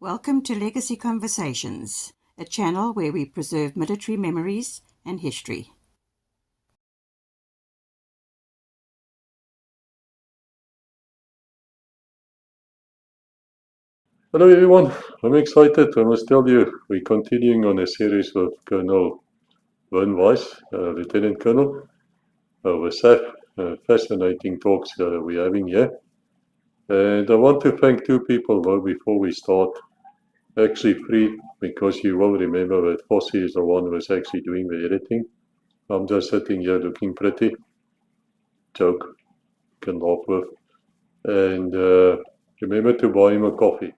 Welcome to Legacy Conversations, a channel where we preserve military memories and history. Hello everyone, I'm excited. I must tell you, we're continuing on a series with Colonel Vernon Vice, Lieutenant Colonel, with SAAF. Fascinating talks we're having here. And I want to thank two people though before we start. Actually three, because you will remember that Fossey is the one who was actually doing the editing. I'm just sitting here looking pretty. Joke, can laugh with. And remember to buy him a coffee.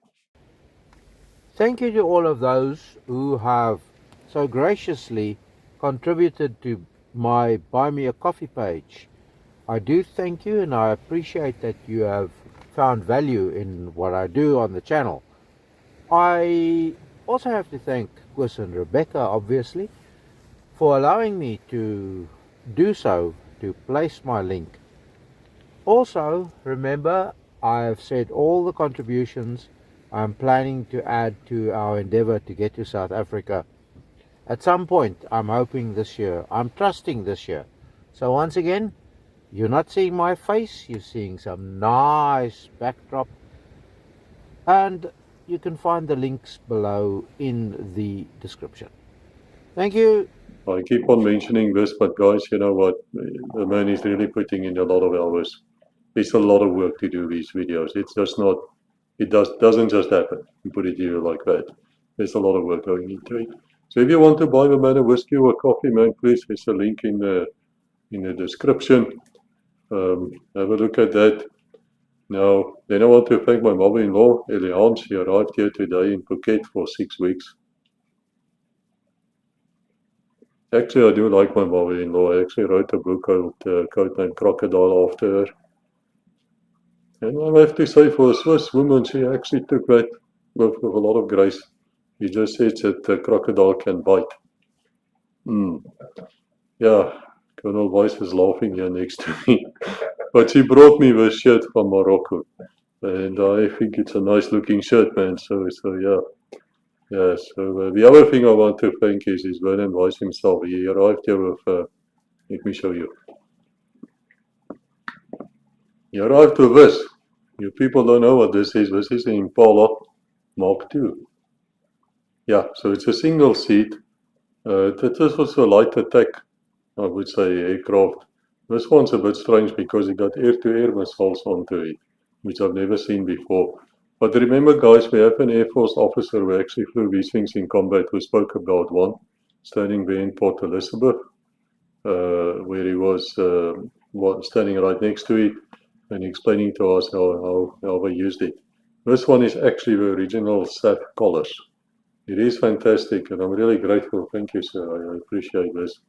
Thank you to all of those who have so graciously contributed to my Buy Me a Coffee page. I do thank you, and I appreciate that you have found value in what I do on the channel. I also have to thank Koos and Rebecca, obviously, for allowing me to do so, to place my link. Also, remember, I have said all the contributions I'm planning to add to our endeavor to get to South Africa. At some point, I'm hoping this year. I'm trusting this year. So once again, you're not seeing my face, you're seeing some nice backdrop. And you can find the links below in the description. Thank you. I keep on mentioning this, but guys, you know what? The man is really putting in a lot of hours. It's a lot of work to do these videos. It's just not, doesn't just happen. You put it here like that. There's a lot of work going into it. So if you want to buy the man a whiskey or a coffee, man, please, there's a link in the description. Have a look at that. Now, then I want to thank my mother-in-law, Eliane. She arrived here today in Phuket for 6 weeks. Actually, I do like my mother-in-law. I actually wrote a book called Coat and Crocodile after her. And I have to say, for a Swiss woman, she actually took that with a lot of grace. She just said that the crocodile can bite. Yeah, Colonel Vice is laughing here next to me. But she brought me this shirt from Morocco. And I think it's a nice looking shirt, man. So yeah. Yeah, so the other thing I want to thank is Vernon Vice himself. He arrived here with, let me show you. He arrived with this. You people don't know what this is. This is an Impala Mark II. Yeah, so it's a single seat. This was a light attack, I would say, aircraft. This one's a bit strange because it got air-to-air missiles onto it, which I've never seen before. But remember, guys, we have an Air Force officer who actually flew these things in combat who spoke about one, standing there in Port Elizabeth, where he was standing right next to it and explaining to us how they used it. This one is actually the original SAAF colors. It is fantastic, and I'm really grateful. Thank you, sir. I appreciate this.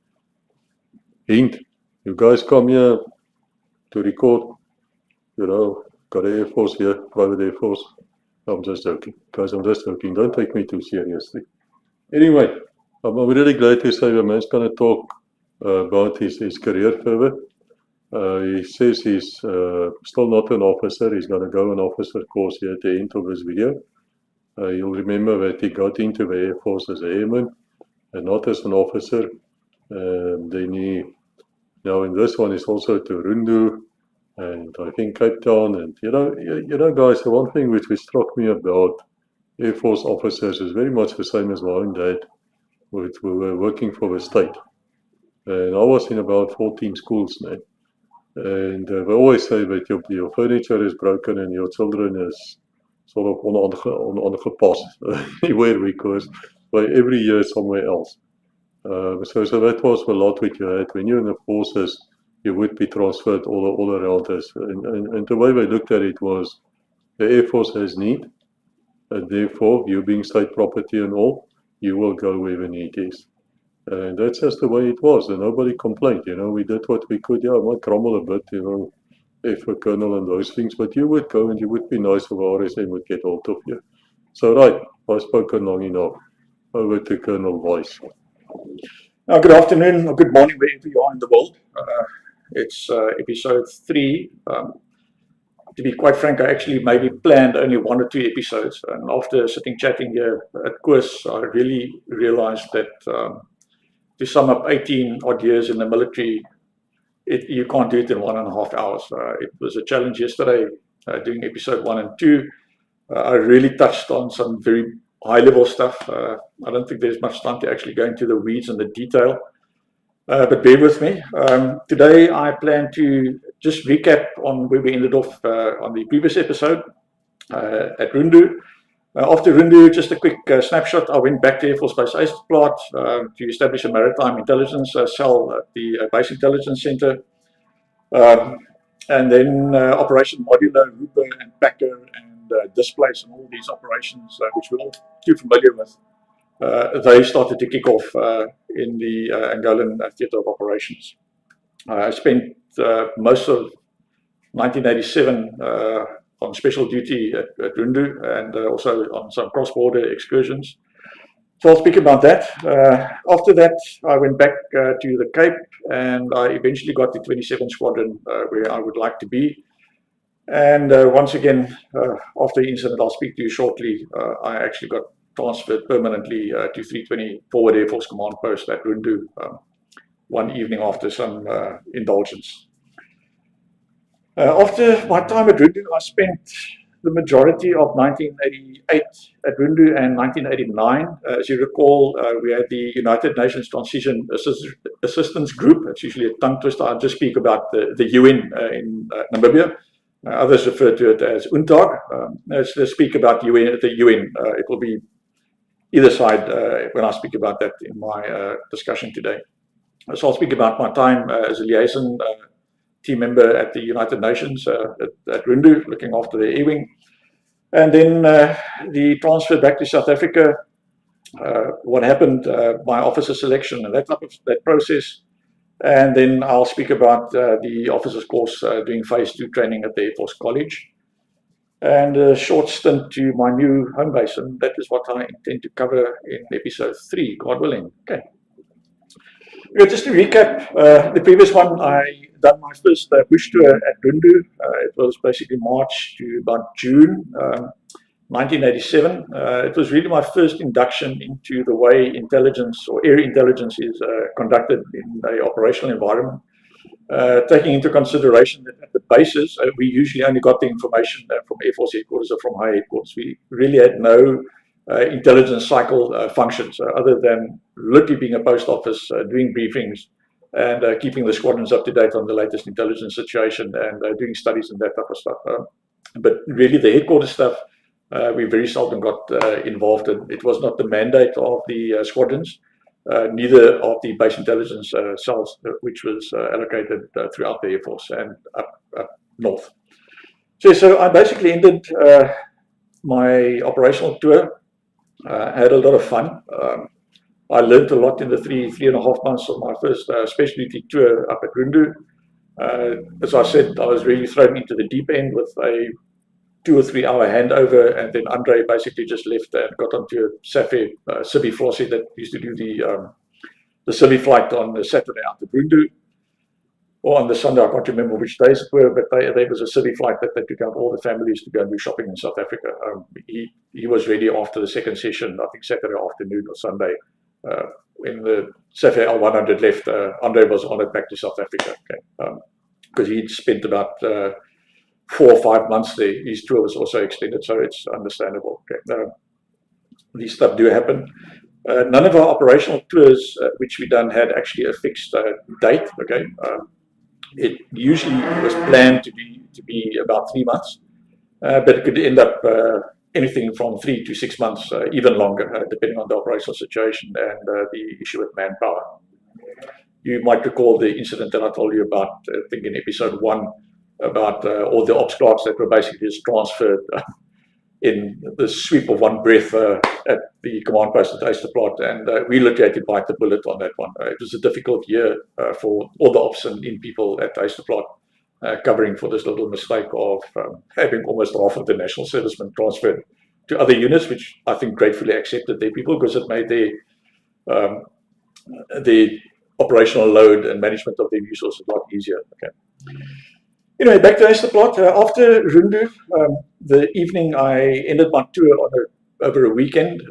Hint, you guys come here to record, you know, got Air Force here, private Air Force. I'm just joking. Guys, I'm just joking. Don't take me too seriously. Anyway, I'm really glad to say the man's going to talk about his career further. He says he's still not an officer. He's going to go an officer course here at the end of this video. You'll remember that he got into the Air Force as a airman and not as an officer. Then he, now in this one, is also to Rundu and I think Cape Town. And you know, guys, the one thing which struck me about Air Force officers is very much the same as my own dad, which we were working for the state. And I was in about 14 schools, man. And we always say that your furniture is broken and your children is sort of ongepast anywhere because every year somewhere else. So that was a lot which you had. When you're in the forces, you would be transferred all around us. And the way they looked at it was the Air Force has need, and therefore, you being state property and all, you will go where the need is. And that's just the way it was, and nobody complained. You know, we did what we could. Yeah, I might grumble a bit, you know, if a colonel and those things, but you would go and you would be nice if RSM would get hold of you. So, right, I've spoken long enough. Over to Colonel Vice. Good afternoon or good morning, wherever you are in the world. It's episode 3. to be quite frank, I actually maybe planned only 1 or 2 episodes. And after sitting chatting here at Koos, I really realized that to sum up 18 odd years in the military, you can't do it in 1.5 hours. It was a challenge yesterday doing episode 1 and 2. I really touched on some very high-level stuff. I don't think there's much time to actually go into the weeds and the detail, but bear with me. Today I plan to just recap on where we ended off on the previous episode at Rundu. After Rundu, just a quick snapshot. I went back to Air Force Base Ysterplaat to establish a Maritime Intelligence cell at the Base Intelligence Center. And then Operation Modular, Rundu and Packer and Displace and all these operations, which we're all too familiar with, they started to kick off in the Angolan theatre of operations. I spent most of 1987 on special duty at Rundu and also on some cross-border excursions. So I'll speak about that. After that, I went back to the Cape and I eventually got the 27th Squadron where I would like to be. And once again, after the incident I'll speak to you shortly, I actually got transferred permanently to 320 Forward Air Force Command Post at Rundu one evening after some indulgence. After my time at Rundu, I spent the majority of 1988 at Rundu and 1989. As you recall, we had the United Nations Transition Assistance Group. It's usually a tongue twister. I just speak about the UN in Namibia. Others refer to it as UNTAG. Let's speak about the UN. It will be either side when I speak about that in my discussion today. So I'll speak about my time as a liaison team member at the United Nations at Rundu, looking after the air wing. And then the transfer back to South Africa, what happened, my officer selection and that process. And then I'll speak about the officers course doing phase 2 training at the Air Force College. And a short stint to my new home base, and that is what I intend to cover in episode 3, God willing. Okay. Just to recap, the previous one, I done my first bush tour at Rundu. It was basically March to about June 1987. It was really my first induction into the way intelligence or air intelligence is conducted in an operational environment. Taking into consideration that at the bases, we usually only got the information from Air Force headquarters or from high headquarters. We really had no intelligence cycle functions other than literally being a post office, doing briefings and keeping the squadrons up to date on the latest intelligence situation and doing studies and that type of stuff. But really the headquarters stuff, we very seldom got involved in. It was not the mandate of the squadrons, neither of the base intelligence cells, which was allocated throughout the Air Force and up north. So I basically ended my operational tour. I had a lot of fun. I learned a lot in the 3.5 months of my first special duty tour up at Rundu. As I said, I was really thrown into the deep end with a 2 or 3 hour handover, and then Andre basically just left and got onto a SAAF Civi Flossie that used to do the Civi flight on the Saturday out of Rundu, or on the Sunday. I can't remember which days it were, but there was a Civi flight that they took out all the families to go and do shopping in South Africa. He was ready after the second session, I think Saturday afternoon or Sunday. When the SAAF L100 left, Andre was on it back to South Africa, because he'd spent about 4 or 5 months there. His tour was also extended, so it's understandable. These stuff do happen. None of our operational tours which we done had actually a fixed date. It usually was planned to be about 3 months, but it could end up anything from 3 to 6 months, even longer, depending on the operational situation and the issue with manpower. You might recall the incident that I told you about, I think in episode 1, about all the ops clerks that were basically just transferred in the sweep of one breath at the command post at Ysterplaat, and we literally bite the bullet on that one. It was a difficult year for all the ops and in people at Ysterplaat, covering for this little mistake of having almost half of the national servicemen transferred to other units, which I think gratefully accepted their people because it made the operational load and management of their resources a lot easier. Anyway, back to Ysterplaat. After Rundu, the evening I ended my tour on over a weekend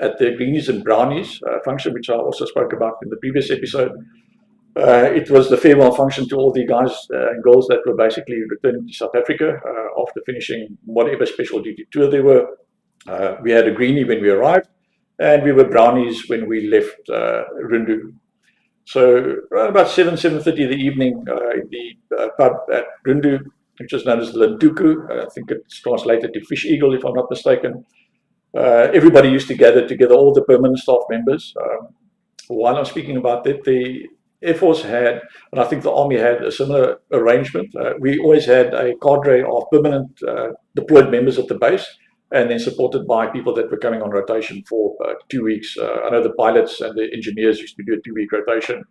at the Greenies and Brownies function, which I also spoke about in the previous episode. It was the farewell function to all the guys and girls that were basically returning to South Africa after finishing whatever special duty tour they were. We had a greenie when we arrived, and we were brownies when we left Rundu. So around about 7:30 in the evening, in the pub at Rundu, which is known as the Lt I think it's translated to Fish Eagle, if I'm not mistaken. Everybody used to gather together, all the permanent staff members. While I'm speaking about that, the Air Force had, and I think the Army had, a similar arrangement. We always had a cadre of permanent deployed members at the base, and then supported by people that were coming on rotation for 2 weeks. I know the pilots and the engineers used to do a 2-week rotation.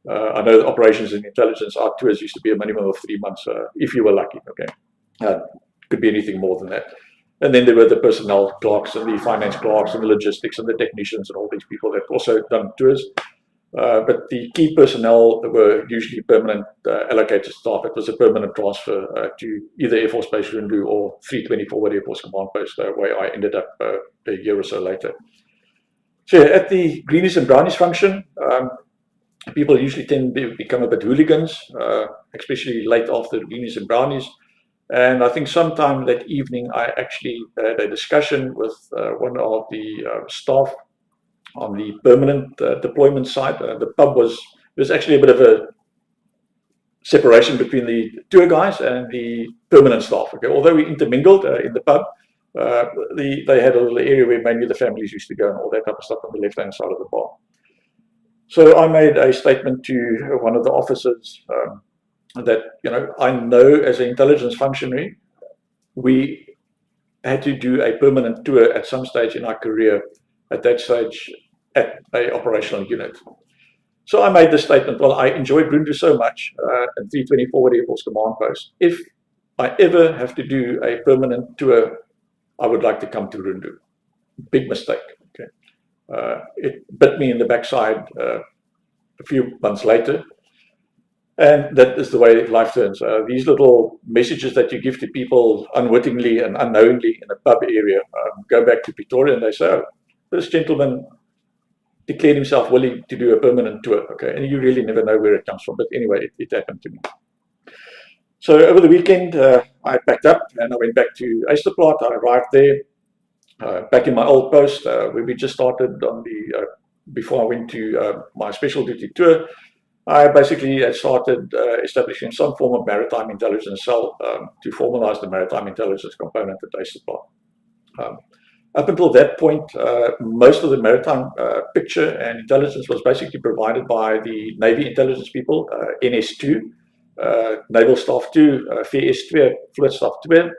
I know the operations and intelligence, our tours used to be a minimum of 3 months, if you were lucky, okay? Could be anything more than that. And then there were the personnel clerks and the finance clerks and the logistics and the technicians and all these people that also done tours. But the key personnel were usually permanent allocated staff. It was a permanent transfer to either Air Force Base Rundu or 324 Air Force Command Post, where I ended up a year or so later. So at the Greenies and Brownies function, people usually tend to become a bit hooligans, especially late after the Greenies and Brownies. And I think sometime that evening, I actually had a discussion with one of the staff on the permanent deployment side. The pub was actually a bit of a separation between the tour guys and the permanent staff. Okay, although we intermingled in the pub, they had a little area where mainly the families used to go and all that type of stuff on the left-hand side of the bar. So I made a statement to one of the officers that, you know, I know as an intelligence functionary, we had to do a permanent tour at some stage in our career, at that stage at a operational unit. So I made the statement, well, I enjoyed Rundu so much at 324 Air Force Command Post. If I ever have to do a permanent tour, I would like to come to Rundu. Big mistake. Okay, it bit me in the backside a few months later. And that is the way life turns. These little messages that you give to people unwittingly and unknowingly in a pub area go back to Pretoria and they say, oh, this gentleman declared himself willing to do a permanent tour. Okay, and you really never know where it comes from. But anyway, it happened to me. So over the weekend, I packed up and I went back to Ysterplaat. I arrived there, back in my old post, where we just started on the, before I went to my special duty tour. I basically had started establishing some form of maritime intelligence cell to formalize the maritime intelligence component at Ysterplaat. Up until that point, most of the maritime picture and intelligence was basically provided by the Navy intelligence people, NS2, Naval Staff 2, VS2, Fleet Staff 2,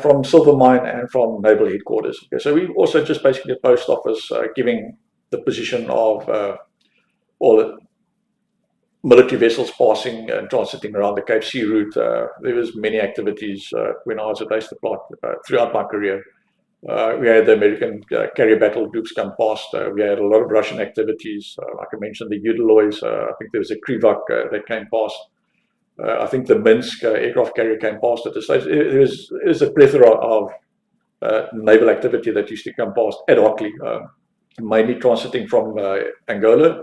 from Silvermine and from Naval Headquarters. Okay, so we also just basically a post office giving the position of all the military vessels passing and transiting around the Cape Sea route. There was many activities when I was at Ysterplaat throughout my career. We had the American carrier battle groups come past. We had a lot of Russian activities. Like I mentioned, the Udaloys. I think there was a Krivak that came past. I think the Minsk aircraft carrier came past at the stage. There was a plethora of naval activity that used to come past ad hocly, mainly transiting from Angola,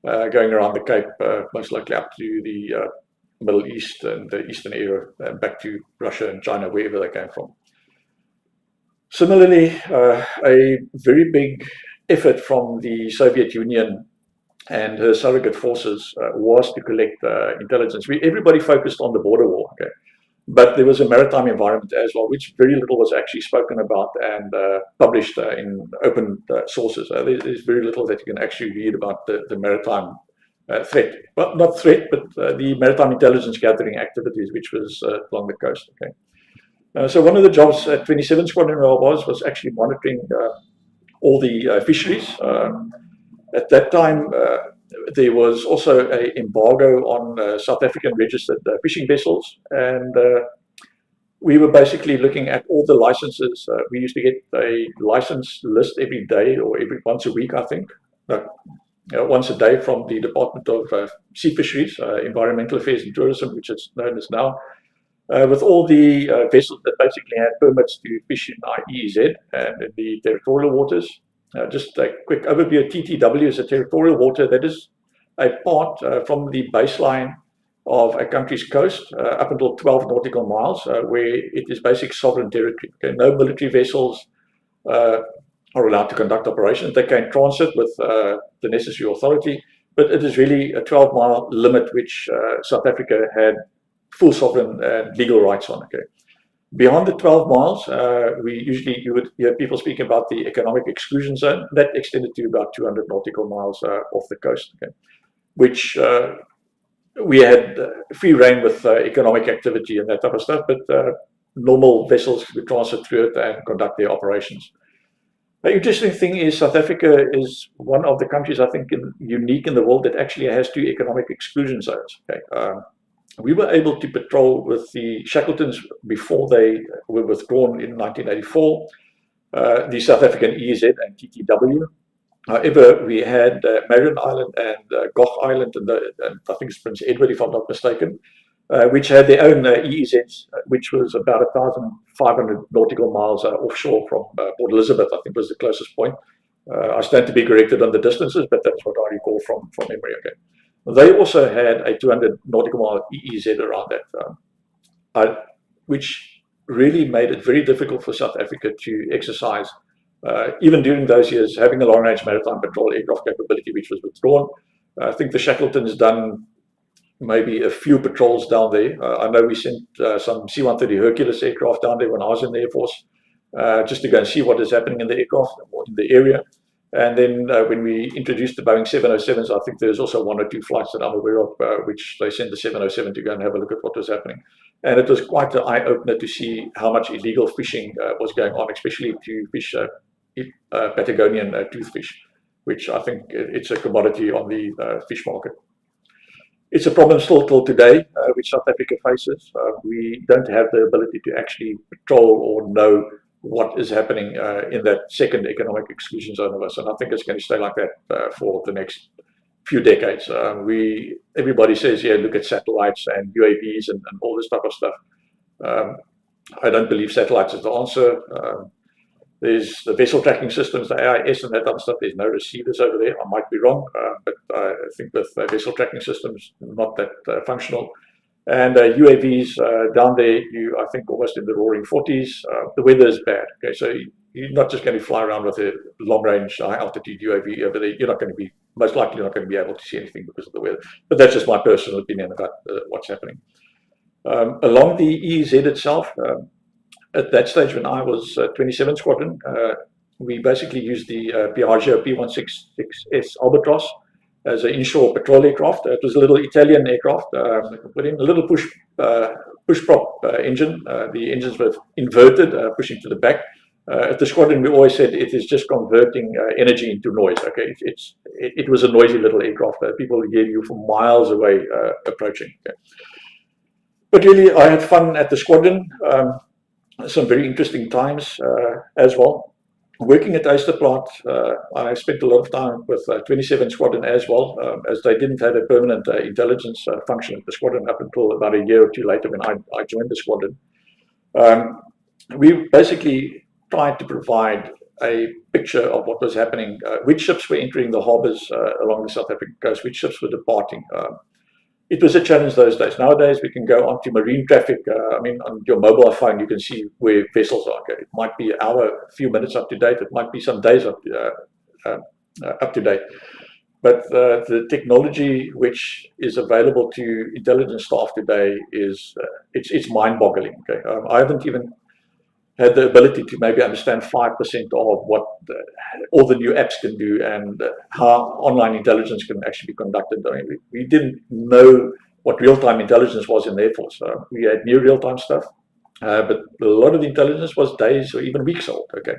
going around the Cape, most likely up to the Middle East and the Eastern area, and back to Russia and China, wherever they came from. Similarly, a very big effort from the Soviet Union and her surrogate forces was to collect intelligence. Everybody focused on the border war, okay, but there was a maritime environment as well, which very little was actually spoken about and published in open sources. There's very little that you can actually read about the maritime threat. Well, not threat, but the maritime intelligence gathering activities, which was along the coast, okay. So one of the jobs at 27 Squadron was actually monitoring all the fisheries. At that time, there was also an embargo on South African registered fishing vessels, and we were basically looking at all the licenses. We used to get a license list every day or every once a week, I think. No, once a day from the Department of Sea Fisheries, Environmental Affairs and Tourism, which is known as now, with all the vessels that basically had permits to fish in our EEZ and in the territorial waters. Just a quick overview, TTW is a territorial water that is a part from the baseline of a country's coast up until 12 nautical miles, where it is basic sovereign territory. Okay? No military vessels are allowed to conduct operations. They can transit with the necessary authority, but it is really a 12-mile limit which South Africa had full sovereign and legal rights on. Okay. Beyond the 12 miles, you would hear people speaking about the economic exclusion zone. That extended to about 200 nautical miles off the coast, okay, which we had free reign with economic activity and that type of stuff, but normal vessels could transit through it and conduct their operations. The interesting thing is South Africa is one of the countries, I think, unique in the world that actually has 2 economic exclusion zones. Okay. We were able to patrol with the Shackletons before they were withdrawn in 1984, the South African EEZ and TTW. However, we had Marion Island and Gough Island, and I think it's Prince Edward, if I'm not mistaken, which had their own EEZs, which was about 1,500 nautical miles offshore from Port Elizabeth, I think was the closest point. I stand to be corrected on the distances, but that's what I recall from memory. Okay. They also had a 200 nautical mile EEZ around that, which really made it very difficult for South Africa to exercise, even during those years, having a long-range maritime patrol aircraft capability, which was withdrawn. I think the Shackleton's done maybe a few patrols down there. I know we sent some C-130 Hercules aircraft down there when I was in the Air Force, just to go and see what is happening in the aircraft or in the area. And then when we introduced the Boeing 707s, I think there's also 1 or 2 flights that I'm aware of, which they sent the 707 to go and have a look at what was happening. And it was quite an eye-opener to see how much illegal fishing was going on, especially to fish Patagonian toothfish, which I think it's a commodity on the fish market. It's a problem still till today, which South Africa faces. We don't have the ability to actually patrol or know what is happening in that second economic exclusion zone of us, and I think it's going to stay like that for the next few decades. Everybody says, yeah, look at satellites and UAVs and all this type of stuff. I don't believe satellites is the answer. There's the vessel tracking systems, the AIS and that type of stuff. There's no receivers over there. I might be wrong, but I think with vessel tracking systems, not that functional. And UAVs down there, I think almost in the roaring 40s. The weather is bad. Okay, so you're not just going to fly around with a long-range, high-altitude UAV over there. You're not going to be, most likely, not going to be able to see anything because of the weather. But that's just my personal opinion about what's happening. Along the EEZ itself, at that stage when I was 27 Squadron, we basically used the Piaggio P166S Albatross as an inshore patrol aircraft. It was a little Italian aircraft. Put in a little push prop engine. The engines were inverted, pushing to the back. At the squadron, we always said it is just converting energy into noise. Okay, it was a noisy little aircraft. People hear you from miles away approaching. Okay. But really, I had fun at the squadron. Some very interesting times as well. Working at Ysterplaat, I spent a lot of time with 27 Squadron as well, as they didn't have a permanent intelligence function at the squadron up until about a year or two later when I joined the squadron. We basically tried to provide a picture of what was happening, which ships were entering the harbors along the South African coast, which ships were departing. It was a challenge those days. Nowadays, we can go onto marine traffic. I mean, on your mobile phone, you can see where vessels are. Okay. It might be an hour, a few minutes up to date. It might be some days up to date. But the technology which is available to intelligence staff today is it's mind-boggling. Okay. I haven't even had the ability to maybe understand 5% of what all the new apps can do and how online intelligence can actually be conducted. I mean, we didn't know what real-time intelligence was in the Air Force. We had new real-time stuff, but a lot of the intelligence was days or even weeks old. Okay,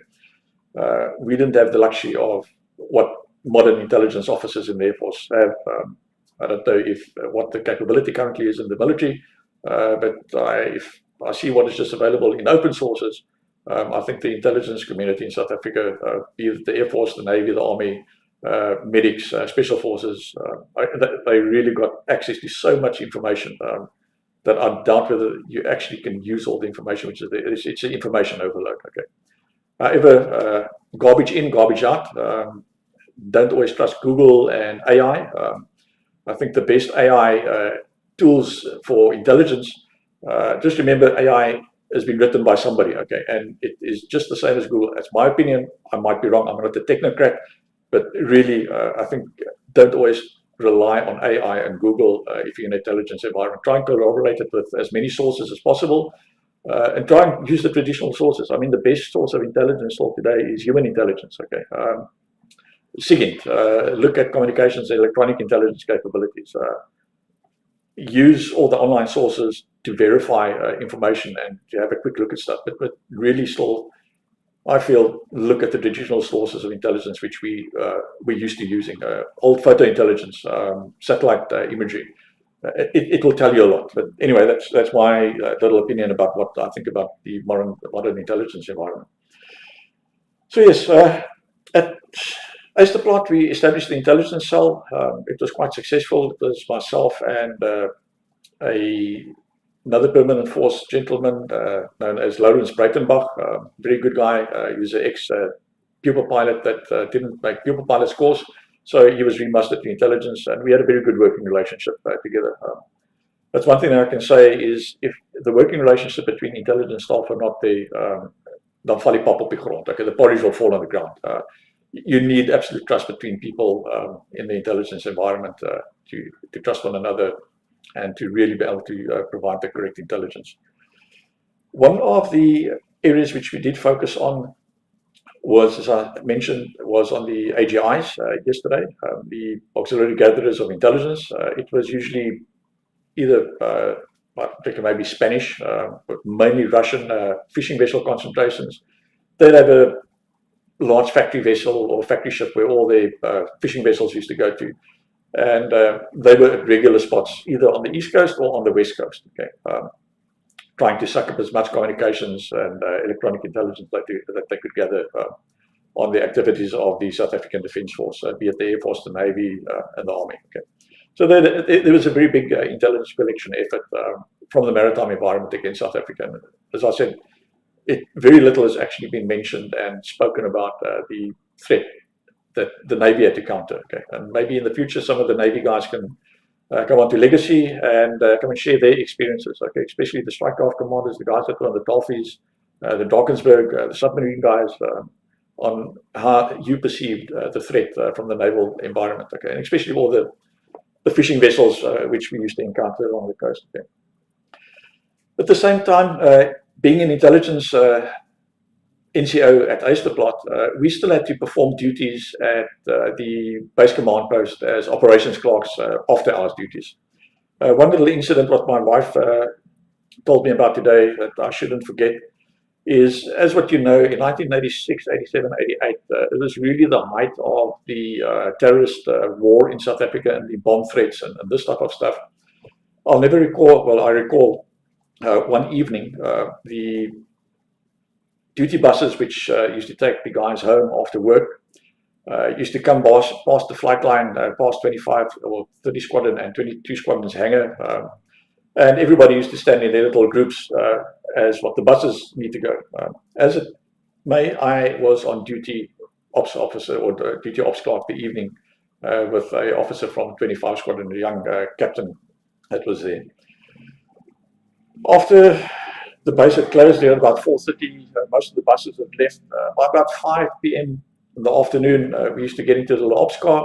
we didn't have the luxury of what modern intelligence officers in the Air Force have. I don't know if what the capability currently is in the military, but if I see what is just available in open sources. I think the intelligence community in South Africa, be it the Air Force, the Navy, the Army, medics, special forces. They really got access to so much information that I doubt whether you actually can use all the information, which is there. It's an information overload. Okay. However, garbage in, garbage out. Don't always trust Google and AI. I think the best AI tools for intelligence, just remember AI has been written by somebody, okay, and it is just the same as Google. That's my opinion. I might be wrong. I'm not a technocrat, but really, I think don't always rely on AI and Google if you're in an intelligence environment. Try and corroborate it with as many sources as possible, and try and use the traditional sources. I mean, the best source of intelligence still today is human intelligence, okay. SIGINT, look at communications and electronic intelligence capabilities. Use all the online sources to verify information and to have a quick look at stuff, but really still, I feel, look at the traditional sources of intelligence which we're used to using. Old photo intelligence, satellite imagery. It will tell you a lot. But anyway, that's my little opinion about what I think about the modern intelligence environment. So yes, at Ysterplaat, we established the intelligence cell. It was quite successful. It was myself and another permanent force gentleman known as Lawrence Breitenbach, very good guy. He was an ex-pupil pilot that didn't make pupil pilot's course, so he was remustered to intelligence, and we had a very good working relationship together. That's one thing that I can say is if the working relationship between intelligence staff are not there, dan val die pap op die grond. Okay, the porridge will fall on the ground. You need absolute trust between people in the intelligence environment to trust one another and to really be able to provide the correct intelligence. One of the areas which we did focus on was, as I mentioned, was on the AGIs yesterday, the auxiliary gatherers of intelligence. It was usually either, I think maybe Spanish, but mainly Russian fishing vessel concentrations. They'd have a large factory vessel or factory ship where all the fishing vessels used to go to. And they were at regular spots, either on the East Coast or on the West Coast, okay, trying to suck up as much communications and electronic intelligence that they could gather on the activities of the South African Defence Force, be it the Air Force, the Navy, and the Army. Okay. So there was a very big intelligence collection effort from the maritime environment against South Africa. And as I said, very little has actually been mentioned and spoken about the threat that the Navy had to counter. Okay, and maybe in the future some of the Navy guys can come onto Legacy and come and share their experiences. Okay, especially the strike craft commanders, the guys that were on the Dolphins, the Drakensberg, the submarine guys, on how you perceived the threat from the naval environment. Okay, and especially all the fishing vessels which we used to encounter along the coast. Okay. At the same time, being in intelligence NCO at Ysterplaat, we still had to perform duties at the base command post as operations clerks after hours duties. One little incident what my wife told me about today that I shouldn't forget is, as what you know, in 1986, 87, 88, it was really the height of the terrorist war in South Africa and the bomb threats and this type of stuff. I'll never recall, well, I recall one evening, the duty buses which used to take the guys home after work used to come past the flight line, past 25 or 30 squadron and 22 squadrons hangar, and everybody used to stand in their little groups as what the buses need to go. As it may, I was on duty ops officer or the duty ops clerk the evening with an officer from 25 squadron, a young captain that was there. After the base had closed there at about 4:30. Most of the buses had left. By about 5 p.m. in the afternoon, we used to get into the little ops car,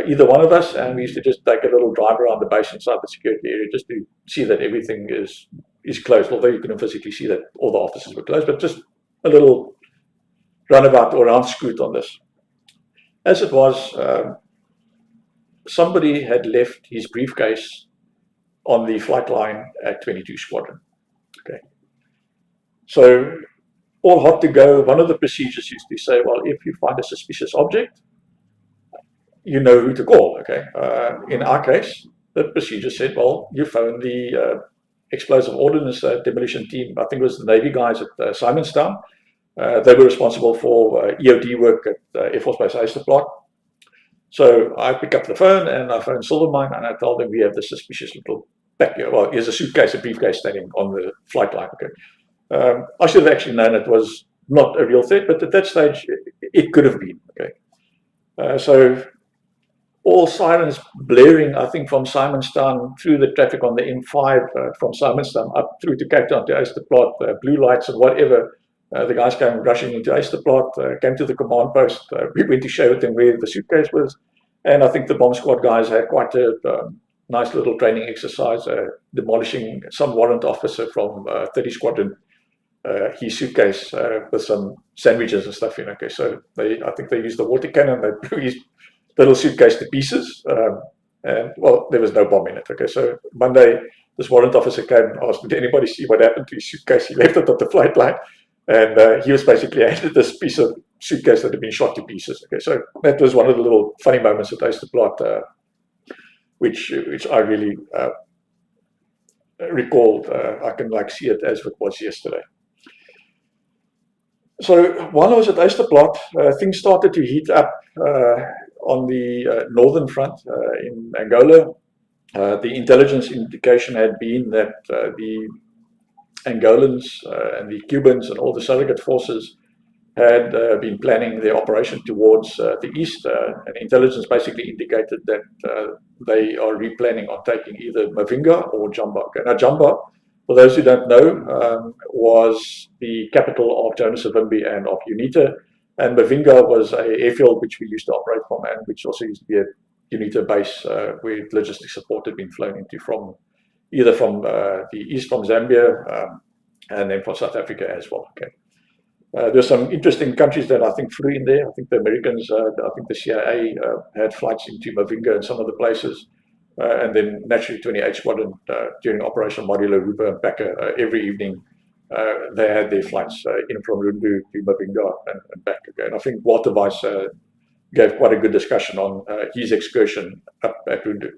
either one of us, and we used to just take a little drive around the base inside the security area just to see that everything is closed, although you couldn't physically see that all the offices were closed, but just a little runabout or round scoot on this. As it was, somebody had left his briefcase on the flight line at 22 Squadron. Okay. So, all hot to go. One of the procedures used to say, well, if you find a suspicious object, you know who to call. Okay. In our case, the procedure said, well, you phone the explosive ordnance demolition team. I think it was the Navy guys at Simonstown. They were responsible for EOD work at Air Force Base Ysterplaat. So I pick up the phone and I phone Silvermine and I tell them we have this suspicious little pack here. Well, here's a suitcase, a briefcase standing on the flight line. Okay. I should have actually known it was not a real threat, but at that stage it could have been. Okay. So all sirens blaring, I think, from Simonstown through the traffic on the M5, from Simonstown up through to Cape Town to Ysterplaat, blue lights and whatever. The guys came rushing into Ysterplaat, came to the command post. We went to show them where the suitcase was. And I think the bomb squad guys had quite a nice little training exercise, demolishing some warrant officer from 30 Squadron, his suitcase with some sandwiches and stuff in. Okay, so I think they used the water cannon, they blew his little suitcase to pieces, and well, there was no bomb in it. Okay, so Monday, this warrant officer came and asked, did anybody see what happened to his suitcase? He left it at the flight line, and he was basically handed this piece of suitcase that had been shot to pieces. Okay, so that was one of the little funny moments at Ysterplaat, which I really recalled. I can see it as it was yesterday. So while I was at Ysterplaat, things started to heat up on the northern front in Angola. The intelligence indication had been that the Angolans and the Cubans and all the surrogate forces had been planning their operation towards the east, and intelligence basically indicated that they are replanning on taking either Mavinga or Jamba. Okay. Now Jamba, for those who don't know, was the capital of Jonas Savimbi and of UNITA, and Mavinga was an airfield which we used to operate from and which also used to be a UNITA base where logistics support had been flown into from either from the east from Zambia and then from South Africa as well. Okay. There's some interesting countries that I think flew in there. I think the Americans, I think the CIA had flights into Mavinga and some of the places. And then naturally 28 Squadron during Operation Modular, Ruba and Packer, every evening they had their flights in from Rundu to Mavinga and back again. And I think Lt Vice gave quite a good discussion on his excursion up at Rundu.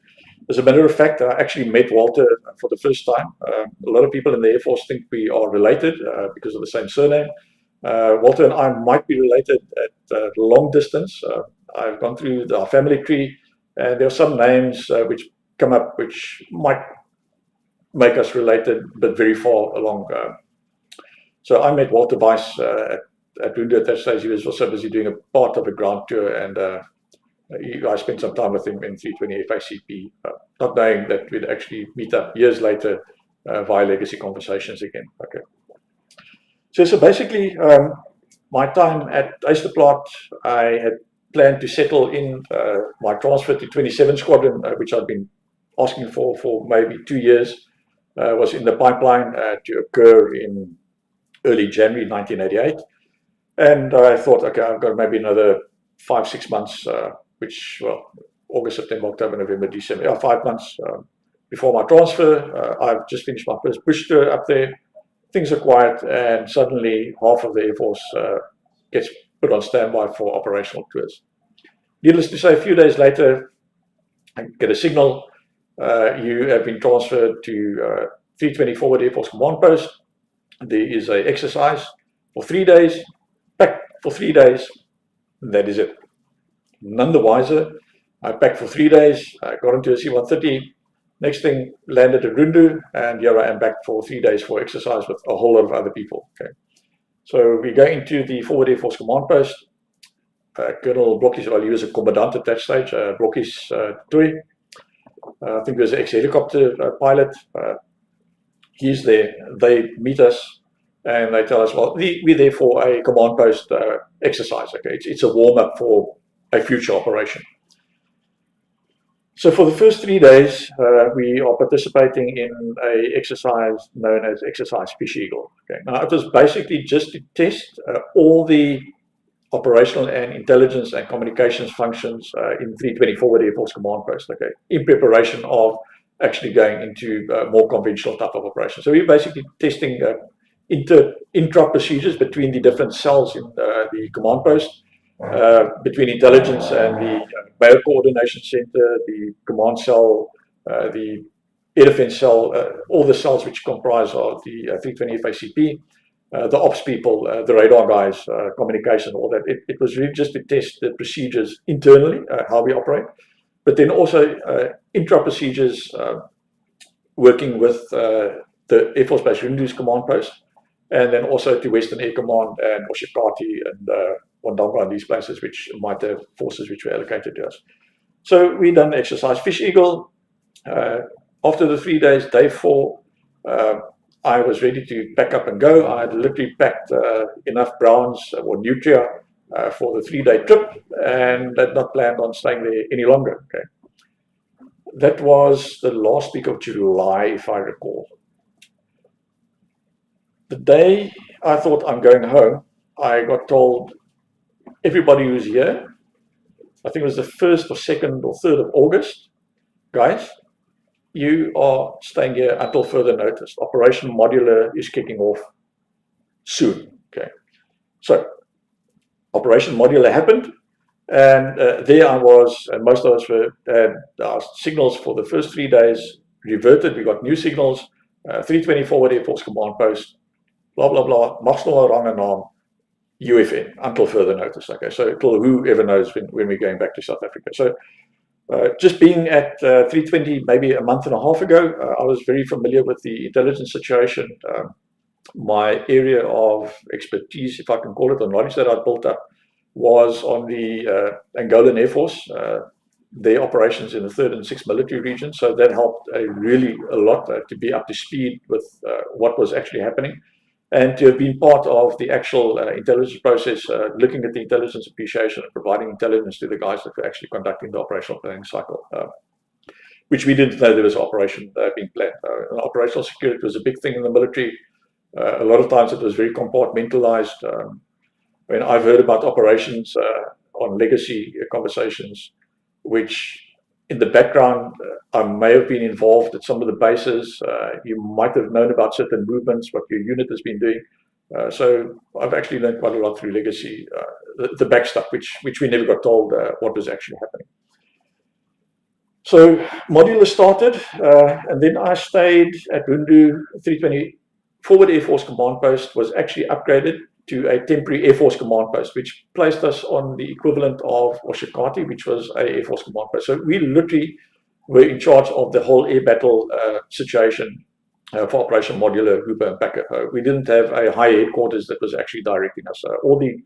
As a matter of fact, I actually met Walter for the first time. A lot of people in the Air Force think we are related because of the same surname. Walter and I might be related at long distance. I've gone through our family tree, and there are some names which come up which might make us related, but very far along. So I met Walter Vice at Rundu at that stage. He was also busy doing a part of a ground tour, and I spent some time with him in 320 FACP, not knowing that we'd actually meet up years later via legacy conversations again. Okay. So basically, my time at Ysterplaat, I had planned to settle in my transfer to 27 Squadron, which I'd been asking for maybe 2 years, was in the pipeline to occur in early January 1988. And I thought, okay, I've got maybe another 5-6 months, which, well, August, September, October, November, December, 5 months before my transfer. I've just finished my first bush tour up there. Things are quiet, and suddenly half of the Air Force gets put on standby for operational tours. Needless to say, a few days later, I get a signal. You have been transferred to 320 Forward Air Force Command Post. There is an exercise for 3 days, packed for 3 days, and that is it. None the wiser. I packed for 3 days, I got into a C-130. Next thing, landed at Rundu, and here I am back for 3 days for exercise with a whole lot of other people. Okay, so we go into the Forward Air Force Command Post. Colonel Blokkies, well, he was a commandant at that stage, Blokkies Tui. I think he was an ex-helicopter pilot. He's there. They meet us, and they tell us, well, we're there for a command post exercise. Okay, it's a warm-up for a future operation. So for the first 3 days, we are participating in an exercise known as Exercise Fish Eagle. Okay. Now, it was basically just to test all the operational and intelligence and communications functions in 320 Forward Air Force Command Post, okay, in preparation of actually going into more conventional type of operation. So we're basically testing intra procedures between the different cells in the command post, between intelligence and the Bail Coordination Center, the command cell, the air defense cell, all the cells which comprise of the 320 FACP, the ops people, the radar guys, communication, all that. It was really just to test the procedures internally, how we operate, but then also intra-procedures, working with the Air Force Base Rundu's command post, and then also to Western Air Command and Oshikati and Wandanga and these places, which might have forces which were allocated to us. So we done exercise Fish Eagle. After the 3 days, day 4, I was ready to pack up and go. I had literally packed enough browns or nutria for the 3-day trip, and had not planned on staying there any longer. Okay, that was the last week of July, if I recall. The day I thought I'm going home, I got told everybody who's here, I think it was the 1st or 2nd or 3rd of August, guys, you are staying here until further notice. Operation Modular is kicking off soon. Okay, so Operation Modular happened, and there I was, and most of us had our signals for the first 3 days reverted. We got new signals, 320 Forward Air Force Command Post, blah, blah, blah, Maxnol Rang and Naam, UFN, until further notice. Okay, so till whoever knows when we're going back to South Africa. So just being at 320 maybe a month and a half ago, I was very familiar with the intelligence situation. My area of expertise, if I can call it, or knowledge that I built up, was on the Angolan Air Force, their operations in the 3rd and 6th military region. So that helped really a lot to be up to speed with what was actually happening, and to have been part of the actual intelligence process, looking at the intelligence appreciation and providing intelligence to the guys that were actually conducting the operational planning cycle, which we didn't know there was an operation being planned. Operational security was a big thing in the military. A lot of times it was very compartmentalized. When I've heard about operations on legacy conversations, which in the background, I may have been involved at some of the bases. You might have known about certain movements, what your unit has been doing. So I've actually learned quite a lot through legacy, the back stuff, which we never got told what was actually happening. So Modular started, and then I stayed at Rundu. 320 Forward Air Force Command Post was actually upgraded to a temporary Air Force Command Post, which placed us on the equivalent of Oshikati, which was a Air Force Command Post. So we literally were in charge of the whole air battle situation for Operation Modular, Hooper and Packer. We didn't have a high headquarters that was actually directing us. All the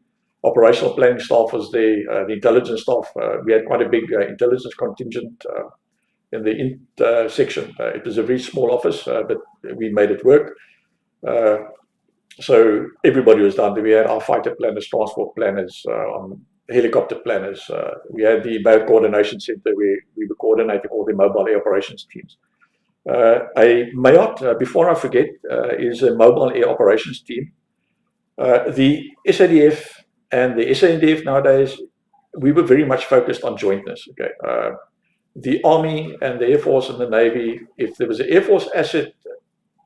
operational planning staff was there, the intelligence staff. We had quite a big intelligence contingent in the section. It was a very small office, but we made it work. So everybody was down there. We had our fighter planners, transport planners, helicopter planners. We had the boat coordination center where we were coordinating all the mobile air operations teams. A MAOT, before I forget, is a mobile air operations team. The SADF and the SANDF nowadays, we were very much focused on jointness. Okay, the Army and the Air Force and the Navy, if there was an Air Force asset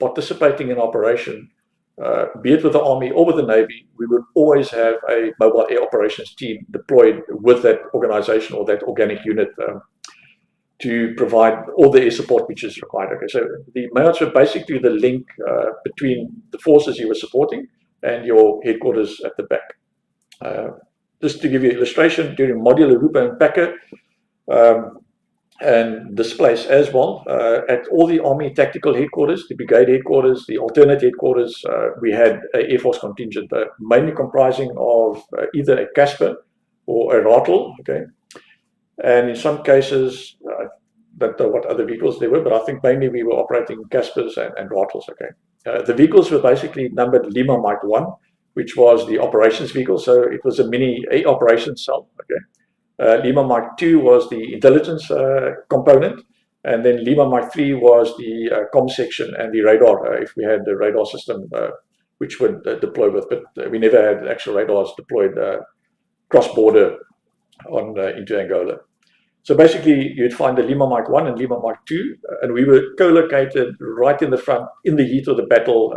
participating in operation, be it with the Army or with the Navy, we would always have a mobile air operations team deployed with that organization or that organic unit to provide all the air support which is required. Okay, so the MAOTs were basically the link between the forces you were supporting and your headquarters at the back. Just to give you an illustration, during Modular, Hooper and Packer, and Displace as well, at all the Army tactical headquarters, the brigade headquarters, the alternate headquarters, we had an Air Force contingent, mainly comprising of either a Casper or a Rattle, okay, and in some cases, I don't know what other vehicles there were, but I think mainly we were operating Caspers and Rattles, okay. The vehicles were basically numbered Lima Mike 1, which was the operations vehicle, so it was a mini operations cell, okay. Lima Mike 2 was the intelligence component, and then Lima Mike 3 was the comm section and the radar, if we had the radar system which would deploy with, but we never had actual radars deployed cross-border on into Angola. So basically, you'd find the Lima Mike 1 and Lima Mike 2, and we were co-located right in the front, in the heat of the battle,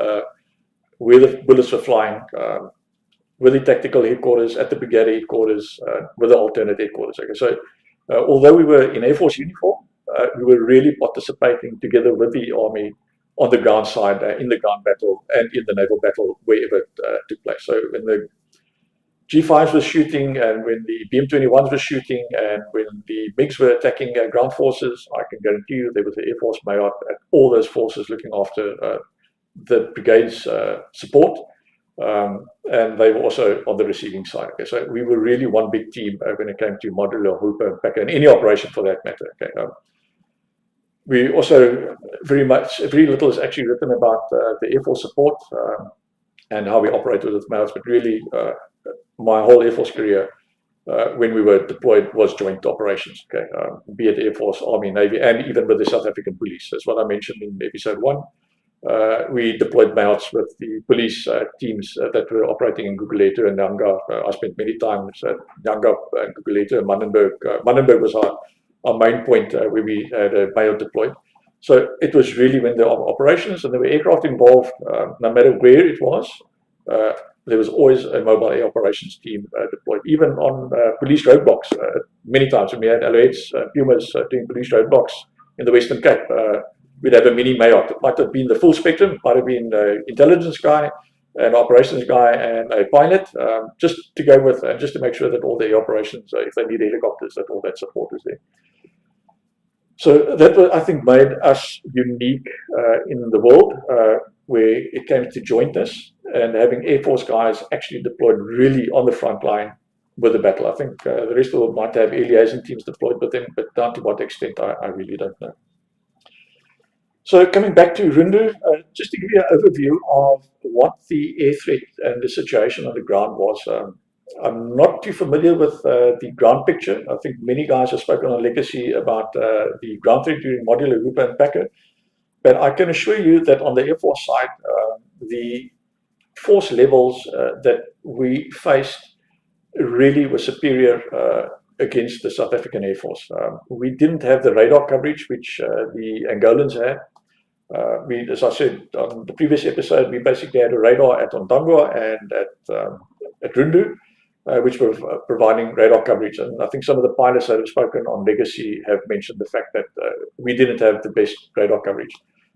where the bullets were flying, with the tactical headquarters, at the brigade headquarters, with the alternate headquarters. Okay, so although we were in Air Force uniform, we were really participating together with the Army on the ground side, in the ground battle and in the naval battle, wherever it took place. So when the G5s were shooting, and when the BM-21s were shooting, and when the MiGs were attacking ground forces, I can guarantee you there was the Air Force MAOT at all those forces looking after the brigade's support, and they were also on the receiving side. Okay, so we were really one big team when it came to modular, hooper, and packer, and any operation for that matter. Okay, we also very little is actually written about the Air Force support and how we operated with MAOTs, but really my whole Air Force career when we were deployed was joint operations, okay, be it Air Force, Army, Navy, and even with the South African Police. That's what I mentioned in episode 1. We deployed MAOTs with the police teams that were operating in Gugulethu and Nyanga. I spent many times at Nyanga and Gugulethu and Manenberg. Manenberg was our main point where we had a MAOT deployed. So it was really when there were operations and there were aircraft involved, no matter where it was, there was always a mobile air operations team deployed, even on police roadblocks. Many times when we had LOHs, Pumas doing police roadblocks in the Western Cape, we'd have a mini MAOT. It might have been the full spectrum, might have been an intelligence guy, an operations guy, and a pilot, just to go with, and just to make sure that all the air operations, if they need helicopters, that all that support was there. So that, I think, made us unique in the world where it came to jointness and having Air Force guys actually deployed really on the front line with the battle. I think the rest of the world might have air liaison teams deployed with them, but down to what extent, I really don't know. So coming back to Rundu, just to give you an overview of what the air threat and the situation on the ground was. I'm not too familiar with the ground picture. I think many guys have spoken on legacy about the ground threat during modular, hooper, and packer. But I can assure you that on the Air Force side, the force levels that we faced really were superior against the South African Air Force. We didn't have the radar coverage which the Angolans had. As I said on the previous episode, we basically had a radar at Ontangwa and at Rundu, which were providing radar coverage. And I think some of the pilots that have spoken on legacy have mentioned the fact that we didn't have the best radar coverage.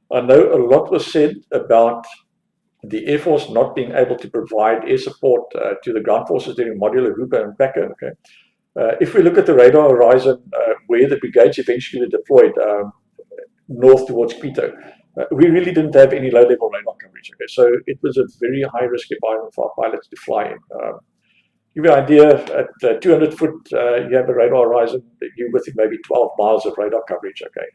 I know a lot was said about the Air Force not being able to provide air support to the ground forces during modular, hooper, and packer. Okay. If we look at the radar horizon where the brigades eventually were deployed north towards Quito, we really didn't have any low-level radar coverage. Okay, so it was a very high-risk environment for our pilots to fly in. Give you an idea, at 200 foot, you have a radar horizon, you're within maybe 12 miles of radar coverage. Okay,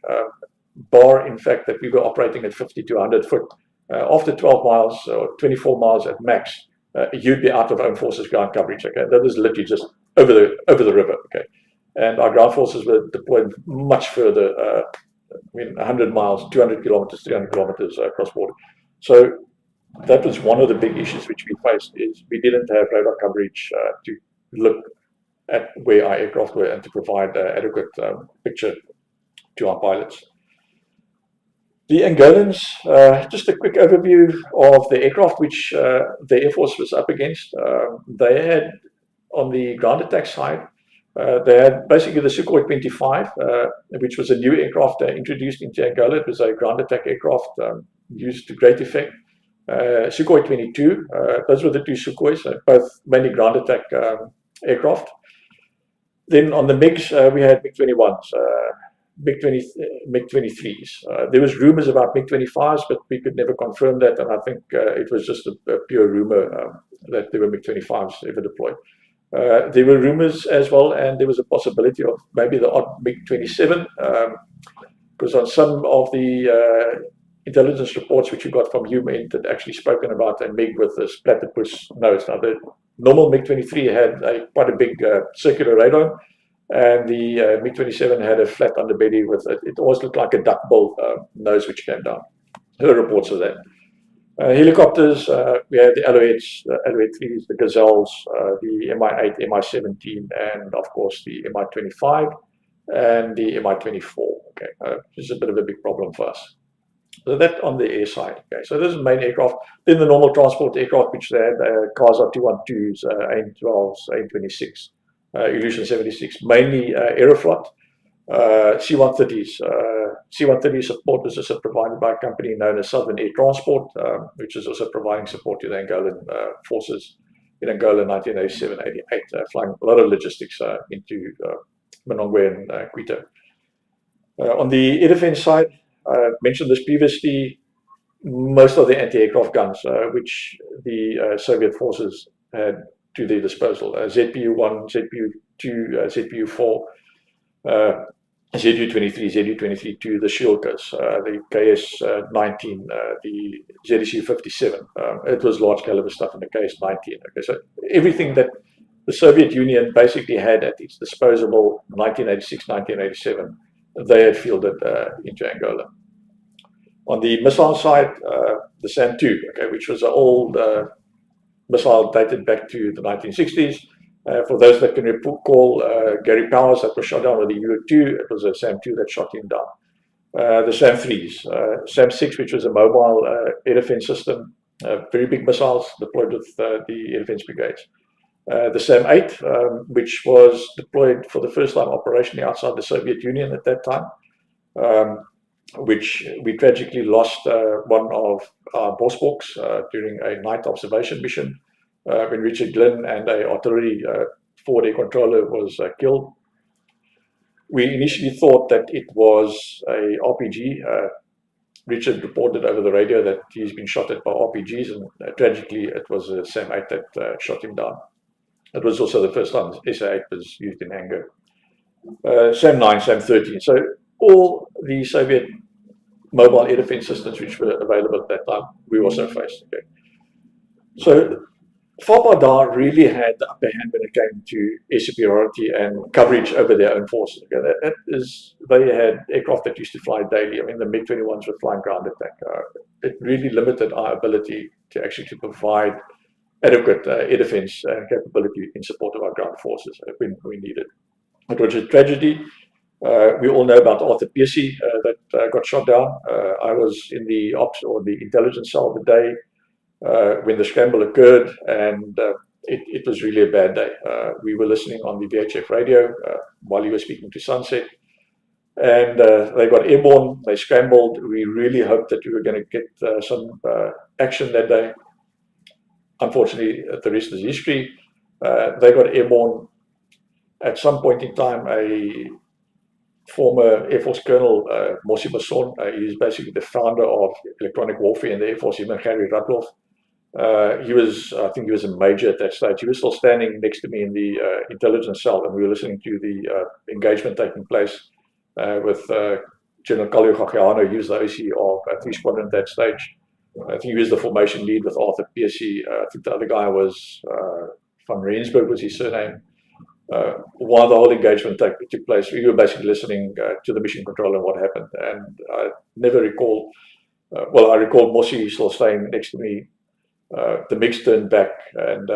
bar, in fact, that we were operating at 50 to 100 foot. After 12 miles or 24 miles at max, you'd be out of own forces ground coverage. Okay, that was literally just over the river. Okay, and our ground forces were deployed much further. 100 miles, 200 kilometers, 300 kilometers across border. So that was one of the big issues which we faced, is we didn't have radar coverage to look at where our aircraft were and to provide adequate picture to our pilots. The Angolans, just a quick overview of the aircraft which the Air Force was up against. They had, on the ground attack side, they had basically the Sukhoi 25, which was a new aircraft introduced into Angola. It was a ground attack aircraft used to great effect. Sukhoi 22, those were the two Sukhois, both mainly ground attack aircraft. Then on the MiGs, we had MiG-21s, MiG-23s. There was rumors about MiG-25s, but we could never confirm that, and I think it was just a pure rumor that there were MiG-25s ever deployed. There were rumors as well, and there was a possibility of maybe the odd MiG-27, because on some of the intelligence reports which we got from UNTAG had actually spoken about a MiG with a platypus nose. Now, the normal MiG-23 had quite a big circular radar, and the MiG-27 had a flat underbelly with it always looked like a duckbill nose which came down. There were reports of that. Helicopters, we had the LOHs, the LOH-3s, the Gazelles, the Mi-8, Mi-17, and of course the Mi-25 and the Mi-24. Okay, this is a bit of a big problem for us. So that on the air side. Okay, so this is the main aircraft. Then the normal transport aircraft, which they had cars are 212s, AIM-12s, AIM-26, Illusion 76, mainly Aeroflot. C-130s. C-130 support is also provided by a company known as Southern Air Transport, which is also providing support to the Angolan forces in Angola in 1987-88, flying a lot of logistics into Monongwe and Quito. On the air defense side, I mentioned this previously, most of the anti-aircraft guns which the Soviet forces had to their disposal, ZPU-1, ZPU-2, ZPU-4, ZU-23, ZU-23-2, the Shilkas, the KS-19, the ZSU-57. It was large caliber stuff in the KS-19. Okay, so everything that the Soviet Union basically had at its disposal 1986, 1987, they had fielded into Angola. On the missile side, the SAM-2, okay, which was an old missile dated back to the 1960s. For those that can recall, Gary Powers that was shot down with the U-2, it was a SAM-2 that shot him down. The SAM-3s, SAM-6, which was a mobile air defense system, very big missiles deployed with the air defense brigades. The SAM-8, which was deployed for the first time operationally outside the Soviet Union at that time, which we tragically lost one of our Bosporks during a night observation mission when Richard Glynn and an artillery forward air controller was killed. We initially thought that it was a RPG. Richard reported over the radio that he's been shot at by RPGs, and tragically it was a SAM-8 that shot him down. It was also the first time SA-8 was used in anger. SAM-9, SAM-13. So all the Soviet mobile air defense systems which were available at that time, we also faced. Okay. So Fapada really had the upper hand when it came to air superiority and coverage over their own forces. Okay. That is, they had aircraft that used to fly daily. I mean, the MiG-21s were flying ground attack. It really limited our ability to actually provide adequate air defense capability in support of our ground forces when we needed. It was a tragedy. We all know about Arthur Piercy that got shot down. I was in the ops or the intelligence cell the day when the scramble occurred, and it was really a bad day. We were listening on the VHF radio while he was speaking to Sunset, and they got airborne, they scrambled. We really hoped that we were going to get some action that day. Unfortunately, the rest is history. They got airborne. At some point in time, a former Air Force Colonel, Mosi Mason, he's basically the founder of electronic warfare in the Air Force, him and Harry Rudloff. I think he was a major at that stage. He was still standing next to me in the intelligence cell, and we were listening to the engagement taking place with General Col Vernon Vice. He was the OC of 3 Squadron at that stage. I think he was the formation lead with Arthur Piercy. I think the other guy was Van Rensburg was his surname. While the whole engagement took place, we were basically listening to the mission control and what happened. And I never recall, I recall Mosi still staying next to me. The MiGs turned back and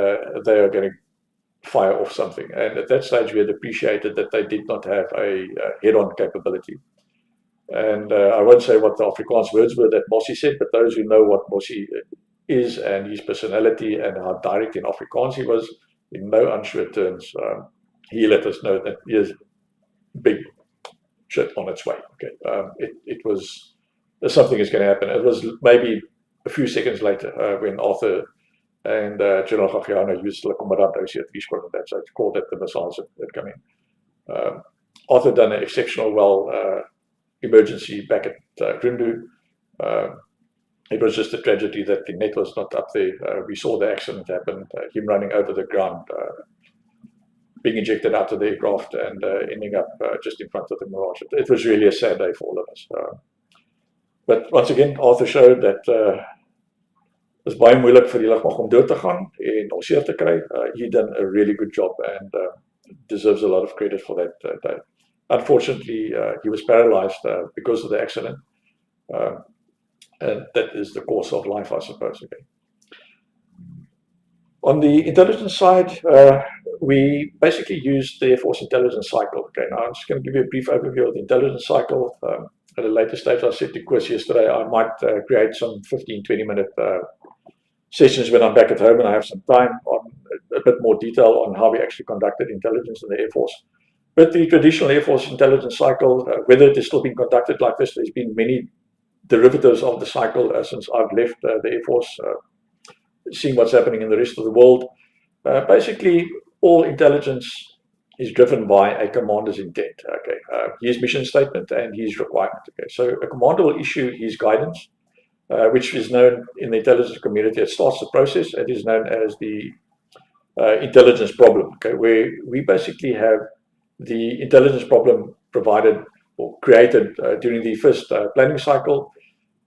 they are going to fire off something. And at that stage, we had appreciated that they did not have a head-on capability. And I won't say what the Afrikaans words were that Mosi said, but those who know what Mosi is and his personality and how direct in Afrikaans he was, in no unsure terms, he let us know that here's big shit on its way. Okay, it was something is going to happen. It was maybe a few seconds later when Arthur and General Gagiano used the commandant at 3 Squadron, so it's called that the missiles had come in. Arthur done an exceptional emergency back at Rundu. It was just a tragedy that the net was not up there. We saw the accident happen, him running over the ground, being ejected out of the aircraft and ending up just in front of the Mirage. It was really a sad day for all of us. But once again, Arthur showed that it was baie moeilik vir die lugmag om dood te gaan en om seer te kry. He done a really good job and deserves a lot of credit for that day. Unfortunately, he was paralyzed because of the accident. And that is the course of life, I suppose. Okay. On the intelligence side, we basically used the Air Force intelligence cycle. Okay, now I'm just going to give you a brief overview of the intelligence cycle. At a later stage, I said to Koos yesterday, I might create some 15-20 minute sessions when I'm back at home and I have some time on a bit more detail on how we actually conducted intelligence in the Air Force. But the traditional Air Force intelligence cycle, whether it is still being conducted like this, there's been many derivatives of the cycle since I've left the Air Force, seeing what's happening in the rest of the world. Basically, all intelligence is driven by a commander's intent, okay, his mission statement and his requirement. Okay, so a commander will issue his guidance, which is known in the intelligence community. It starts the process. It is known as the intelligence problem, okay, where we basically have the intelligence problem provided or created during the first planning cycle.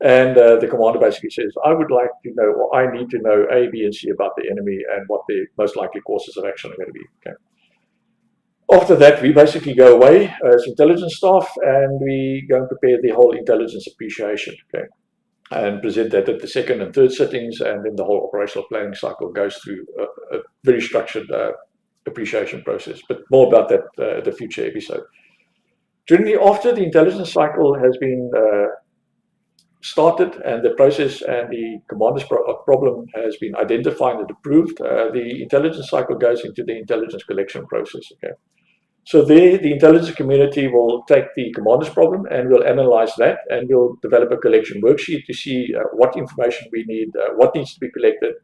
And the commander basically says, I would like to know, or I need to know A, B, and C about the enemy and what the most likely courses of action are going to be. Okay. After that, we basically go away as intelligence staff and we go and prepare the whole intelligence appreciation, okay, and present that at the second and third sittings, and then the whole operational planning cycle goes through a very structured appreciation process. But more about that at the future episode. After the intelligence cycle has been started and the process and the commander's problem has been identified and approved, the intelligence cycle goes into the intelligence collection process. Okay, so there the intelligence community will take the commander's problem and will analyze that, and we'll develop a collection worksheet to see what information we need, what needs to be collected,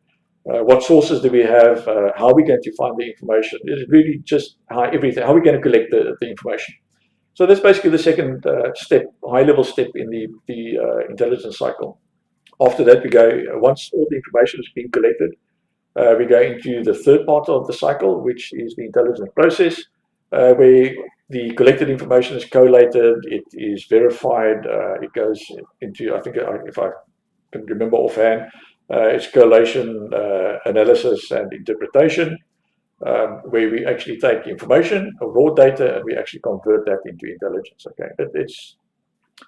what sources do we have, how are we going to find the information. It's really just how are we going to collect the information. So that's basically the second step, high-level step in the intelligence cycle. After that, we go, once all the information has been collected, we go into the third part of the cycle, which is the intelligence process, where the collected information is collated, it is verified, it goes into, I think, if I can remember offhand, it's collation, analysis, and interpretation. Where we actually take information or raw data and we actually convert that into intelligence. Okay,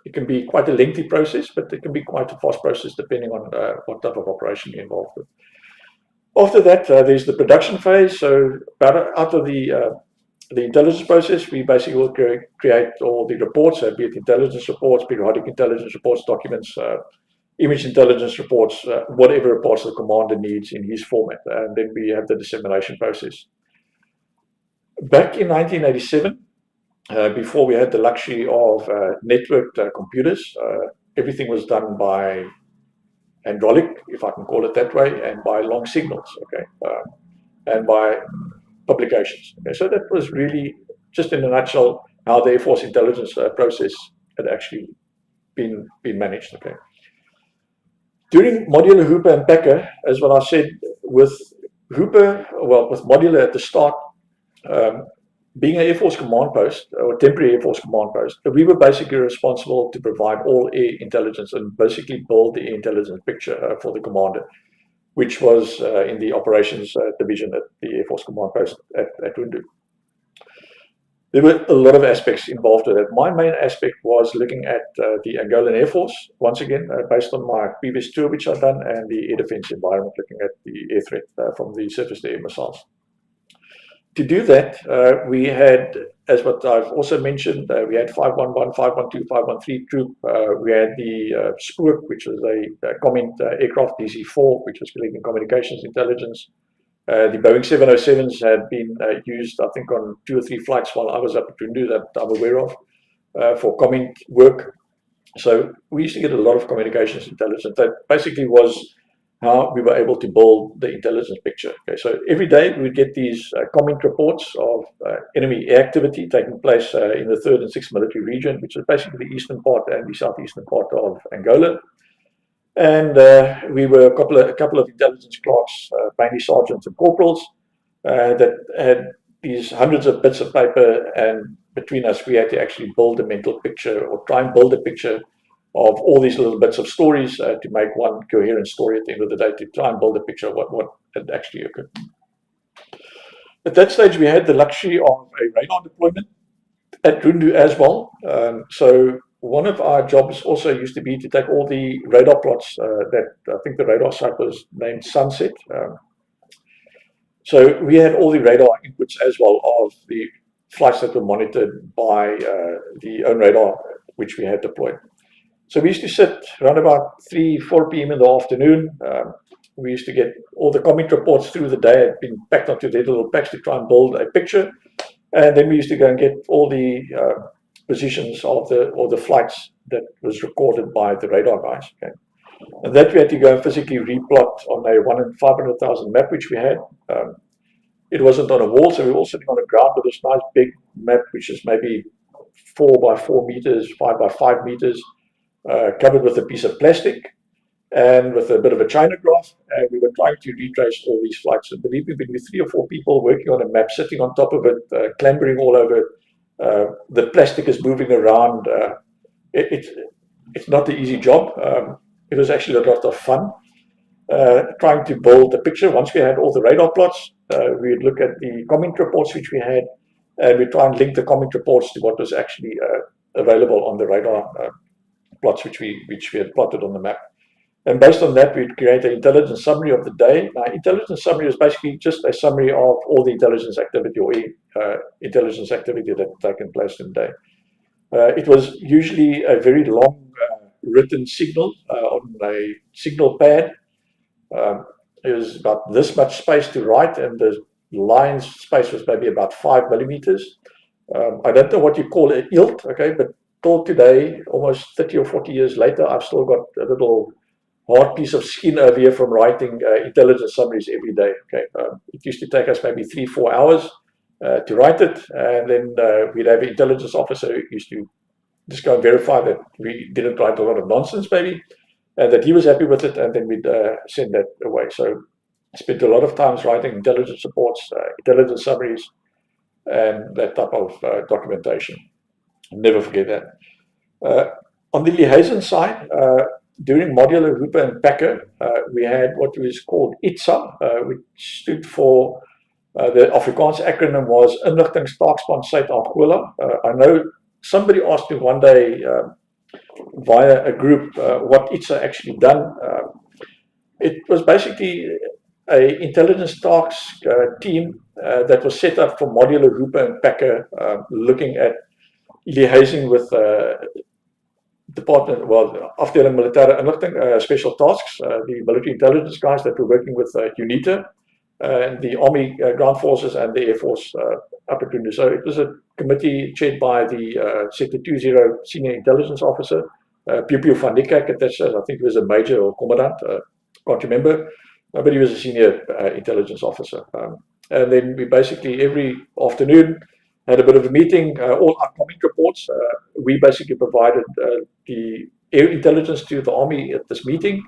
it can be quite a lengthy process, but it can be quite a fast process depending on what type of operation you're involved with. After that, there's the production phase. So out of the intelligence process, we basically will create all the reports, be it intelligence reports, periodic intelligence reports, documents, image intelligence reports, whatever reports the commander needs in his format, and then we have the dissemination process. Back in 1987, before we had the luxury of networked computers, everything was done by hydraulic, if I can call it that way, and by long signals, okay, and by publications. Okay, so that was really, just in a nutshell, how the Air Force intelligence process had actually been managed. Okay. During modular Hooper and Packer, as what I said, with Hooper, well, with modular at the start, being an Air Force command post, or temporary Air Force command post, we were basically responsible to provide all air intelligence and basically build the air intelligence picture for the commander, which was in the operations division at the Air Force command post at Rundu. There were a lot of aspects involved with it. My main aspect was looking at the Angolan Air Force, once again, based on my previous tour which I've done, and the air defense environment, looking at the air threat from the surface-to-air missiles. To do that, we had, as what I've also mentioned, we had 511, 512, 513 troop. We had the Spook, which was a comment aircraft, DC-4, which was collecting communications intelligence. The Boeing 707s had been used, I think, on 2 or 3 flights while I was up at Rundu that I'm aware of for comment work. So we used to get a lot of communications intelligence. That basically was how we were able to build the intelligence picture. Okay, so every day we would get these comment reports of enemy air activity taking place in the 3rd and 6th military region, which is basically the eastern part and the southeastern part of Angola. And we were a couple of intelligence clerks, mainly sergeants and corporals, that had these hundreds of bits of paper, and between us we had to actually build a mental picture, or try and build a picture of all these little bits of stories to make one coherent story at the end of the day, to try and build a picture of what had actually occurred. At that stage we had the luxury of a radar deployment at Rundu as well. So one of our jobs also used to be to take all the radar plots that I think the radar site was named Sunset. So we had all the radar inputs as well of the flights that were monitored by the own radar which we had deployed. So we used to sit around about 3, 4 p.m. in the afternoon. We used to get all the comment reports through the day, had been packed onto their little packs to try and build a picture. And then we used to go and get all the positions of the flights that was recorded by the radar guys. Okay. And that we had to go and physically replot on a 1 in 500,000 map, which we had. It wasn't on a wall, so we were all sitting on the ground with this nice big map, which is maybe 4 by 4 meters, 5 by 5 meters, covered with a piece of plastic and with a bit of a China graph. And we were trying to retrace all these flights. And believe me, between 3 or 4 people working on a map, sitting on top of it, clambering all over it, the plastic is moving around. It's not an easy job. It was actually a lot of fun. Trying to build a picture. Once we had all the radar plots, we'd look at the comment reports which we had, and we'd try and link the comment reports to what was actually available on the radar plots which we had plotted on the map. And based on that, we'd create an intelligence summary of the day. Now, intelligence summary is basically just a summary of all the intelligence activity or intelligence activity that had taken place in the day. It was usually a very long written signal on a signal pad. It was about this much space to write, and the line space was maybe about 5 millimeters. I don't know what you call an ILT, okay, but till today, almost 30 or 40 years later, I've still got a little hard piece of skin over here from writing intelligence summaries every day. Okay, it used to take us maybe 3-4 hours to write it, and then we'd have an intelligence officer who used to just go and verify that we didn't write a lot of nonsense, maybe, and that he was happy with it, and then we'd send that away. So I spent a lot of times writing intelligence reports, intelligence summaries, and that type of documentation. I'll never forget that. On the liaison side, during modular, Hooper, and Packer, we had what was called ITSA, which stood for, the Afrikaans acronym was Inligtingstaakspan Suid-Angola. I know somebody asked me one day via a group what ITSA actually done. It was basically an intelligence task team that was set up for modular, Hooper, and Packer, looking at liaising with Department, well, Afdeling Militaire Inligting, Special Tasks, the military intelligence guys that were working with UNITA, and the Army Ground Forces and the Air Force up at Rundu. So it was a committee chaired by the Sector 20 Senior Intelligence Officer, Piu van Niekerk, I think he was a major or commandant, can't remember, but he was a senior intelligence officer. And then we basically every afternoon had a bit of a meeting, all our comment reports. We basically provided the air intelligence to the Army at this meeting.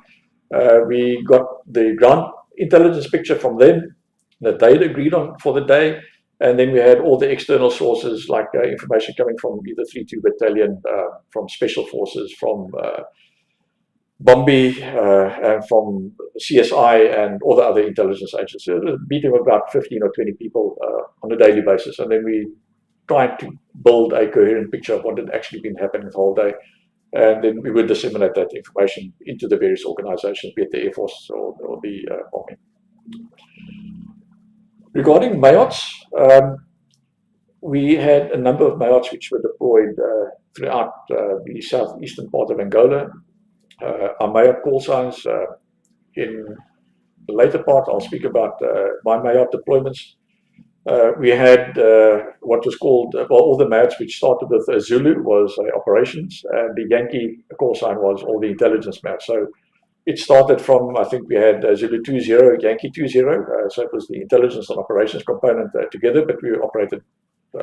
We got the ground intelligence picture from them that they had agreed on for the day. And then we had all the external sources like information coming from either 3-2 Battalion, from Special Forces, from Bombi, and from CSI and all the other intelligence agencies. So it was a meeting of about 15 or 20 people on a daily basis. And then we tried to build a coherent picture of what had actually been happening the whole day. And then we would disseminate that information into the various organizations, be it the Air Force or the Army. Regarding MAYOTs, we had a number of MAYOTs which were deployed throughout the southeastern part of Angola. Our MAYOT call signs in the later part, I'll speak about my MAYOT deployments. We had what was called, well, all the MAYOTs which started with Zulu was operations, and the Yankee call sign was all the intelligence MAYOTs. So it started from, I think we had Zulu 20, Yankee 20, so it was the intelligence and operations component together, but we operated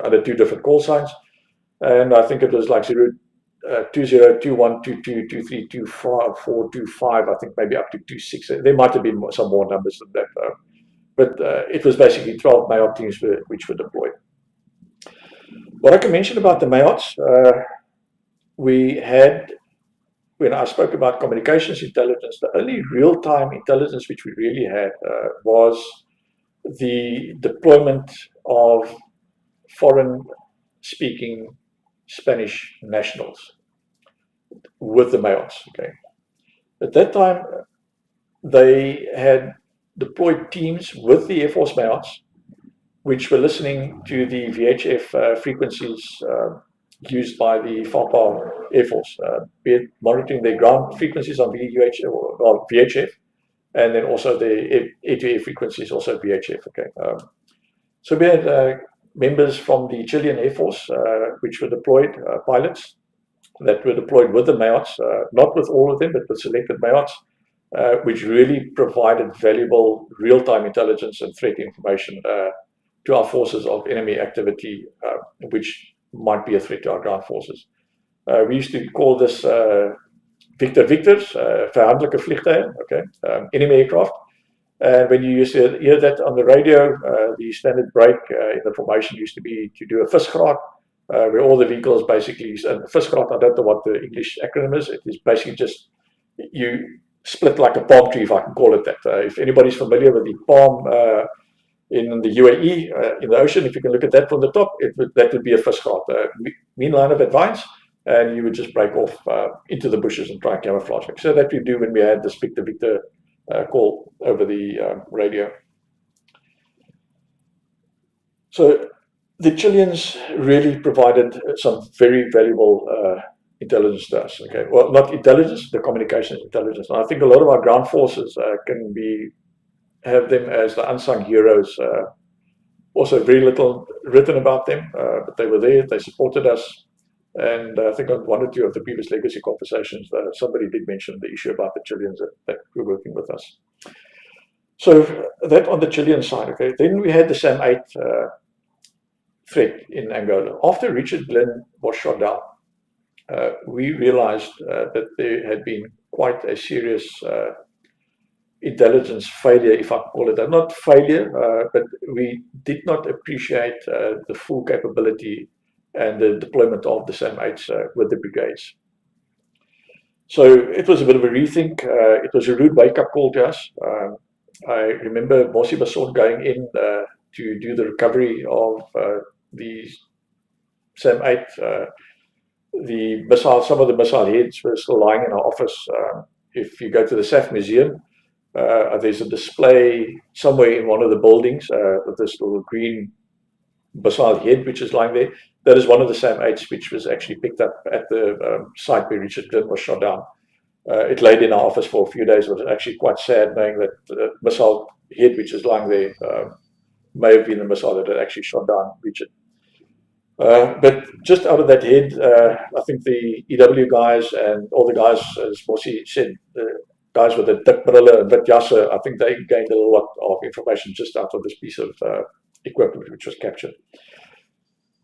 under 2 different call signs. And I think it was like 0, 20, 21, 22, 23, 25, 4, 25, I think maybe up to 26. There might have been some more numbers than that. But it was basically 12 MAYOT teams which were deployed. What I can mention about the MAYOTs, we had, when I spoke about communications intelligence, the only real-time intelligence which we really had was the deployment of foreign-speaking Spanish nationals with the MAYOTs. Okay. At that time, they had deployed teams with the Air Force MAYOTs, which were listening to the VHF frequencies used by the FACP Air Force, be it monitoring their ground frequencies on VHF, and then also the air-to-air frequencies, also VHF. Okay. So we had members from the Chilean Air Force, which were deployed, pilots that were deployed with the MAOTs, not with all of them, but with selected MAOTs, which really provided valuable real-time intelligence and threat information to our forces of enemy activity, which might be a threat to our ground forces. We used to call this Victors, vijandelijke vliegtuigen, okay, enemy aircraft. And when you used to hear that on the radio, the standard break in the formation used to be to do a visgraat, where all the vehicles basically, and visgraat, I don't know what the English acronym is, it is basically just, you split like a palm tree, if I can call it that. If anybody's familiar with the palm in the UAE, in the ocean, if you can look at that from the top, that would be a visgraat, mean line of advance, and you would just break off into the bushes and try and camouflage. So that we do when we had this Victor call over the radio. So the Chileans really provided some very valuable intelligence to us. Okay, well, not intelligence, the communications intelligence. And I think a lot of our ground forces can have them as the unsung heroes. Also, very little written about them, but they were there. They supported us. And I think on one or two of the previous legacy conversations, somebody did mention the issue about the Chileans that were working with us. So that on the Chilean side, okay. Then we had the SAM-8 threat in Angola. After Richard Glynn was shot down, we realized that there had been quite a serious intelligence failure, if I call it that. Not failure, but we did not appreciate the full capability and the deployment of the SAM-8s with the brigades. So it was a bit of a rethink. It was a rude wake-up call to us. I remember Mossi Basson going in to do the recovery of the SAM-8. The missile, some of the missile heads were still lying in our office. If you go to the SAAF Museum, there's a display somewhere in one of the buildings with this little green missile head which is lying there. That is one of the SAM-8s which was actually picked up at the site where Richard Glynn was shot down. It laid in our office for a few days. It was actually quite sad knowing that the missile head which is lying there may have been the missile that had actually shot down Richard. But just out of that head, I think the EW guys and all the guys, as Mossi said, the guys with the dik brille and wit jasse, I think they gained a lot of information just out of this piece of equipment which was captured.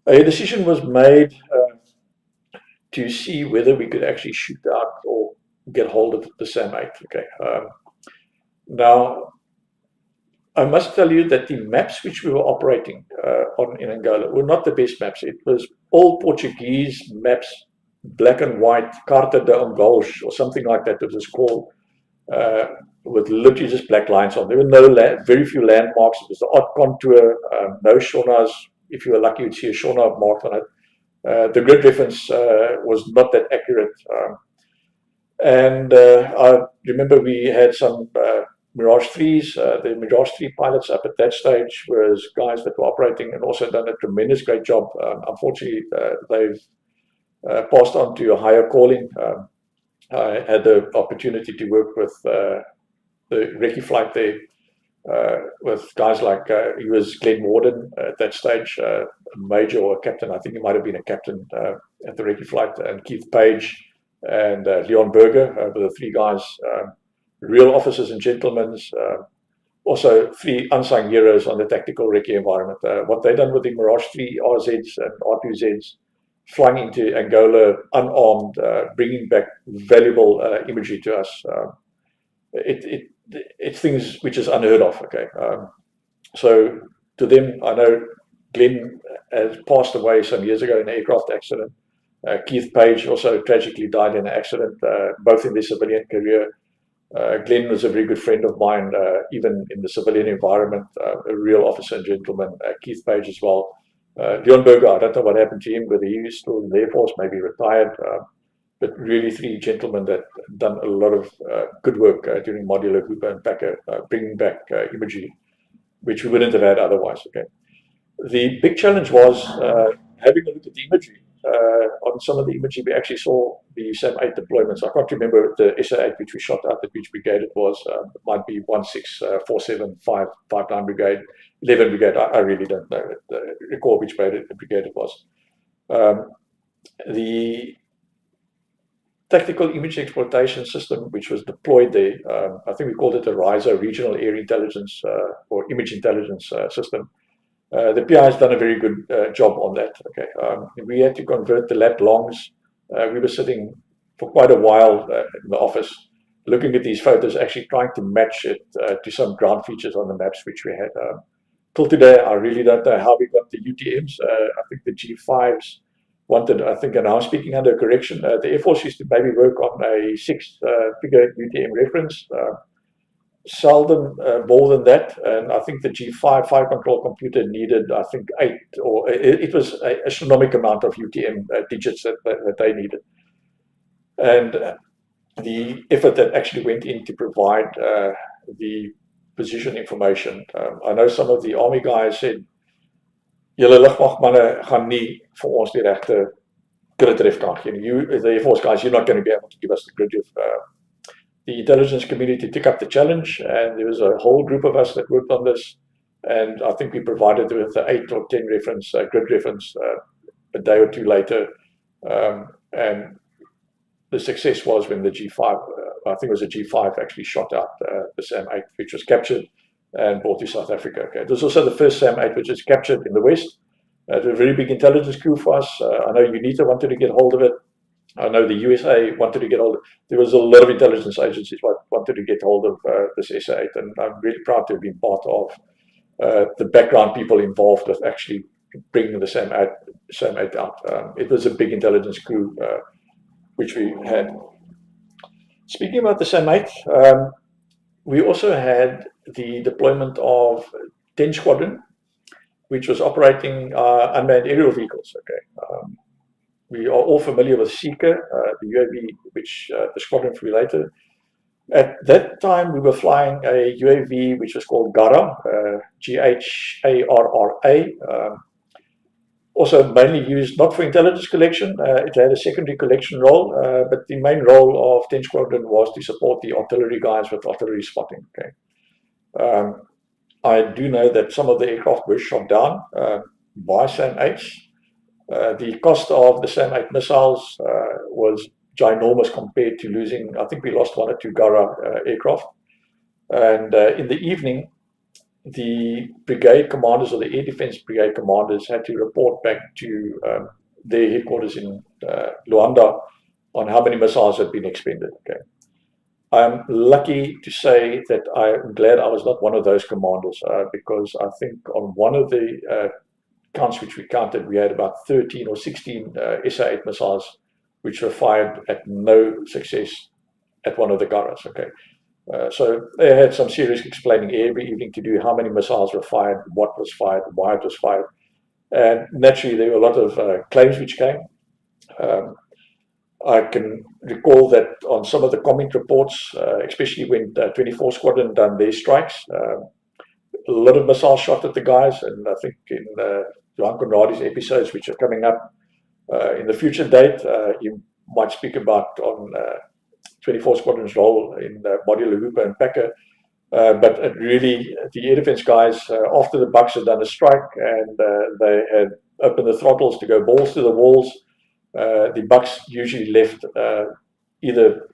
A decision was made to see whether we could actually shoot out or get hold of the SAM-8. Okay. Now, I must tell you that the maps which we were operating on in Angola were not the best maps. It was all Portuguese maps, black and white, Carta de Angol's or something like that it was called, with literally just black lines on. There were no very few landmarks. It was the odd contour, no shawnas. If you were lucky, you'd see a shawna marked on it. The grid reference was not that accurate. I remember we had some Mirage 3s. The Mirage 3 pilots up at that stage was guys that were operating and also done a tremendous great job. Unfortunately, they've passed on to a higher calling. I had the opportunity to work with the recce flight there with guys like, he was Glenn Warden at that stage, a major or a captain. I think he might have been a captain at the recce flight, and Keith Page and Leon Berger were the three guys, real officers and gentlemen, also three unsung heroes on the tactical recce environment. What they done with the Mirage 3 RZs and R2Zs, flying into Angola unarmed, bringing back valuable imagery to us. It's things which is unheard of. Okay, so to them, I know Glenn has passed away some years ago in an aircraft accident. Keith Page also tragically died in an accident, both in their civilian career. Glenn was a very good friend of mine, even in the civilian environment, a real officer and gentleman. Keith Page as well. Leon Berger, I don't know what happened to him, whether he is still in the Air Force, maybe retired, but really three gentlemen that done a lot of good work during modular, Hooper and Packer, bringing back imagery, which we wouldn't have had otherwise. Okay. The big challenge was having a look at the imagery. On some of the imagery, we actually saw the SAM-8 deployments. I can't remember the SA-8 which we shot out, at which brigade it was. It might be 1647559 Brigade. 11 Brigade. I really don't know recall which brigade it was. The tactical image exploitation system, which was deployed there, I think we called it a RISA, Regional Air Intelligence or Image Intelligence System. The PI has done a very good job on that. Okay, we had to convert the lat longs. We were sitting for quite a while in the office, looking at these photos, actually trying to match it to some ground features on the maps which we had. Till today, I really don't know how we got the UTMs. I think the G5s wanted, I think, and I'm speaking under correction, the Air Force used to maybe work on a 6-figure UTM reference, seldom more than that. And I think the G5 fire control computer needed, I think, 8, or it was an astronomical amount of UTM digits that they needed. And the effort that actually went in to provide the position information. I know some of the Army guys said, julle lugmagmanne gaan nie vir ons die regte grid ref kan gee. The Air Force guys, you're not going to be able to give us the grid ref. The intelligence community took up the challenge, and there was a whole group of us that worked on this, and I think we provided with the 8 or 10 reference, grid reference a day or two later, and the success was when the G5, I think it was a G5, actually shot out the SAM-8, which was captured and brought to South Africa. Okay, it was also the first SAM-8 which was captured in the West. It was a very big intelligence coup for us. I know UNITA wanted to get hold of it. I know the USA wanted to get hold of it. There was a lot of intelligence agencies wanted to get hold of this SA-8, and I'm really proud to have been part of the background people involved with actually bringing the SAM-8 out. It was a big intelligence coup which we had. Speaking about the SAM-8, we also had the deployment of 10 Squadron, which was operating unmanned aerial vehicles. Okay, we are all familiar with Seeker, the UAV, which the squadron flew later. At that time, we were flying a UAV which was called GARRA, G-H-A-R-R-A. Also mainly used not for intelligence collection, it had a secondary collection role, but the main role of 10 Squadron was to support the artillery guys with artillery spotting. Okay. I do know that some of the aircraft were shot down by SAM-8s. The cost of the SAM-8 missiles was ginormous compared to losing, I think we lost 1 or 2 GARRA aircraft. And in the evening, the brigade commanders or the air defense brigade commanders had to report back to their headquarters in Luanda on how many missiles had been expended. Okay, I'm lucky to say that I'm glad I was not one of those commanders because I think on one of the counts which we counted, we had about 13 or 16 SA-8 missiles which were fired at no success at one of the GARRAs. Okay. So they had some serious explaining every evening to do, how many missiles were fired, what was fired, why it was fired. And naturally, there were a lot of claims which came. I can recall that on some of the comment reports, especially when 24 Squadron done their strikes, a lot of missiles shot at the guys. And I think in Johan Conradie's episodes, which are coming up in the future date, you might speak about on 24 Squadron's role in modular Hooper and Packer, but it really, the air defense guys, after the Bucks had done a strike and they had opened the throttles to go balls to the walls, the Bucks usually left either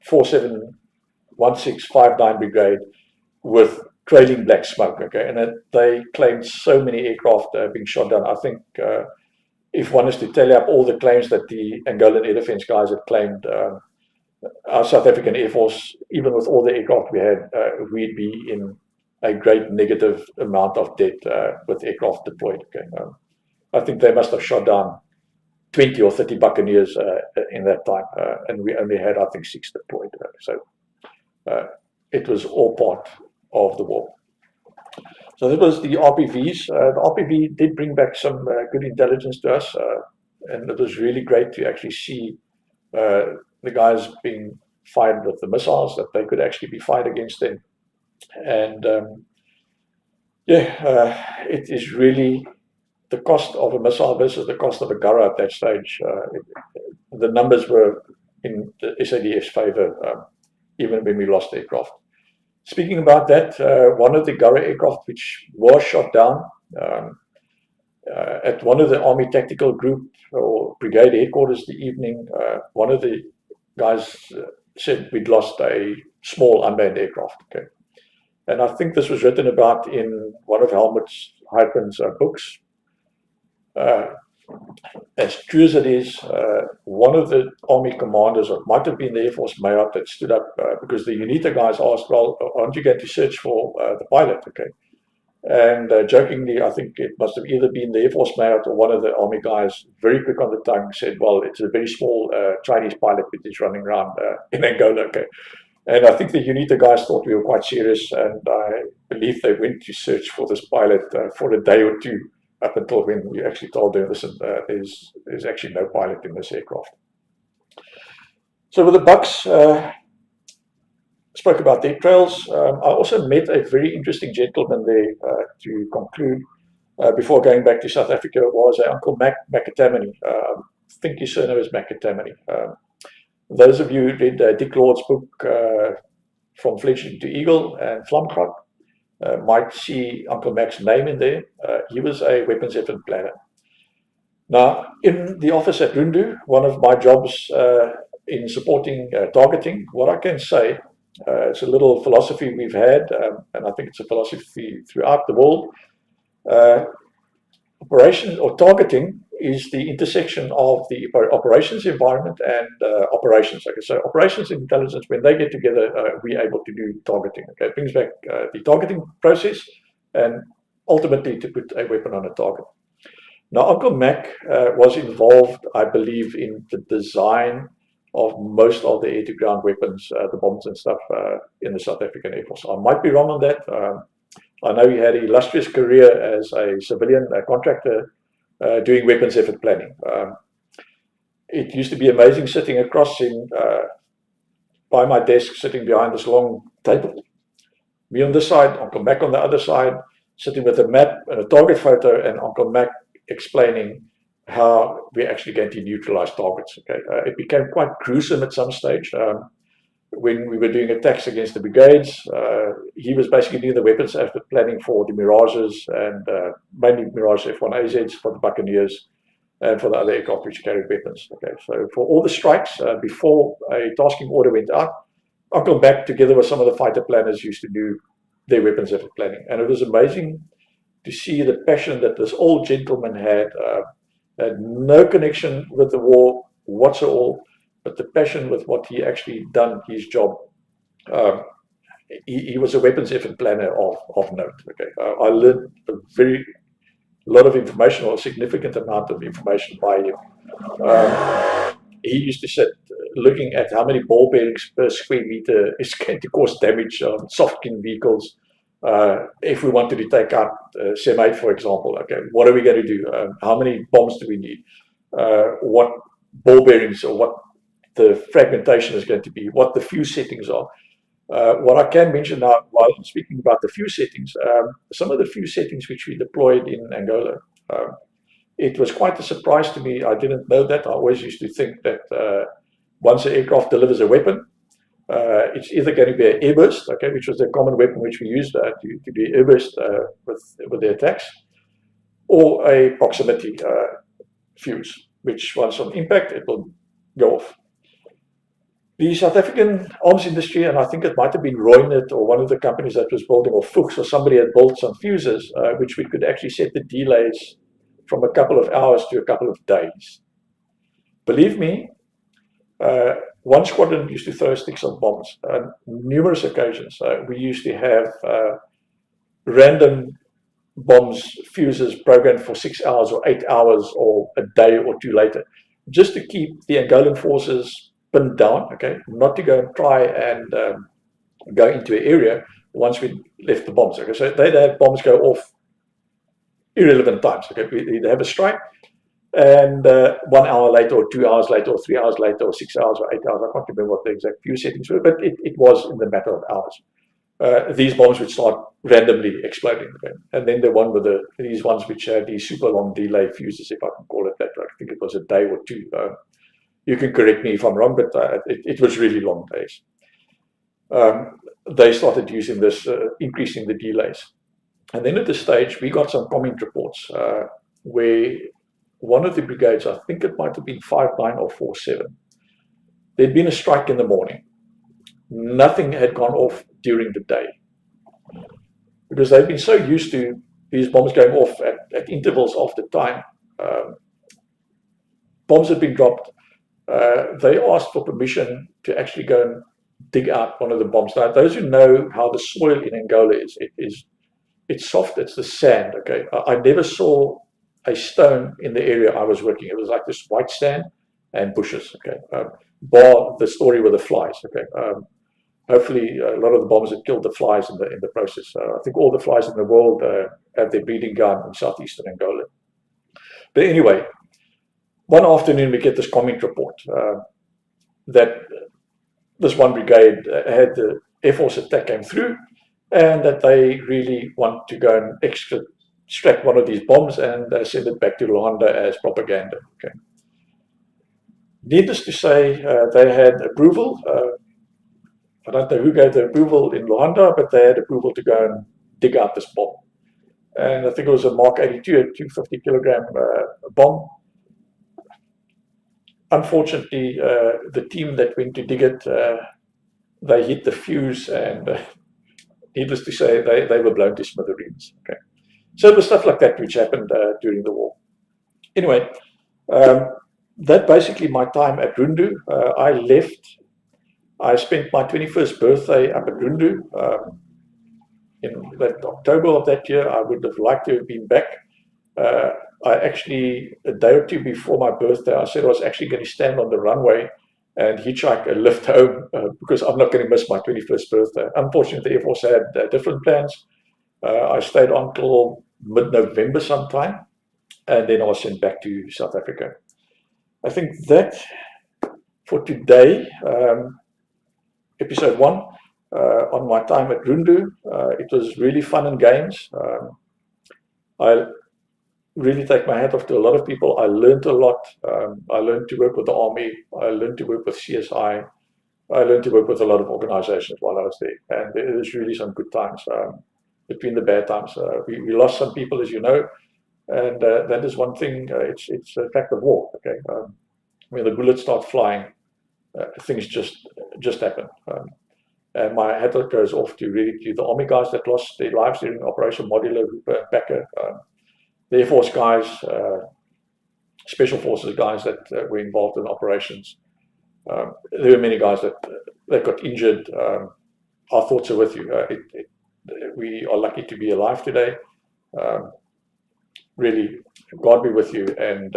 471659 Brigade with trailing black smoke. Okay, and they claimed so many aircraft being shot down. I think if one is to tally up all the claims that the Angolan air defense guys had claimed, our South African Air Force, even with all the aircraft we had, we'd be in a great negative amount of debt with aircraft deployed. Okay, I think they must have shot down 20 or 30 Buccaneers in that time, and we only had, I think, 6 deployed. So it was all part of the war. So that was the RPVs. The RPV did bring back some good intelligence to us, and it was really great to actually see the guys being fired with the missiles, that they could actually be fired against them. And it is really the cost of a missile versus the cost of a GARRA at that stage. The numbers were in the SADF's favor, even when we lost aircraft. Speaking about that, one of the Gurra aircraft which was shot down at one of the Army Tactical Group or Brigade headquarters the evening, one of the guys said we'd lost a small unmanned aircraft. Okay, and I think this was written about in one of Helmut Hypen's books. As true as it is, one of the Army commanders, or it might have been the Air Force Mayotte, that stood up because the UNITA guys asked, well, aren't you going to search for the pilot? Okay. And jokingly, I think it must have either been the Air Force Mayotte or one of the Army guys, very quick on the tongue, said, well, it's a very small Chinese pilot which is running around in Angola. Okay. And I think the UNITA guys thought we were quite serious, and I believe they went to search for this pilot for a day or two, up until when we actually told them, listen, there's actually no pilot in this aircraft. So with the Bucks, spoke about their trails. I also met a very interesting gentleman there to conclude before going back to South Africa, was Uncle Macatamany. I think his surname is Macatamany. Those of you who read Dick Lord's book, From Fledgling to Eagle and Vlamgrot, might see Uncle Mac's name in there. He was a weapons effort planner. Now, in the office at Rundu, one of my jobs in supporting targeting, what I can say, it's a little philosophy we've had, and I think it's a philosophy throughout the world. Operation or targeting is the intersection of the operations environment and operations. Okay, so operations and intelligence, when they get together, we're able to do targeting. Okay, it brings back the targeting process and ultimately to put a weapon on a target. Now, Uncle Mac was involved, I believe, in the design of most of the air-to-ground weapons, the bombs and stuff in the South African Air Force. I might be wrong on that. I know he had an illustrious career as a civilian contractor doing weapons effort planning. It used to be amazing sitting across by my desk, sitting behind this long table. Me on this side, Uncle Mac on the other side, sitting with a map and a target photo, and Uncle Mac explaining how we're actually going to neutralize targets. Okay, it became quite gruesome at some stage. When we were doing attacks against the brigades, he was basically doing the weapons effort planning for the Mirages and mainly Mirage F1AZs for the Buccaneers and for the other aircraft which carried weapons. Okay, so for all the strikes, before a tasking order went out, Uncle Mac, together with some of the fighter planners, used to do their weapons effort planning. And it was amazing to see the passion that this old gentleman had no connection with the war whatsoever, but the passion with what he actually done, his job. He was a weapons effort planner of note. Okay, I learned a lot of information, or a significant amount of information by him. He used to sit looking at how many ball bearings per square meter is going to cause damage on soft-kin vehicles. If we wanted to take out Semi, for example, okay, what are we going to do? How many bombs do we need? What ball bearings or what the fragmentation is going to be, what the fuse settings are. What I can mention now, while I'm speaking about the fuse settings, some of the fuse settings which we deployed in Angola, it was quite a surprise to me. I didn't know that. I always used to think that once an aircraft delivers a weapon, it's either going to be an airburst, okay, which was the common weapon which we used to do airburst with the attacks, or a proximity fuse, which once on impact, it will go off. The South African arms industry, and I think it might have been Roynet or one of the companies that was building, or Fuchs, or somebody had built some fuses, which we could actually set the delays from a couple of hours to a couple of days. Believe me, one squadron used to throw sticks of bombs on numerous occasions. We used to have random bombs, fuses programmed for 6 hours or 8 hours or a day or two later, just to keep the Angolan forces pinned down, okay, not to go and try and go into an area once we left the bombs. Okay, so they'd have bombs go off irrelevant times. Okay, we'd have a strike, and 1 hour later, or 2 hours later, or 3 hours later, or 6 hours, or 8 hours, I can't remember what the exact fuse settings were, but it was in the matter of hours. These bombs would start randomly exploding. Okay? And then the one with these ones which had these super long delay fuses, if I can call it that, I think it was a day or two. You can correct me if I'm wrong, but it was really long days. they started using this, increasing the delays. And then at the stage, we got some comment reports where one of the brigades, I think it might have been 59 or 47, there'd been a strike in the morning. Nothing had gone off during the day because they've been so used to these bombs going off at intervals of the time. Bombs had been dropped. They asked for permission to actually go and dig out one of the bombs. Now, those who know how the soil in Angola is, it's soft, it's the sand, okay? I never saw a stone in the area I was working. It was like this white sand and bushes, okay? Bar the story with the flies, okay? Hopefully, a lot of the bombs had killed the flies in the process. I think all the flies in the world have their breeding ground in southeastern Angola. But anyway, one afternoon we get this comment report that this one brigade had the Air Force attack came through, and that they really want to go and extract one of these bombs and send it back to Luanda as propaganda. Okay. Needless to say, they had approval. I don't know who gave the approval in Luanda, but they had approval to go and dig out this bomb. And I think it was a Mark 82, a 250 kilogram bomb. Unfortunately, the team that went to dig it, they hit the fuse, and needless to say, they were blown to smithereens. Okay. So it was stuff like that which happened during the war. Anyway, that basically my time at Rundu. I left. I spent my 21st birthday up at Rundu. In that October of that year, I would have liked to have been back. I actually, a day or two before my birthday, I said I was actually going to stand on the runway and hitchhike a lift home because I'm not going to miss my 21st birthday. Unfortunately, the Air Force had different plans. I stayed on till mid-November sometime, and then I was sent back to South Africa. I think that for today, episode 1, on my time at Rundu, it was really fun and games. I really take my hat off to a lot of people. I learned a lot. I learned to work with the Army. I learned to work with CSI. I learned to work with a lot of organizations while I was there. And it was really some good times between the bad times. We lost some people, as you know, and that is one thing. It's a fact of war. Okay, when the bullets start flying, things just happen. And my hat goes off to really to the Army guys that lost their lives during Operation Modular, Hooper, and Packer. The Air Force guys, Special Forces guys that were involved in operations. There were many guys that got injured. Our thoughts are with you. We are lucky to be alive today. Really, God be with you, and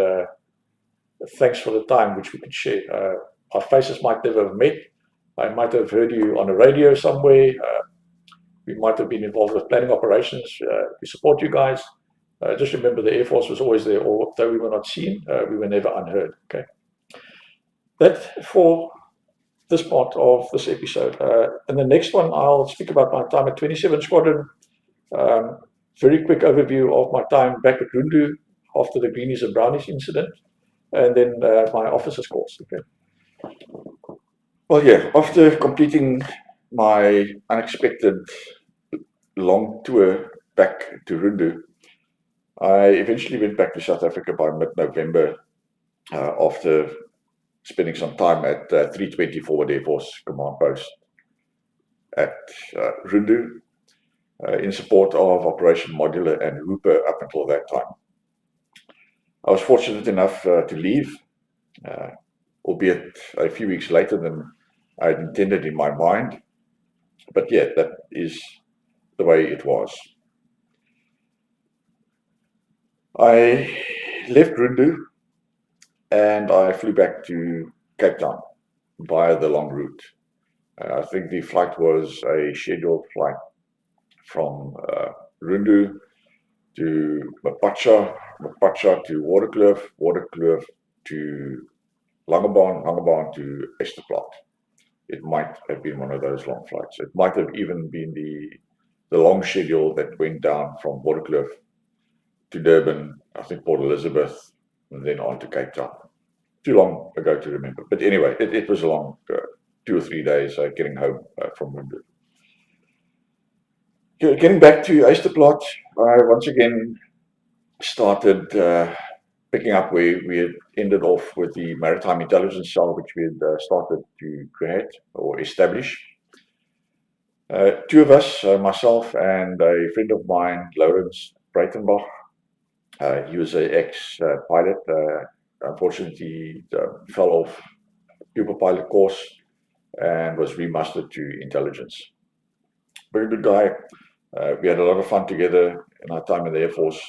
thanks for the time which we could share. Our faces might never have met. I might have heard you on a radio somewhere. We might have been involved with planning operations. We support you guys. Just remember the Air Force was always there, although we were not seen, we were never unheard. Okay. That for this part of this episode. In the next one, I'll speak about my time at 27 Squadron. Very quick overview of my time back at Rundu after the Greenies and Brownies incident, and then my officer's course. Okay. Well, yeah, after completing my unexpected long tour back to Rundu, I eventually went back to South Africa by mid-November after spending some time at 320 Forward Air Force Command Post at Rundu in support of Operation Modular and Hooper up until that time. I was fortunate enough to leave, albeit a few weeks later than I had intended in my mind, but yeah, that is the way it was. I left Rundu and I flew back to Cape Town via the long route. I think the flight was a scheduled flight from Rundu to Mapacha, Mapacha to Waterkloof, Waterkloof to Langebaan, Langebaan to Ysterplaat. It might have been one of those long flights. It might have even been the long schedule that went down from Waterkloof to Durban, I think Port Elizabeth, and then on to Cape Town. Too long ago to remember. But anyway, it was a long 2 or 3 days getting home from Rundu. Getting back to Ysterplaat, I once again started picking up where we had ended off with the Maritime Intelligence Cell, which we had started to create or establish. Two of us, myself and a friend of mine, Lawrence Breitenbach, he was an ex-pilot. Unfortunately, he fell off pupil pilot course and was remustered to intelligence. Very good guy. We had a lot of fun together in our time in the Air Force,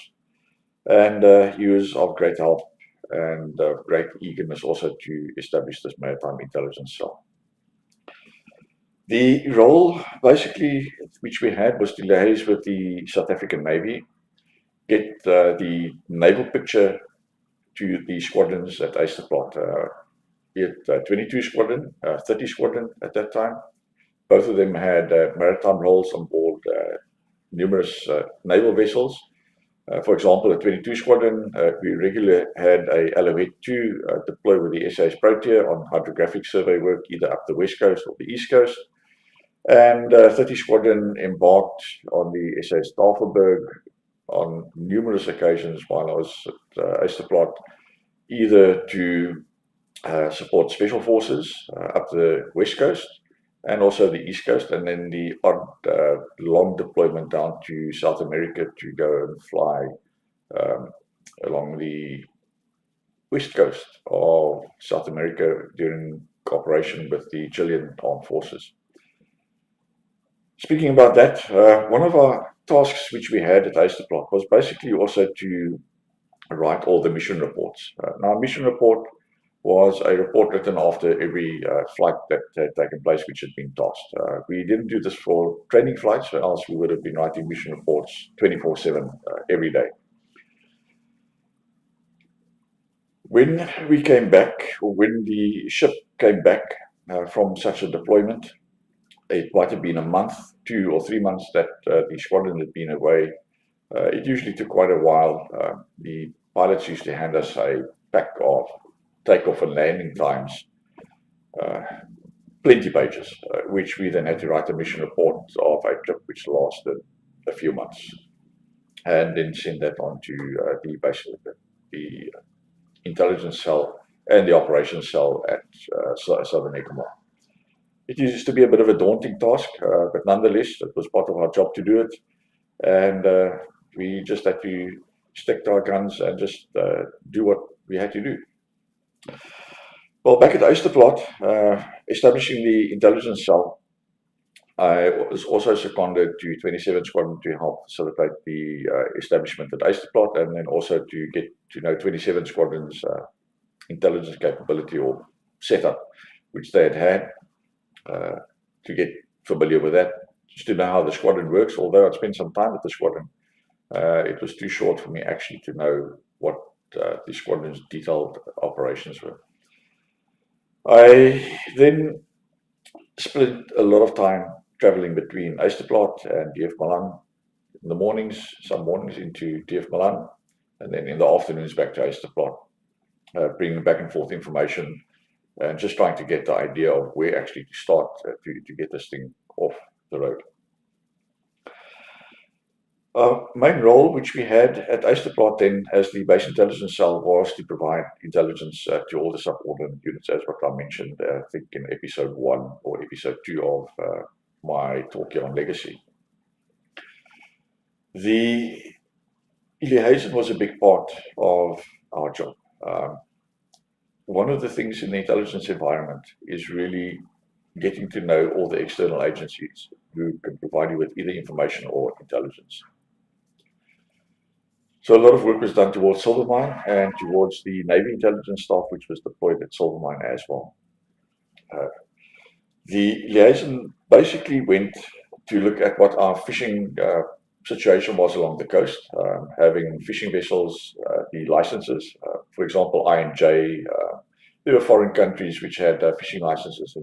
and he was of great help and great eagerness also to establish this Maritime Intelligence Cell. The role, basically, which we had was to liaise with the South African Navy, get the naval picture to the squadrons at Ysterplaat, be it 22 Squadron, 30 Squadron at that time. Both of them had maritime roles on board numerous naval vessels. For example, at 22 Squadron, we regularly had a Alouette 2 deploy with the SAS Protea on hydrographic survey work, either up the west coast or the east coast. And 30 Squadron embarked on the SAS Tafelberg on numerous occasions while I was at Ysterplaat, either to support special forces up the west coast and also the east coast, and then the odd long deployment down to South America to go and fly along the west coast of South America during cooperation with the Chilean armed forces. Speaking about that, one of our tasks which we had at Ysterplaat was basically also to write all the mission reports. Now, a mission report was a report written after every flight that had taken place, which had been tasked. We didn't do this for training flights, or else we would have been writing mission reports 24/7 every day. When we came back, or when the ship came back from such a deployment, it might have been a month, 2 or 3 months that the squadron had been away. It usually took quite a while. The pilots used to hand us a pack of takeoff and landing times, plenty pages, which we then had to write a mission report of a trip which lasted a few months, and then send that on to the intelligence cell and the operations cell at Southern Ecomoc. It used to be a bit of a daunting task, but nonetheless, it was part of our job to do it, and we just had to stick to our guns and just do what we had to do. Well, back at Ysterplaat, establishing the intelligence cell, I was also seconded to 27 Squadron to help facilitate the establishment at Ysterplaat, and then also to get to know 27 Squadron's intelligence capability or setup, which they had to get familiar with that, just to know how the squadron works. Although I'd spent some time at the squadron, it was too short for me actually to know what the squadron's detailed operations were. I then spent a lot of time traveling between Ysterplaat and DF Malan in the mornings, some mornings into DF Malan, and then in the afternoons back to Ysterplaat, bringing back and forth information and just trying to get the idea of where actually to start to get this thing off the road. Our main role, which we had at Ysterplaat then as the base intelligence cell, was to provide intelligence to all the subordinate units, as what I mentioned, I think in episode 1 or episode 2 of my talk here on legacy. The liaison was a big part of our job. One of the things in the intelligence environment is really getting to know all the external agencies who can provide you with either information or intelligence. So a lot of work was done towards Silvermine and towards the Navy intelligence staff, which was deployed at Silvermine as well. The liaison basically went to look at what our fishing situation was along the coast, having fishing vessels, the licenses, for example, I&J. There were foreign countries which had fishing licenses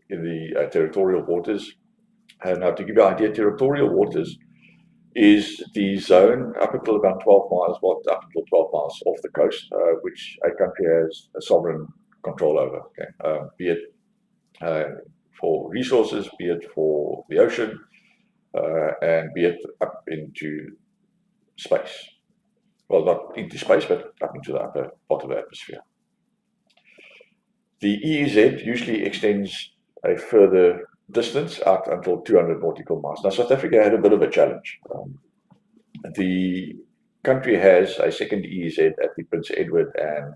in the territorial waters. And now, to give you an idea, territorial waters is the zone up until about 12 miles, up until 12 miles off the coast, which a country has a sovereign control over. Okay? Be it for resources, be it for the ocean, and be it up into space. Well, not into space, but up into the upper part of the atmosphere. The EEZ usually extends a further distance out until 200 nautical miles. Now, South Africa had a bit of a challenge. The country has a second EEZ at the Prince Edward and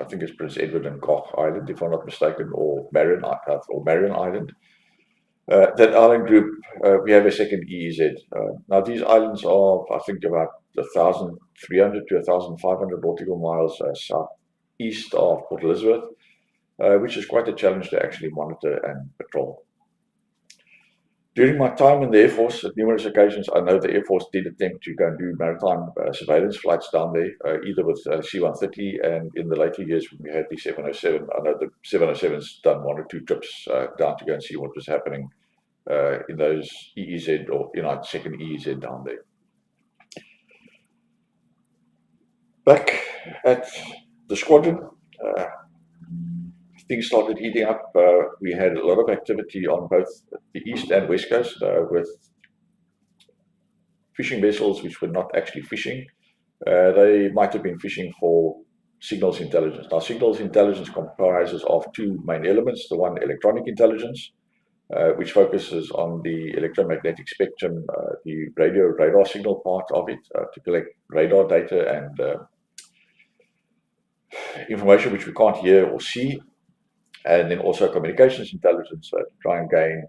I think it's Prince Edward and Koch Island, if I'm not mistaken, or Marion Island. That island group, we have a second EEZ. Now, these islands are, I think, about 1,300 to 1,500 nautical miles southeast of Port Elizabeth, which is quite a challenge to actually monitor and patrol. During my time in the Air Force, at numerous occasions, I know the Air Force did attempt to go and do maritime surveillance flights down there, either with C-130 and in the later years when we had the 707. I know the 707's done 1 or 2 trips down to go and see what was happening in those EEZ or second EEZ down there. Back at the squadron, things started heating up. We had a lot of activity on both the east and west coast with fishing vessels which were not actually fishing. They might have been fishing for signals intelligence. Now, signals intelligence comprises of 2 main elements. The one, electronic intelligence, which focuses on the electromagnetic spectrum, the radar signal part of it, to collect radar data and information which we can't hear or see. And then also communications intelligence to try and gain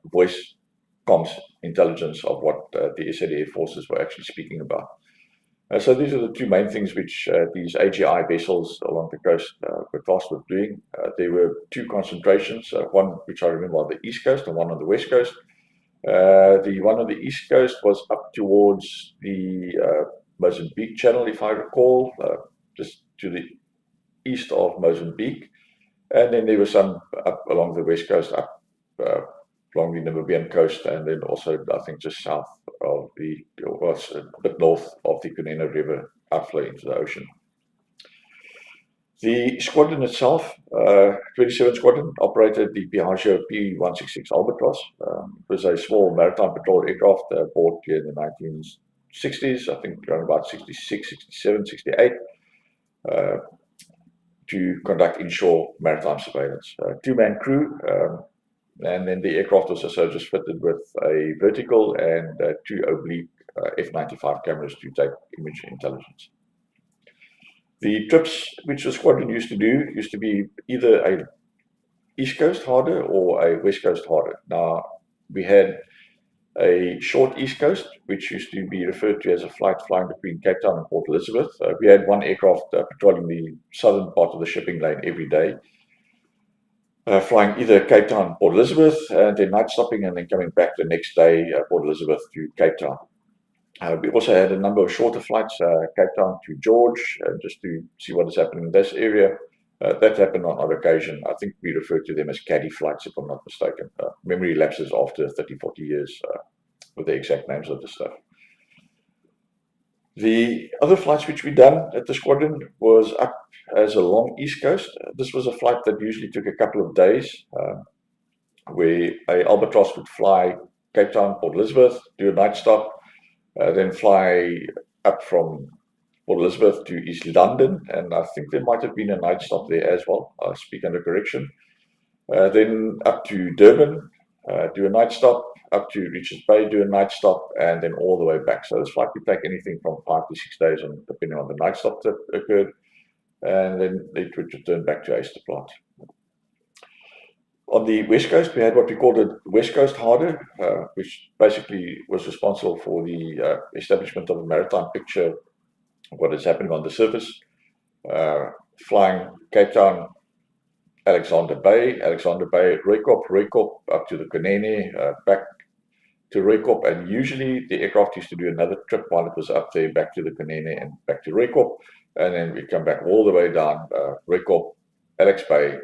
voice comms intelligence of what the SA Air Forces were actually speaking about. So these are the 2 main things which these AGI vessels along the coast were tasked with doing. There were 2 concentrations, one which I remember on the east coast and one on the west coast. The one on the east coast was up towards the Mozambique Channel, if I recall, just to the east of Mozambique. And then there were some up along the west coast, up along the Namibian coast, and then also, I think, just south of a bit north of the Kunene River outflow into the ocean. The squadron itself, 27 Squadron, operated the Piaggio P166 Albatross. It was a small maritime patrol aircraft bought in the 1960s, I think around about 66, 67, 68. To conduct inshore maritime surveillance. 2-man crew, and then the aircraft was also just fitted with a vertical and 2 oblique F95 cameras to take image intelligence. The trips which the squadron used to do used to be either a East Coast harder or a West Coast harder. Now, we had a short East Coast, which used to be referred to as a flight flying between Cape Town and Port Elizabeth. We had 1 aircraft patrolling the southern part of the shipping lane every day, flying either Cape Town, Port Elizabeth, and then night stopping and then coming back the next day, Port Elizabeth to Cape Town. We also had a number of shorter flights, Cape Town to George, just to see what is happening in this area. That happened on occasion. I think we refer to them as caddy flights, if I'm not mistaken. Memory lapses after 30, 40 years with the exact names of the stuff. The other flights which we done at the squadron was up as a long East Coast. This was a flight that usually took a couple of days, where a Albatross would fly Cape Town, Port Elizabeth, do a night stop, then fly up from Port Elizabeth to East London, and I think there might have been a night stop there as well. I speak under correction. Then up to Durban, do a night stop, up to Richards Bay, do a night stop, and then all the way back. So this flight could take anything from 5 to 6 days, depending on the night stop that occurred, and then it would return back to Ysterplaat. On the West Coast, we had what we called a West Coast harder, which basically was responsible for the establishment of a maritime picture of what is happening on the surface, flying Cape Town, Alexander Bay, Rooikop up to the Kunene, back to Rooikop, and usually the aircraft used to do another trip while it was up there, back to the Kunene and back to Rooikop, and then we come back all the way down Rooikop, Alex Bay,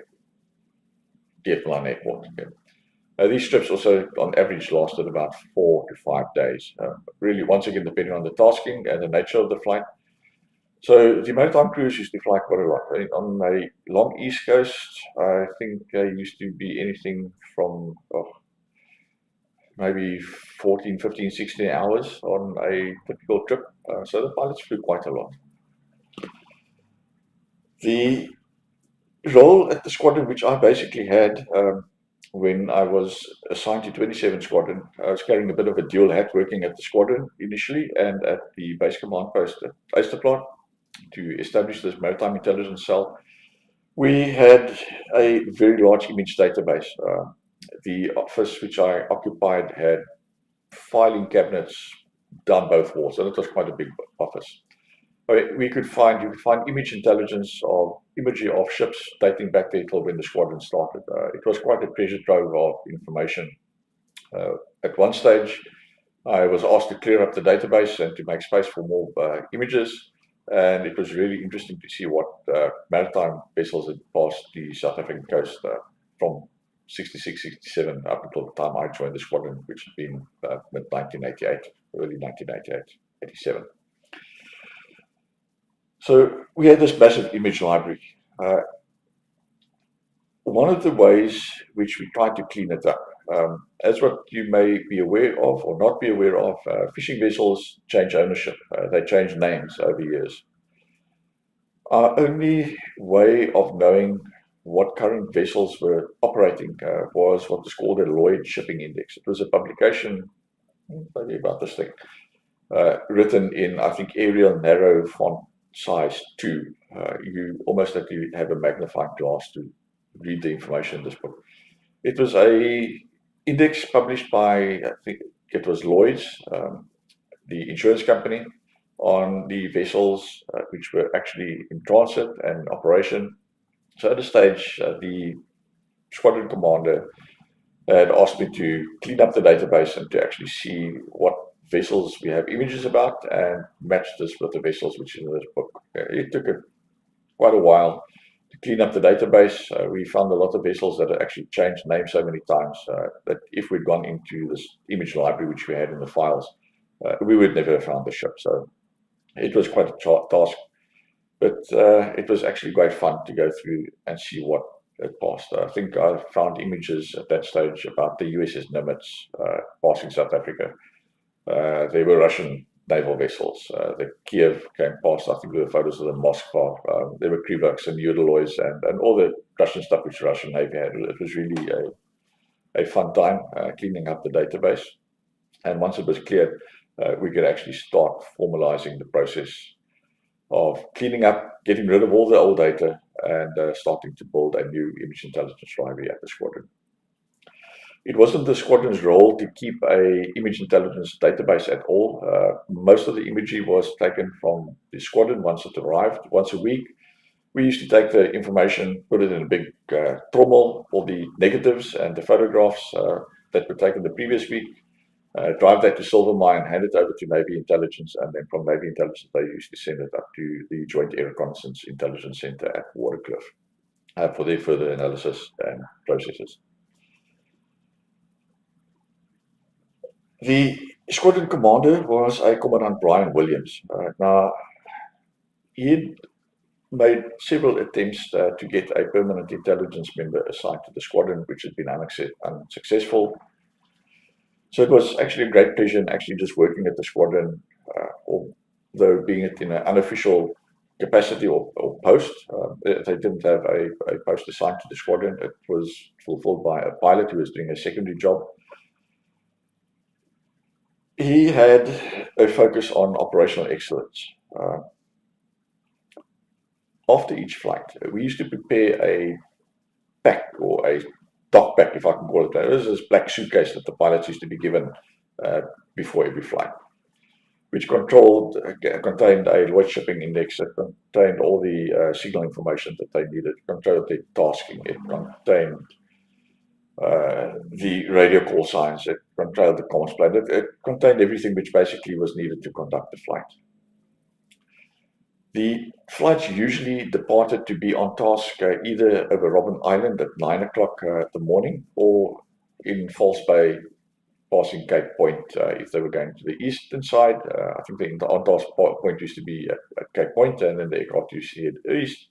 Dieplan Airport. Okay. These trips also, on average, lasted about 4 to 5 days. Really, once again, depending on the tasking and the nature of the flight. So the maritime crews used to fly quite a lot. On a long east coast, I think they used to be anything from maybe 14, 15, 16 hours on a typical trip. So the pilots flew quite a lot. The role at the squadron, which I basically had when I was assigned to 27 Squadron, I was carrying a bit of a dual hat, working at the squadron initially and at the base command post at Ysterplaat to establish this Maritime Intelligence cell. We had a very large image database. The office which I occupied had filing cabinets down both walls, and it was quite a big office. You could find image intelligence of imagery of ships dating back till when the squadron started. It was quite a treasure trove of information. At one stage, I was asked to clear up the database and to make space for more images, and it was really interesting to see what maritime vessels had passed the South African coast from 66, 67 up until the time I joined the squadron, which had been mid-1988, early 1988, 87. So we had this massive image library. One of the ways which we tried to clean it up, as what you may be aware of or not be aware of, fishing vessels change ownership. They change names over years. Our only way of knowing what current vessels were operating was what was called a Lloyd Shipping Index. It was a publication, maybe about this thing, written in, I think, Arial narrow font size 2. You almost had to have a magnifying glass to read the information in this book. It was a index published by, I think it was Lloyd's, the insurance company, on the vessels which were actually in transit and operation. So at a stage, the squadron commander had asked me to clean up the database and to actually see what vessels we have images about and match this with the vessels which is in this book. It took quite a while to clean up the database. We found a lot of vessels that had actually changed names so many times that if we'd gone into this image library which we had in the files, we would never have found the ship. So it was quite a task, but it was actually great fun to go through and see what it passed. I think I found images at that stage about the USS Nimitz passing South Africa. They were Russian naval vessels. The Kiev came past, I think there were photos of the Moskva. There were Krivaks and Udaloys and all the Russian stuff which the Russian Navy had. It was really a fun time cleaning up the database. And once it was cleared, we could actually start formalizing the process of cleaning up, getting rid of all the old data, and starting to build a new image intelligence library at the squadron. It wasn't the squadron's role to keep a image intelligence database at all. Most of the imagery was taken from the squadron once it arrived, once a week. We used to take the information, put it in a big trommel, all the negatives and the photographs that were taken the previous week, drive that to Silvermine, hand it over to Navy Intelligence, and then from Navy Intelligence they used to send it up to the Joint Air Reconnaissance Intelligence Center at Waterkloof for their further analysis and processes. The squadron commander was a Commandant Brian Williams. Now, he made several attempts to get a permanent intelligence member assigned to the squadron, which had been unsuccessful. So it was actually a great pleasure in actually just working at the squadron, although being it in an unofficial capacity or post. They didn't have a post assigned to the squadron. It was fulfilled by a pilot who was doing a secondary job. He had a focus on operational excellence. After each flight, we used to prepare a pack or a dock pack, if I can call it that. It was this black suitcase that the pilots used to be given before every flight, which contained a Lloyd Shipping Index. It contained all the signal information that they needed. It contained the tasking. It contained the radio call signs. It contained the comms plate. It contained everything which basically was needed to conduct the flight. The flights usually departed to be on task either over Robben Island at 9 o'clock in the morning or in False Bay passing Cape Point if they were going to the eastern side. I think the on-task point used to be at Cape Point, and then the aircraft used to head east.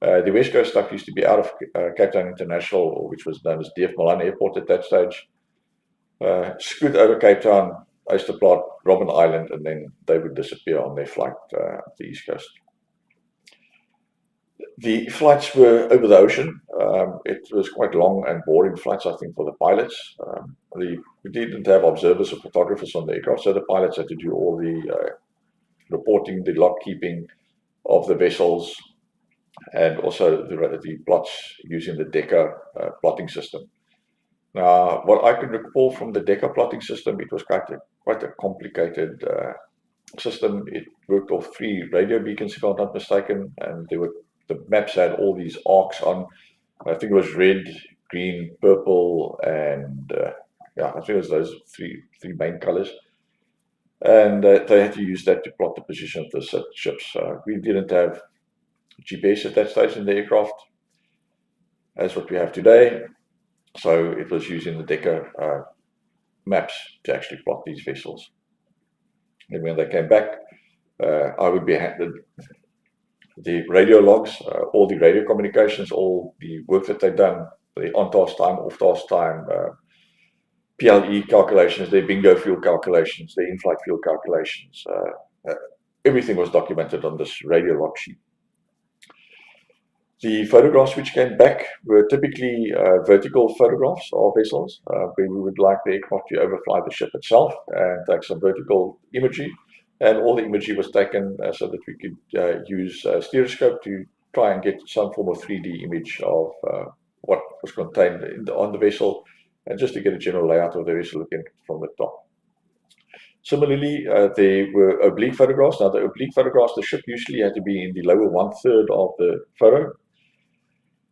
The West Coast stuff used to be out of Cape Town International, which was known as DF Milan Airport at that stage. Scoot over Cape Town, Ysterplaat, Robben Island, and then they would disappear on their flight up the East Coast. The flights were over the ocean. It was quite long and boring flights, I think, for the pilots. We didn't have observers or photographers on the aircraft, so the pilots had to do all the reporting, the log keeping of the vessels, and also the plots using the Deca plotting system. Now, what I can recall from the Deca plotting system, it was quite a complicated system. It worked off 3 radio beacons, if I'm not mistaken, and the maps had all these arcs on. I think it was red, green, purple, and I think it was those three main colors. And they had to use that to plot the position of the ships. We didn't have GPS at that stage in the aircraft, as what we have today. So it was using the Deca maps to actually plot these vessels. And when they came back, I would be handed the radio logs, all the radio communications, all the work that they've done, the on-task time, off-task time, PLE calculations, their bingo fuel calculations, their in-flight fuel calculations. Everything was documented on this radio log sheet. The photographs which came back were typically vertical photographs of vessels, where we would like the aircraft to overfly the ship itself and take some vertical imagery. And all the imagery was taken so that we could use a stereoscope to try and get some form of 3D image of what was contained on the vessel, and just to get a general layout of the vessel looking from the top. Similarly, there were oblique photographs. Now, the oblique photographs, the ship usually had to be in the lower 1/3 of the photo.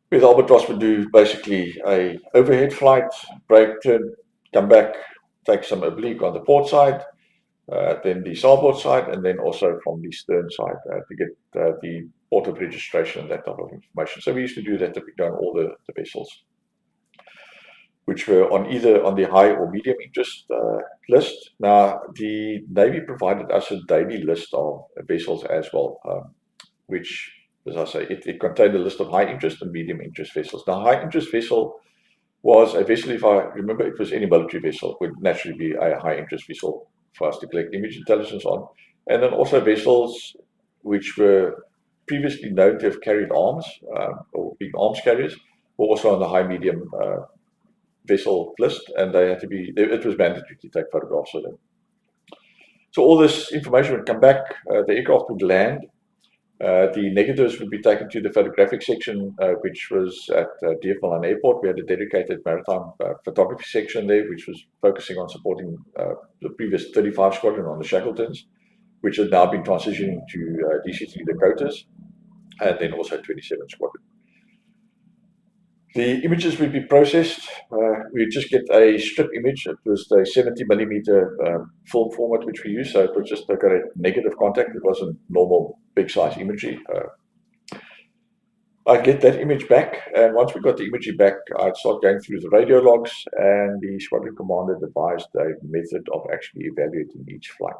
With Albatross would do basically a overhead flight, break, turn, come back, take some oblique on the port side, then the starboard side, and then also from the stern side to get the port of registration, that type of information. So we used to do that typically on all the vessels, which were either on the high or medium interest list. Now, the Navy provided us a daily list of vessels as well, which, as I say, it contained a list of high interest and medium interest vessels. Now, high interest vessel was a vessel, if I remember, it was any military vessel, would naturally be a high interest vessel for us to collect image intelligence on. And then also vessels which were previously known to have carried arms or big arms carriers were also on the high medium vessel list, and they had to be, it was mandatory to take photographs of them. So all this information would come back, the aircraft would land, the negatives would be taken to the photographic section, which was at DF Milan Airport. We had a dedicated maritime photography section there, which was focusing on supporting the previous 35 squadron on the Shackletons, which had now been transitioning to DC-3 Dakotas, and then also 27 squadron. The images would be processed. We'd just get a strip image. It was the 70mm film format which we used, so it was just a negative contact. It wasn't normal big size imagery. I'd get that image back, and once we got the imagery back, I'd start going through the radio logs, and the squadron commander devised a method of actually evaluating each flight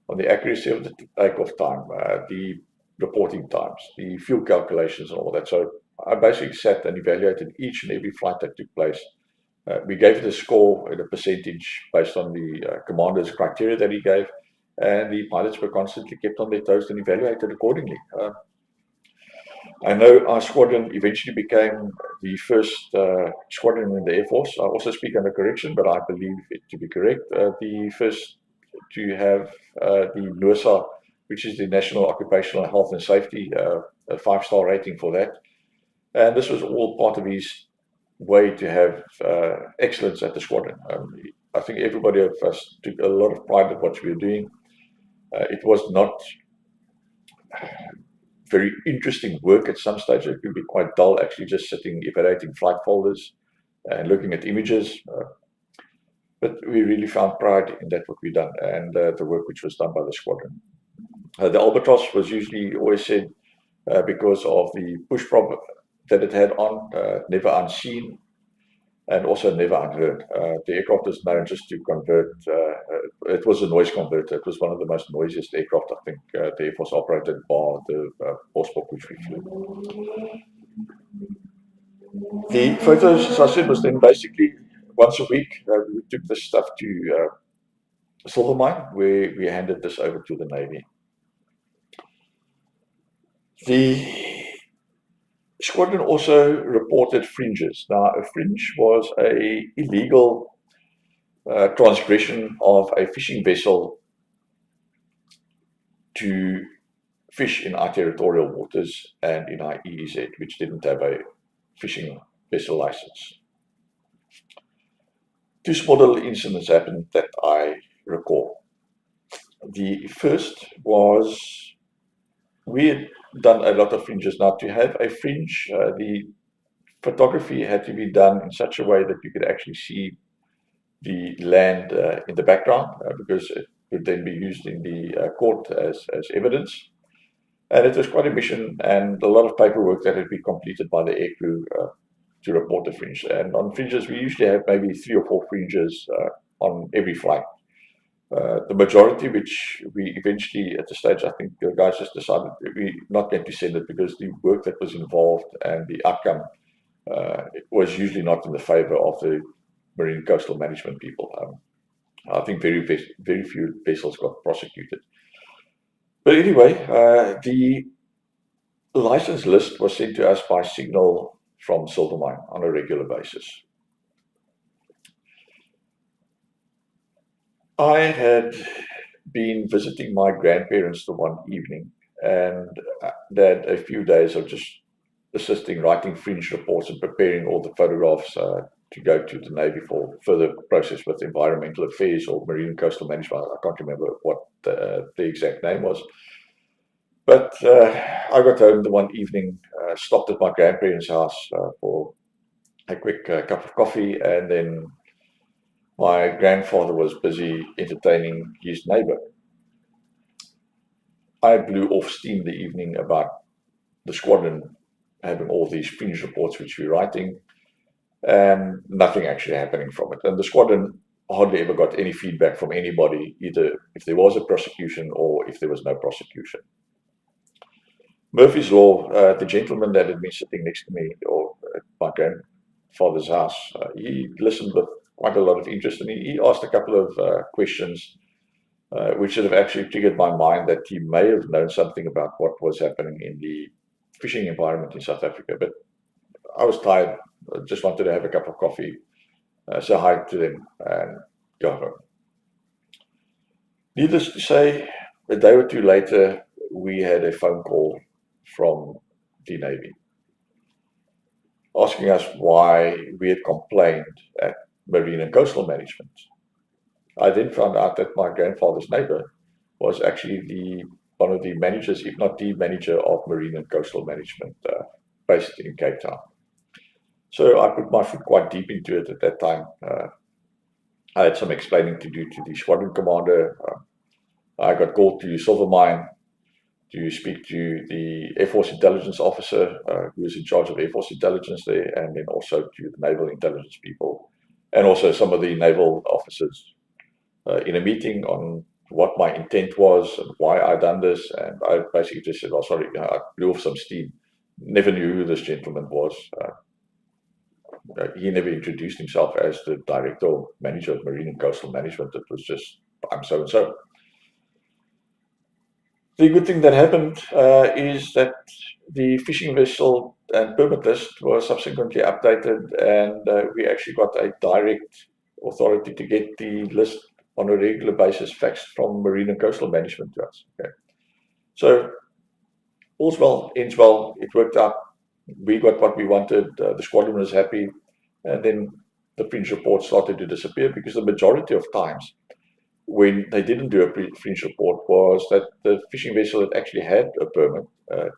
on the accuracy of the takeoff time, the reporting times, the fuel calculations, and all that. So I basically sat and evaluated each and every flight that took place. We gave it a score and a percentage based on the commander's criteria that he gave, and the pilots were constantly kept on their toes and evaluated accordingly. I know our squadron eventually became the first squadron in the Air Force. I also speak under correction, but I believe it to be correct. The first to have the NOSA, which is the National Occupational Health and Safety, a 5-star rating for that. And this was all part of his way to have excellence at the squadron. I think everybody of us took a lot of pride in what we were doing. It was not very interesting work at some stage. It could be quite dull, actually, just sitting, evaluating flight folders and looking at images. But we really found pride in that, what we've done, and the work which was done by the squadron. The Albatross was usually always said, because of the push prop that it had on, never unseen. and also never unheard. The aircraft is known just to convert, it was a noise converter. It was one of the most noisiest aircraft, I think, the Air Force operated bar the Bosbok which we flew. The photos, as I said, was then basically once a week. We took this stuff to Silvermine, where we handed this over to the Navy. The squadron also reported fringes. Now, a fringe was an illegal transgression of a fishing vessel to fish in our territorial waters and in our EEZ, which didn't have a fishing vessel license. Two small little incidents happened that I recall. The first was we had done a lot of fringes. Now, to have a fringe, the photography had to be done in such a way that you could actually see the land in the background, because it would then be used in the court as evidence. And it was quite a mission and a lot of paperwork that had to be completed by the aircrew to report the fringe. And on fringes, we usually have maybe 3 or 4 fringes on every flight. The majority, which we eventually, at the stage, I think the guys just decided we're not going to send it because the work that was involved and the outcome was usually not in the favor of the Marine Coastal Management people. I think very few vessels got prosecuted. But anyway, the license list was sent to us by signal from Silvermine on a regular basis. I had been visiting my grandparents the one evening, and that a few days of just assisting, writing fringe reports and preparing all the photographs to go to the Navy for further process with Environmental Affairs or Marine and Coastal Management. I can't remember what the exact name was. But I got home the one evening, stopped at my grandparents' house for a quick cup of coffee, and then my grandfather was busy entertaining his neighbor. I blew off steam the evening about the squadron having all these fringe reports which we're writing, and nothing actually happening from it. And the squadron hardly ever got any feedback from anybody, either if there was a prosecution or if there was no prosecution. Murphy's Law, the gentleman that had been sitting next to me or at my grandfather's house, he listened with quite a lot of interest, and he asked a couple of questions which should have actually triggered my mind that he may have known something about what was happening in the fishing environment in South Africa. But I was tired, I just wanted to have a cup of coffee, say hi to them and go home. Needless to say, a day or two later, we had a phone call from the Navy asking us why we had complained at Marine and Coastal Management. I then found out that my grandfather's neighbor was actually one of the managers, if not the manager of Marine and Coastal Management, based in Cape Town. So I put my foot quite deep into it at that time. I had some explaining to do to the squadron commander. I got called to Silvermine to speak to the Air Force Intelligence officer who was in charge of Air Force Intelligence there, and then also to the Naval Intelligence people, and also some of the naval officers in a meeting on what my intent was and why I'd done this. And I basically just said, oh, sorry, I blew off some steam. Never knew who this gentleman was. He never introduced himself as the director or manager of Marine and Coastal Management. It was just, I'm so-and-so. The good thing that happened is that the fishing vessel and permit list was subsequently updated, and we actually got a direct authority to get the list on a regular basis faxed from Marine and Coastal Management to us. Okay. So all's well, ends well, it worked out. We got what we wanted, the squadron was happy, and then the fringe report started to disappear, because the majority of times when they didn't do a fringe report was that the fishing vessel had actually had a permit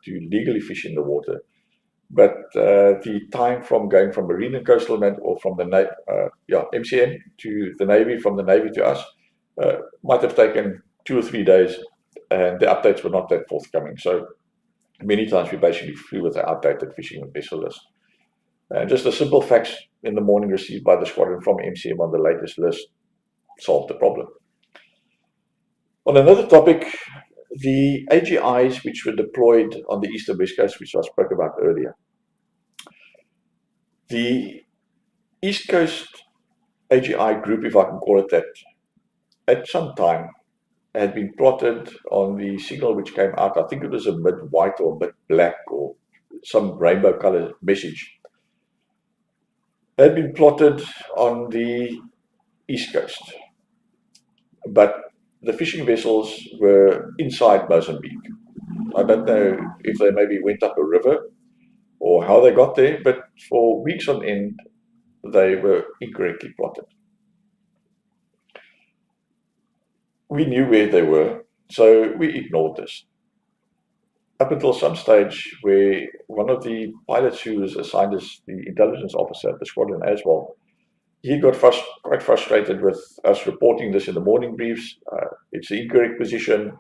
to legally fish in the water. But the time from going from Marine and Coastal Management, or from the MCM to the Navy, from the Navy to us, might have taken 2 or 3 days, and the updates were not that forthcoming. So many times we basically flew with an outdated fishing vessel list. Just a simple fax in the morning received by the squadron from MCM on the latest list solved the problem. On another topic, the AGIs which were deployed on the eastern west coast, which I spoke about earlier. The East Coast AGI group, if I can call it that, at some time had been plotted on the signal which came out. I think it was a mid-white or mid-black or some rainbow color message. Had been plotted on the East Coast, but the fishing vessels were inside Mozambique. I don't know if they maybe went up a river or how they got there, but for weeks on end, they were incorrectly plotted. We knew where they were, so we ignored this. Up until some stage where one of the pilots who was assigned as the intelligence officer at the squadron as well, he got quite frustrated with us reporting this in the morning briefs. It's the incorrect position,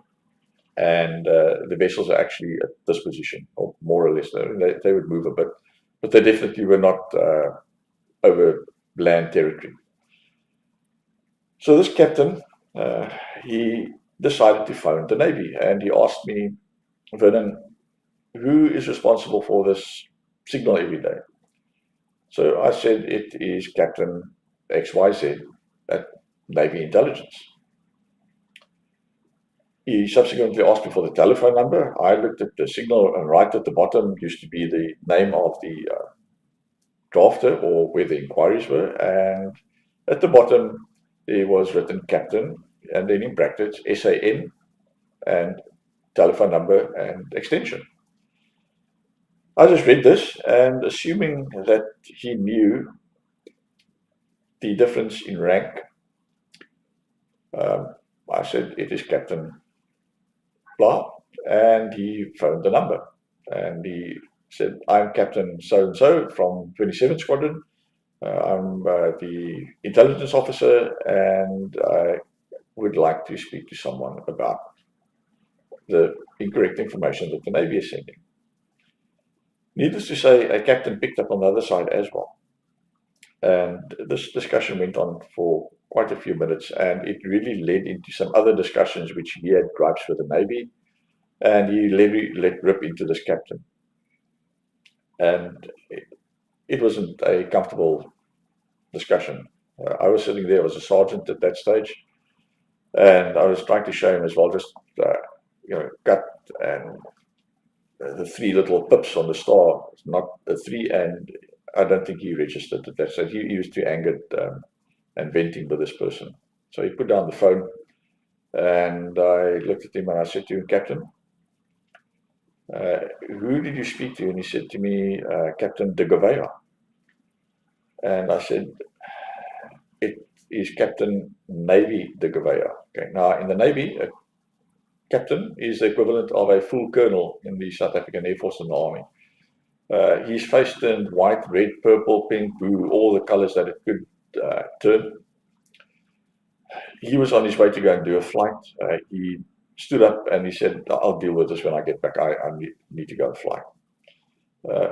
and the vessels are actually at this position, or more or less. They would move a bit, but they definitely were not over land territory. So this captain, he decided to phone the Navy, and he asked me, Vernon, who is responsible for this signal every day? So I said, it is Captain XYZ at Navy Intelligence. He subsequently asked me for the telephone number. I looked at the signal, and right at the bottom used to be the name of the drafter or where the inquiries were, and at the bottom there was written Captain, and then in brackets SAN and telephone number and extension. I just read this, and assuming that he knew the difference in rank, I said, it is Captain blah, and he phoned the number, and he said, I'm Captain so-and-so from 27th Squadron. I'm the intelligence officer, and I would like to speak to someone about the incorrect information that the Navy is sending. Needless to say, a captain picked up on the other side as well. And this discussion went on for quite a few minutes, and it really led into some other discussions which he had gripes with the Navy, and he let rip into this captain. And it wasn't a comfortable discussion. I was sitting there, I was a sergeant at that stage, and I was trying to show him as well, just cut and the three little pips on the star, not a three, and I don't think he registered at that stage. He was too angered and venting with this person. So he put down the phone, and I looked at him and I said to him, Captain, who did you speak to? And he said to me, Captain de Gouveia. And I said, it is Captain Navy de Gouveia. Okay. Now, in the Navy, a captain is the equivalent of a full colonel in the South African Air Force and the Army. His face turned white, red, purple, pink, blue, all the colors that it could turn. He was on his way to go and do a flight. He stood up and he said, I'll deal with this when I get back. I need to go and fly.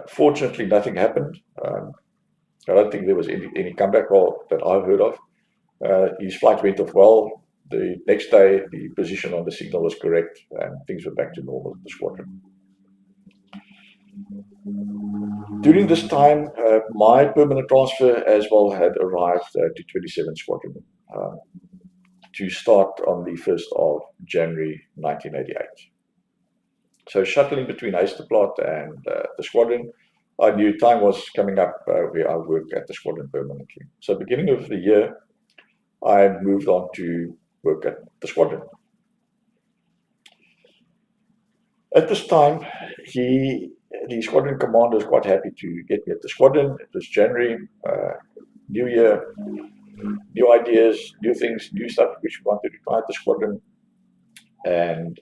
Fortunately, nothing happened. I don't think there was any comeback call that I've heard of. His flight went off well. The next day, the position on the signal was correct, and things were back to normal at the squadron. During this time, my permanent transfer as well had arrived to 27th Squadron to start on the 1st of January 1988. So shuttling between Ysterplaat and the squadron, I knew time was coming up where I worked at the squadron permanently. So beginning of the year, I moved on to work at the squadron. At this time, the squadron commander was quite happy to get me at the squadron. It was January, new year, new ideas, new things, new stuff which we wanted to try at the squadron. And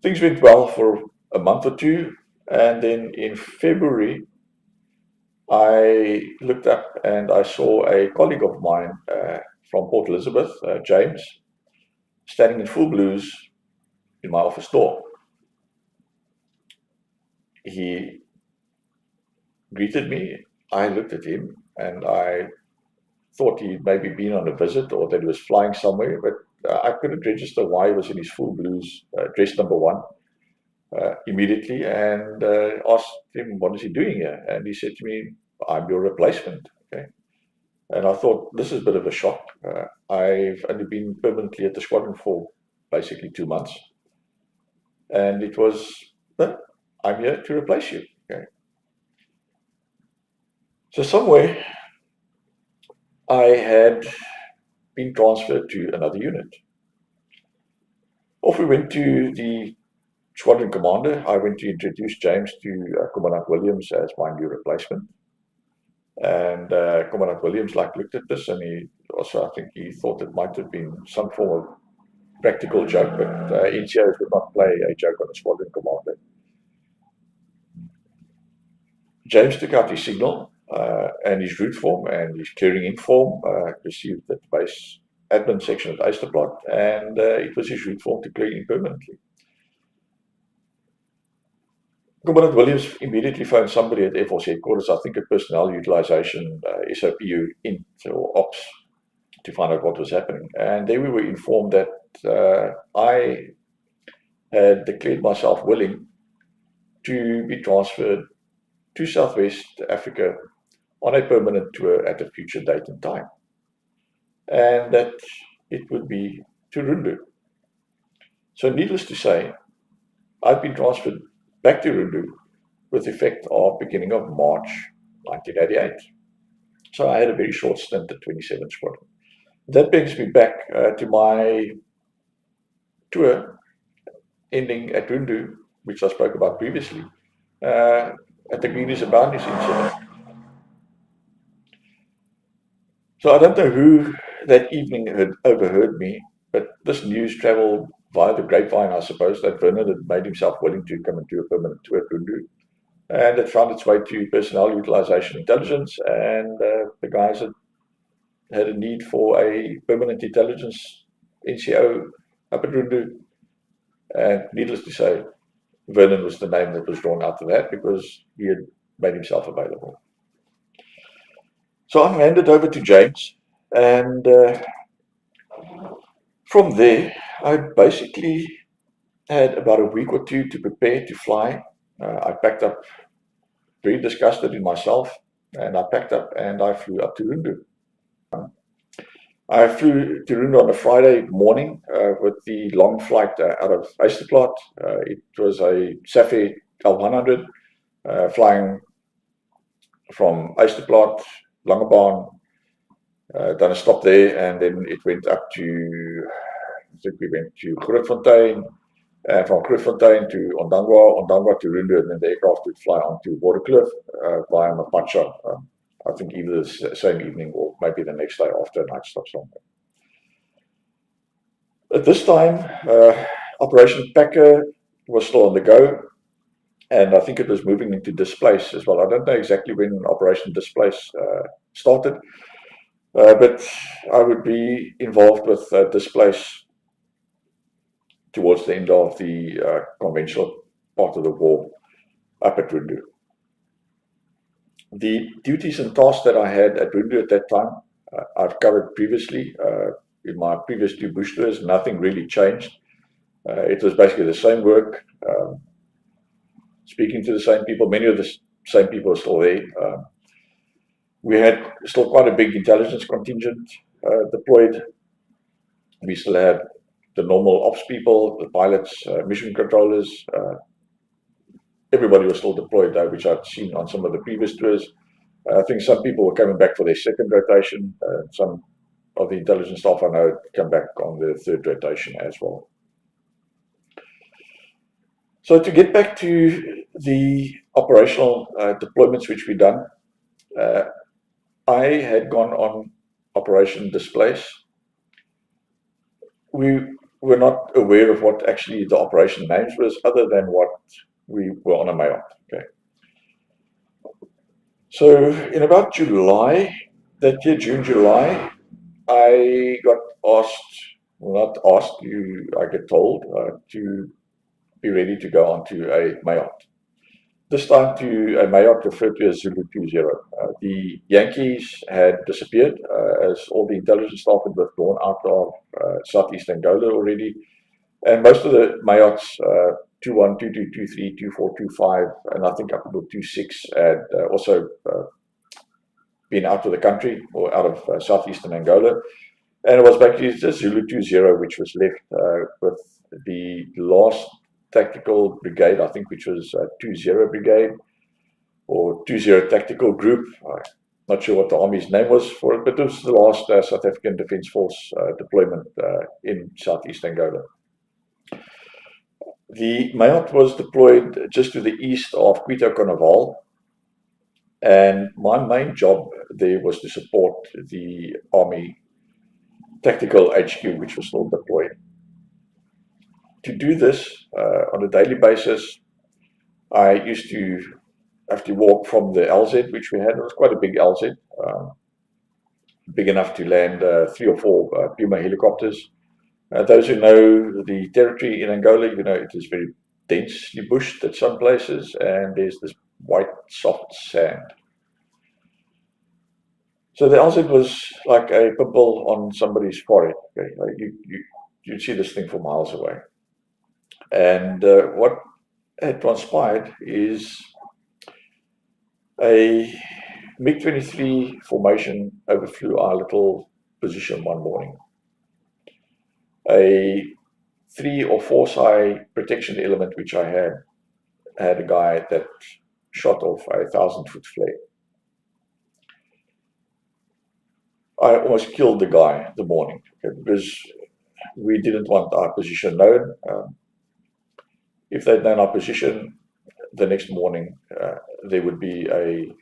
things went well for a month or two. And then in February, I looked up and I saw a colleague of mine from Port Elizabeth, James, standing in full blues in my office door. He greeted me I looked at him and I thought he'd maybe been on a visit or that he was flying somewhere, but I couldn't register why he was in his full blues, dress number 1, immediately, and asked him, what is he doing here? And he said to me, I'm your replacement. Okay. And I thought, this is a bit of a shock. I've only been permanently at the squadron for basically 2 months. And it was, I'm here to replace you. Okay. So somewhere I had been transferred to another unit. Off we went to the squadron commander. I went to introduce James to Commandant Williams as my new replacement. And Commandant Williams looked at this, and he also, I think he thought it might have been some form of practical joke, but NCOs would not play a joke on a squadron commander. James took out his signal and his route form and his clearing in form, received at the base admin section at Ysterplaat, and it was his route form to clear in permanently. Commandant Williams immediately phoned somebody at Air Force headquarters, I think at personnel utilization, SAAF Int or Ops, to find out what was happening. And there we were informed that I had declared myself willing to be transferred to Southwest Africa on a permanent tour at a future date and time, and that it would be to Rundu. So needless to say, I've been transferred back to Rundu with effect of beginning of March 1988. So I had a very short stint at 27th Squadron. That brings me back to my tour ending at Rundu, which I spoke about previously, at the Greeners and Boundaries incident. So I don't know who that evening had overheard me, but this news traveled via the grapevine, I suppose, that Vernon had made himself willing to come and do a permanent tour at Rundu. And it found its way to personnel utilization intelligence, and the guys had a need for a permanent intelligence NCO up at Rundu. And needless to say, Vernon was the name that was drawn out of that because he had made himself available. So I'm handed over to James, and from there, I basically had about a week or two to prepare to fly. I packed up, very disgusted in myself, and I packed up and I flew up to Rundu. I flew to Rundu on a Friday morning with the long flight out of Ysterplaat. It was a SAAF L100 flying from Ysterplaat, Langebaan, done a stop there, and then it went up to, I think we went to Grootfontein, from Grootfontein to Ondangwa to Rundu, and then the aircraft would fly on to Waterkloof via Mapacha, I think either the same evening or maybe the next day after a night stop somewhere. At this time, Operation Packer was still on the go, and I think it was moving into Displace as well. I don't know exactly when Operation Displace started, but I would be involved with Displace towards the end of the conventional part of the war up at Rundu. The duties and tasks that I had at Rundu at that time, I've covered previously in my previous 2 bush tours. Nothing really changed. It was basically the same work, speaking to the same people. Many of the same people are still there. We had still quite a big intelligence contingent deployed. We still had the normal ops people, the pilots, mission controllers. Everybody was still deployed though, which I've seen on some of the previous tours. I think some people were coming back for their 2nd rotation. Some of the intelligence staff I know come back on their 3rd rotation as well. So to get back to the operational deployments which we've done, I had gone on Operation Displace. We were not aware of what actually the operation names was, other than what we were on a MAOP. Okay. So in about July, that year, June, July, I got asked, well, not asked, I get told to be ready to go onto a MAOP. This time to a Mayotte referred to as Zulu 20. The Yankees had disappeared as all the intelligence staff had withdrawn out of southeast Angola already. And most of the Mayottes, 21, 22, 23, 24, 25, and I think up to 26 had also been out of the country or out of southeastern Angola. And it was basically just Zulu 20, which was left with the last tactical brigade, I think, which was 20 Brigade or 20 Tactical Group. I'm not sure what the Army's name was for it, but it was the last South African Defence Force deployment in southeast Angola. The Mayotte was deployed just to the east of Quito Carnaval, and my main job there was to support the Army Tactical HQ, which was still deployed. To do this on a daily basis, I used to have to walk from the LZ, which we had. It was quite a big LZ, big enough to land 3 or 4 Puma helicopters. Those who know the territory in Angola, you know it is very densely bushed at some places, and there's this white, soft sand. So the LZ was like a pimple on somebody's forehead. Okay? Like you'd see this thing for miles away. And what had transpired is a MiG-23 formation overflew our little position one morning. A 3 or 4 psi protection element which I had a guy that shot off a 1,000-foot flare. I almost killed the guy the morning, okay, because we didn't want our position known. If they'd known our position, the next morning there would be a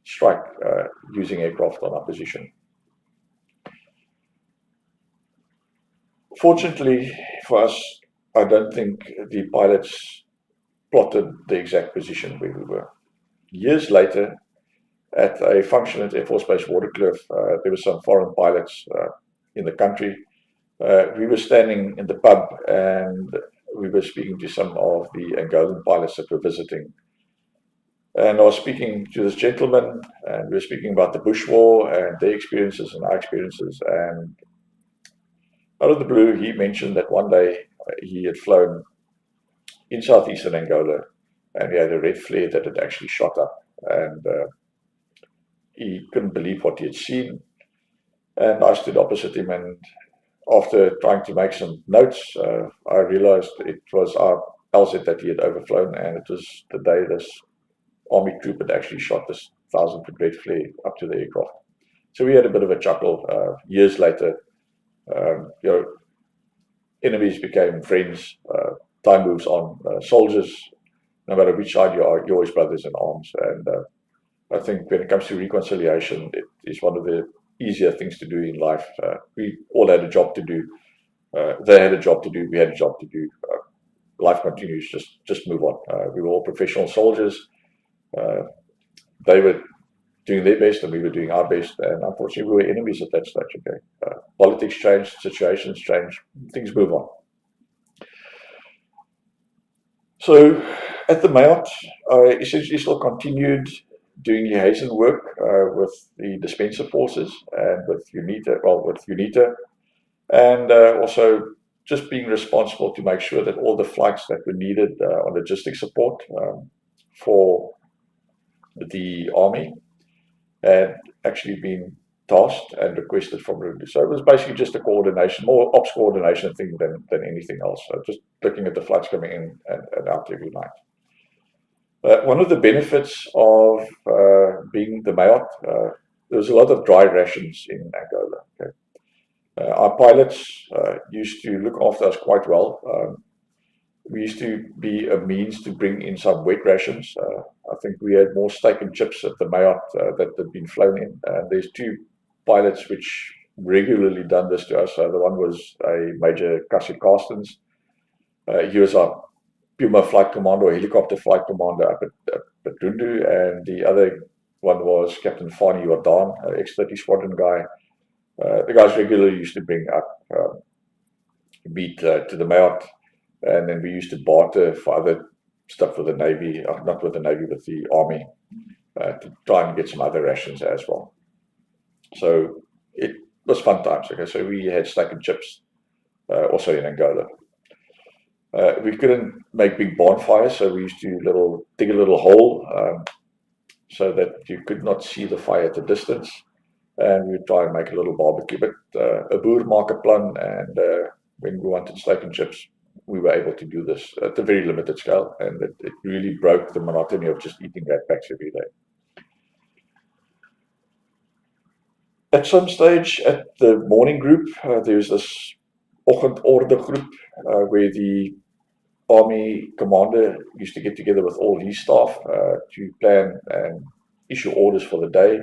strike using aircraft on our position. Fortunately for us, I don't think the pilots plotted the exact position where we were. Years later, at a function at Air Force Base Waterkloof, there were some foreign pilots in the country. We were standing in the pub and we were speaking to some of the Angolan pilots that were visiting. And I was speaking to this gentleman, and we were speaking about the Bush War and their experiences and our experiences. And out of the blue, he mentioned that one day he had flown in southeastern Angola, and he had a red flare that had actually shot up. And he couldn't believe what he had seen. And I stood opposite him, and after trying to make some notes, I realized it was our LZ that he had overflown, and it was the day this Army troop had actually shot this 1,000-foot red flare up to the aircraft. So we had a bit of a chuckle. Years later, enemies became friends. Time moves on. Soldiers, no matter which side you are, you're always brothers in arms. And I think when it comes to reconciliation, it is one of the easier things to do in life. We all had a job to do. They had a job to do. We had a job to do. Life continues. Just move on. We were all professional soldiers. They were doing their best and we were doing our best, and unfortunately we were enemies at that stage. Okay, politics changed, situations changed, things move on. So at the Mayotte, I essentially still continued doing liaison work with the dispenser forces and with UNITA, and also just being responsible to make sure that all the flights that were needed on logistic support for the Army had actually been tasked and requested from Rundu. So it was basically just a coordination, more ops coordination thing than anything else. So just looking at the flights coming in and out every night. One of the benefits of being the Mayotte, there was a lot of dry rations in Angola. Okay? Our pilots used to look after us quite well. We used to be a means to bring in some wet rations. I think we had more steak and chips at the Mayotte that had been flown in. There's 2 pilots which regularly done this to us. The one was a Major Cassie Carstens. He was our Puma flight commander, or helicopter flight commander up at Rundu, and the other one was Captain Fani Jordan, X-30 squadron guy. The guys regularly used to bring up beat to the Mayotte, and then we used to barter for other stuff with the Navy, not with the Navy, with the Army, to try and get some other rations as well. So it was fun times. Okay, so we had steak and chips also in Angola. We couldn't make big bonfires, so we used to dig a little hole so that you could not see the fire at a distance, and we'd try and make a little barbecue. But a boer maak 'n plan, and when we wanted steak and chips, we were able to do this at a very limited scale, and it really broke the monotony of just eating rat packs every day. At some stage at the morning group, there was this oggendorde group where the Army commander used to get together with all his staff to plan and issue orders for the day.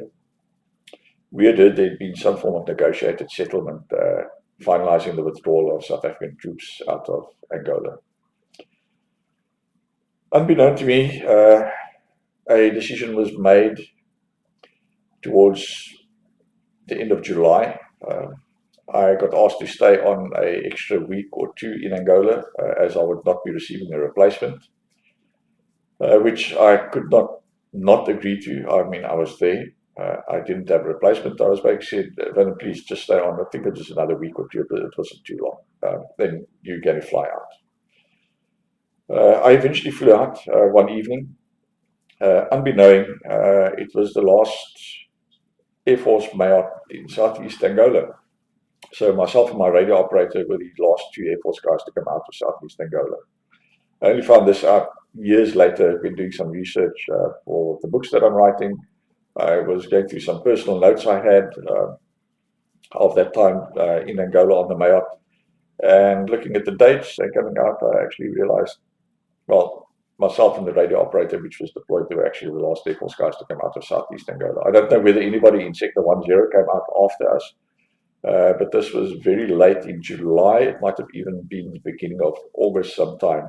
There'd been some form of negotiated settlement finalizing the withdrawal of South African troops out of Angola. Unbeknown to me, a decision was made towards the end of July. I got asked to stay on an extra week or two in Angola as I would not be receiving a replacement, which I could not agree to. I mean, I was there. I didn't have a replacement. I was basically said, Vernon, please just stay on. I think it was another week or two, but it wasn't too long. Then you get to fly out. I eventually flew out one evening. Unbeknown, it was the last Air Force mayout in Southeast Angola. So myself and my radio operator were the last two Air Force guys to come out of Southeast Angola. I only found this out years later. I've been doing some research for the books that I'm writing. I was going through some personal notes I had of that time in Angola on the mayout, and looking at the dates and coming out, I actually realized, well, myself and the radio operator, which was deployed, they were actually the last Air Force guys to come out of Southeast Angola. I don't know whether anybody in Sector 10 came out after us, but this was very late in July. It might have even been the beginning of August sometime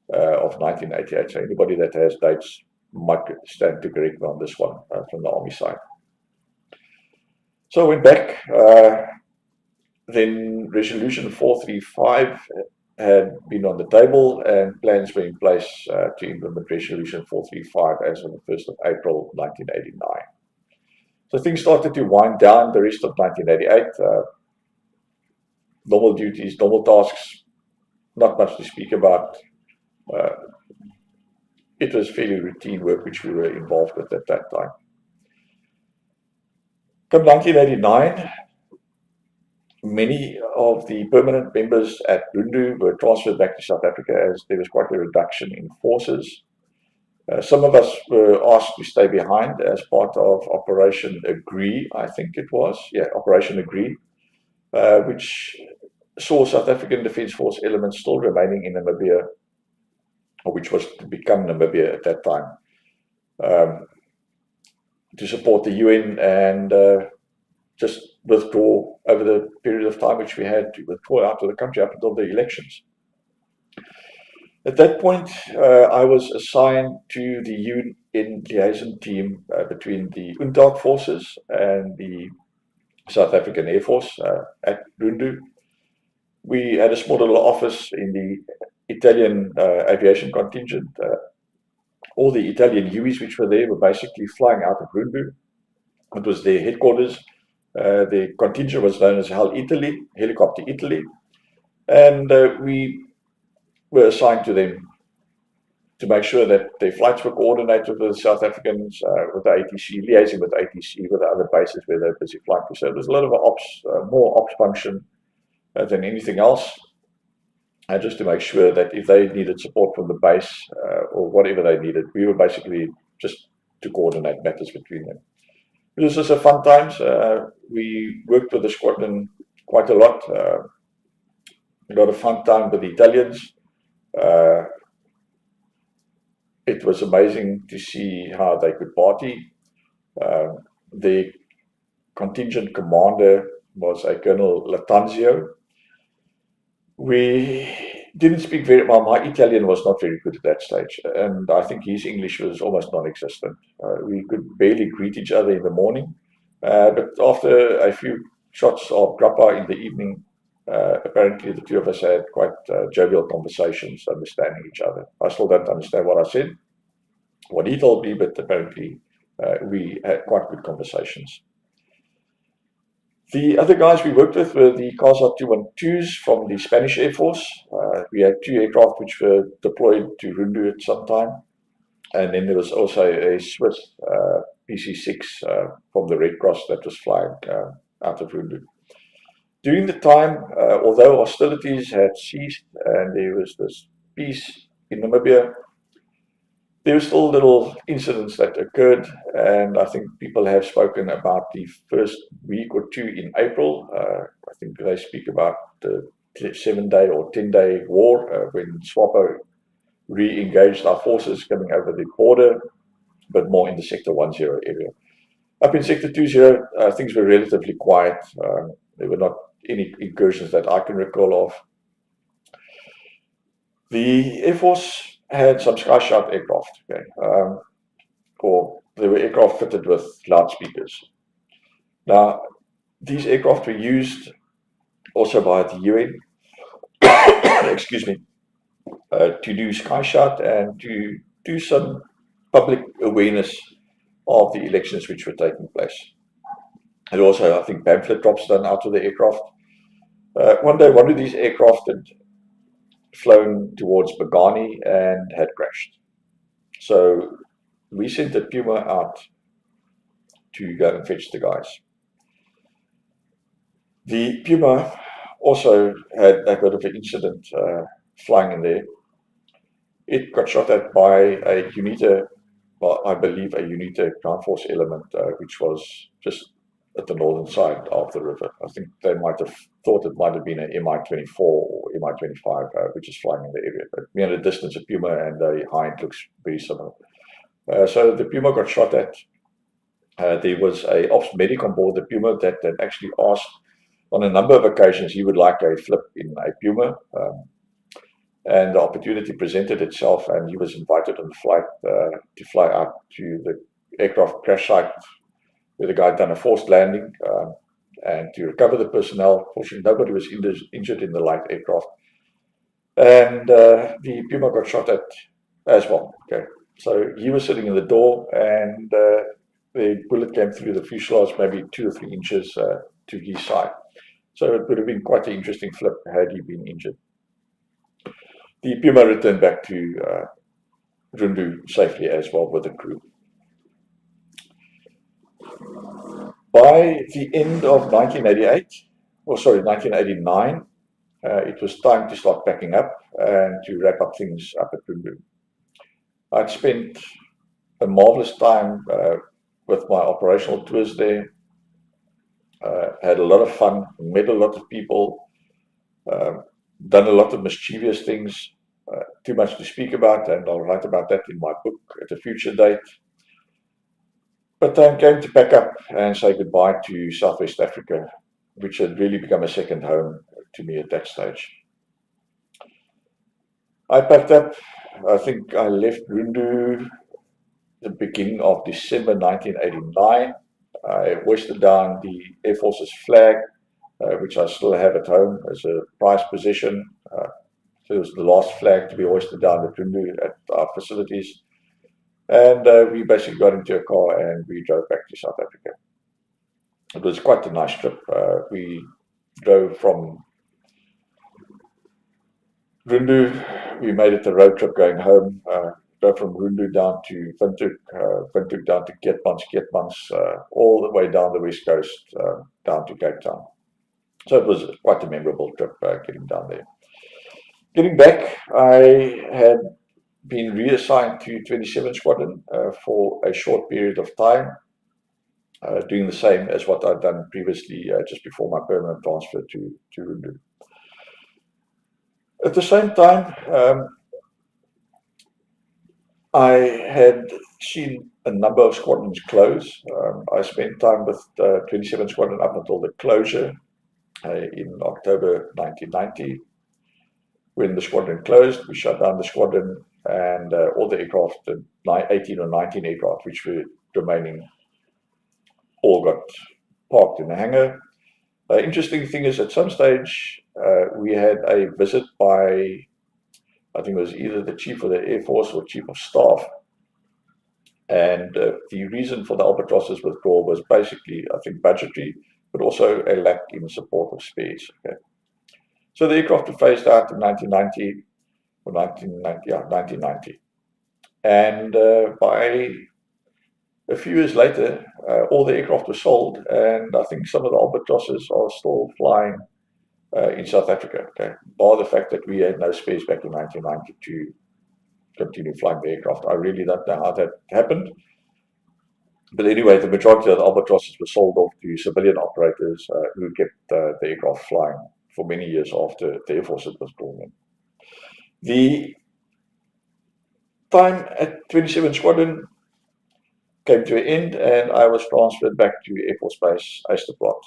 of 1988. So anybody that has dates might stand to correct me on this one from the Army side. So I went back. Then Resolution 435 had been on the table, and plans were in place to implement Resolution 435 as of the 1st of April 1989. So things started to wind down the rest of 1988. Normal duties, normal tasks, not much to speak about. It was fairly routine work which we were involved with at that time. Come 1989, many of the permanent members at Rundu were transferred back to South Africa as there was quite a reduction in forces. Some of us were asked to stay behind as part of Operation Agree, I think it was. Yeah, Operation Agree, which saw South African Defence Force elements still remaining in Namibia, or which was to become Namibia at that time, to support the UN and just withdraw over the period of time which we had to withdraw out of the country up until the elections. At that point, I was assigned to the UN liaison team between the UNTAG forces and the South African Air Force at Rundu. We had a small little office in the Italian aviation contingent. All the Italian UIs which were there were basically flying out of Rundu. It was their headquarters. The contingent was known as Helicopter Italy, and we were assigned to them to make sure that their flights were coordinated with the South Africans, with the ATC, liaising with ATC, with the other bases where they're busy flying to. So it was a lot of more ops function than anything else, just to make sure that if they needed support from the base or whatever they needed, we were basically just to coordinate matters between them. It was just a fun times. We worked with the squadron quite a lot. A lot of fun time with the Italians. It was amazing to see how they could party. The contingent commander was a Colonel Latanzio. We didn't speak very well. My Italian was not very good at that stage, and I think his English was almost non-existent. We could barely greet each other in the morning, but after a few shots of grappa in the evening, apparently the two of us had quite jovial conversations, understanding each other. I still don't understand what I said, what he told me, but apparently we had quite good conversations. The other guys we worked with were the CASA 212s from the Spanish Air Force. We had 2 aircraft which were deployed to Rundu at some time. And then there was also a Swiss PC-6 from the Red Cross that was flying out of Rundu. During the time, although hostilities had ceased and there was this peace in Namibia, there were still little incidents that occurred, and I think people have spoken about the first week or two in April. I think they speak about the 7-day or 10-day war when SWAPO re-engaged our forces coming over the border, but more in the Sector 10 area. Up in Sector 20, things were relatively quiet. There were not any incursions that I can recall of. The Air Force had some Skyshot aircraft, okay, or they were aircraft fitted with loudspeakers. Now, these aircraft were used also by the UN, excuse me, to do Skyshot and to do some public awareness of the elections which were taking place. And also, I think, pamphlet drops done out of the aircraft. One day, one of these aircraft had flown towards Bagani and had crashed. So we sent a Puma out to go and fetch the guys. The Puma also had a bit of an incident flying in there. It got shot at by a UNITA, well, I believe a UNITA ground force element, which was just at the northern side of the river. I think they might have thought it might have been an MI-24 or MI-25, which is flying in the area. But at a distance, a Puma and a Hind looks very similar. So the Puma got shot at. There was a ops medic on board the Puma that actually asked on a number of occasions he would like a flip in a Puma. And the opportunity presented itself, and he was invited on the flight to fly out to the aircraft crash site where the guy had done a forced landing and to recover the personnel. Fortunately, nobody was injured in the light aircraft. And the Puma got shot at as well. Okay, so he was sitting in the door, and the bullet came through the fuselage maybe 2 or 3 inches to his side. So it would have been quite an interesting flip had he been injured. The Puma returned back to Rundu safely as well with the crew. By the end of 1989, it was time to start packing up and to wrap up things up at Rundu. I'd spent a marvelous time with my operational tours there, had a lot of fun, met a lot of people, done a lot of mischievous things, too much to speak about, and I'll write about that in my book at a future date. But time came to pack up and say goodbye to Southwest Africa, which had really become a second home to me at that stage. I packed up. I think I left Rundu the beginning of December 1989. I hoisted down the Air Force's flag, which I still have at home as a prized possession. So it was the last flag to be hoisted down at Rundu at our facilities. And we basically got into a car and we drove back to South Africa. It was quite a nice trip. We drove from Rundu. We made it a road trip going home. Drove from Rundu down to Windhoek, Windhoek down to Keetmans, all the way down the west coast, down to Cape Town. So it was quite a memorable trip getting down there. Getting back, I had been reassigned to 27 Squadron for a short period of time, doing the same as what I'd done previously just before my permanent transfer to Rundu. At the same time, I had seen a number of squadrons close. I spent time with 27 Squadron up until the closure in October 1990. When the squadron closed, we shut down the squadron, and all the aircraft, the 18 or 19 aircraft which were remaining, all got parked in the hangar. Interesting thing is, at some stage, we had a visit by, I think it was either the Chief of the Air Force or Chief of Staff. And the reason for the Albatross's withdrawal was basically, I think, budgetary, but also a lack in support of spares. Okay. So the aircraft were phased out in 1990, or 1990. And by a few years later, all the aircraft were sold, and I think some of the Albatrosses are still flying in South Africa, okay, bar the fact that we had no space back in 1990 to continue flying the aircraft. I really don't know how that happened. But anyway, the majority of the Albatrosses were sold off to civilian operators who kept the aircraft flying for many years after the Air Force was drawn in. The time at 27 Squadron came to an end, and I was transferred back to Air Force Base Ysterplaat.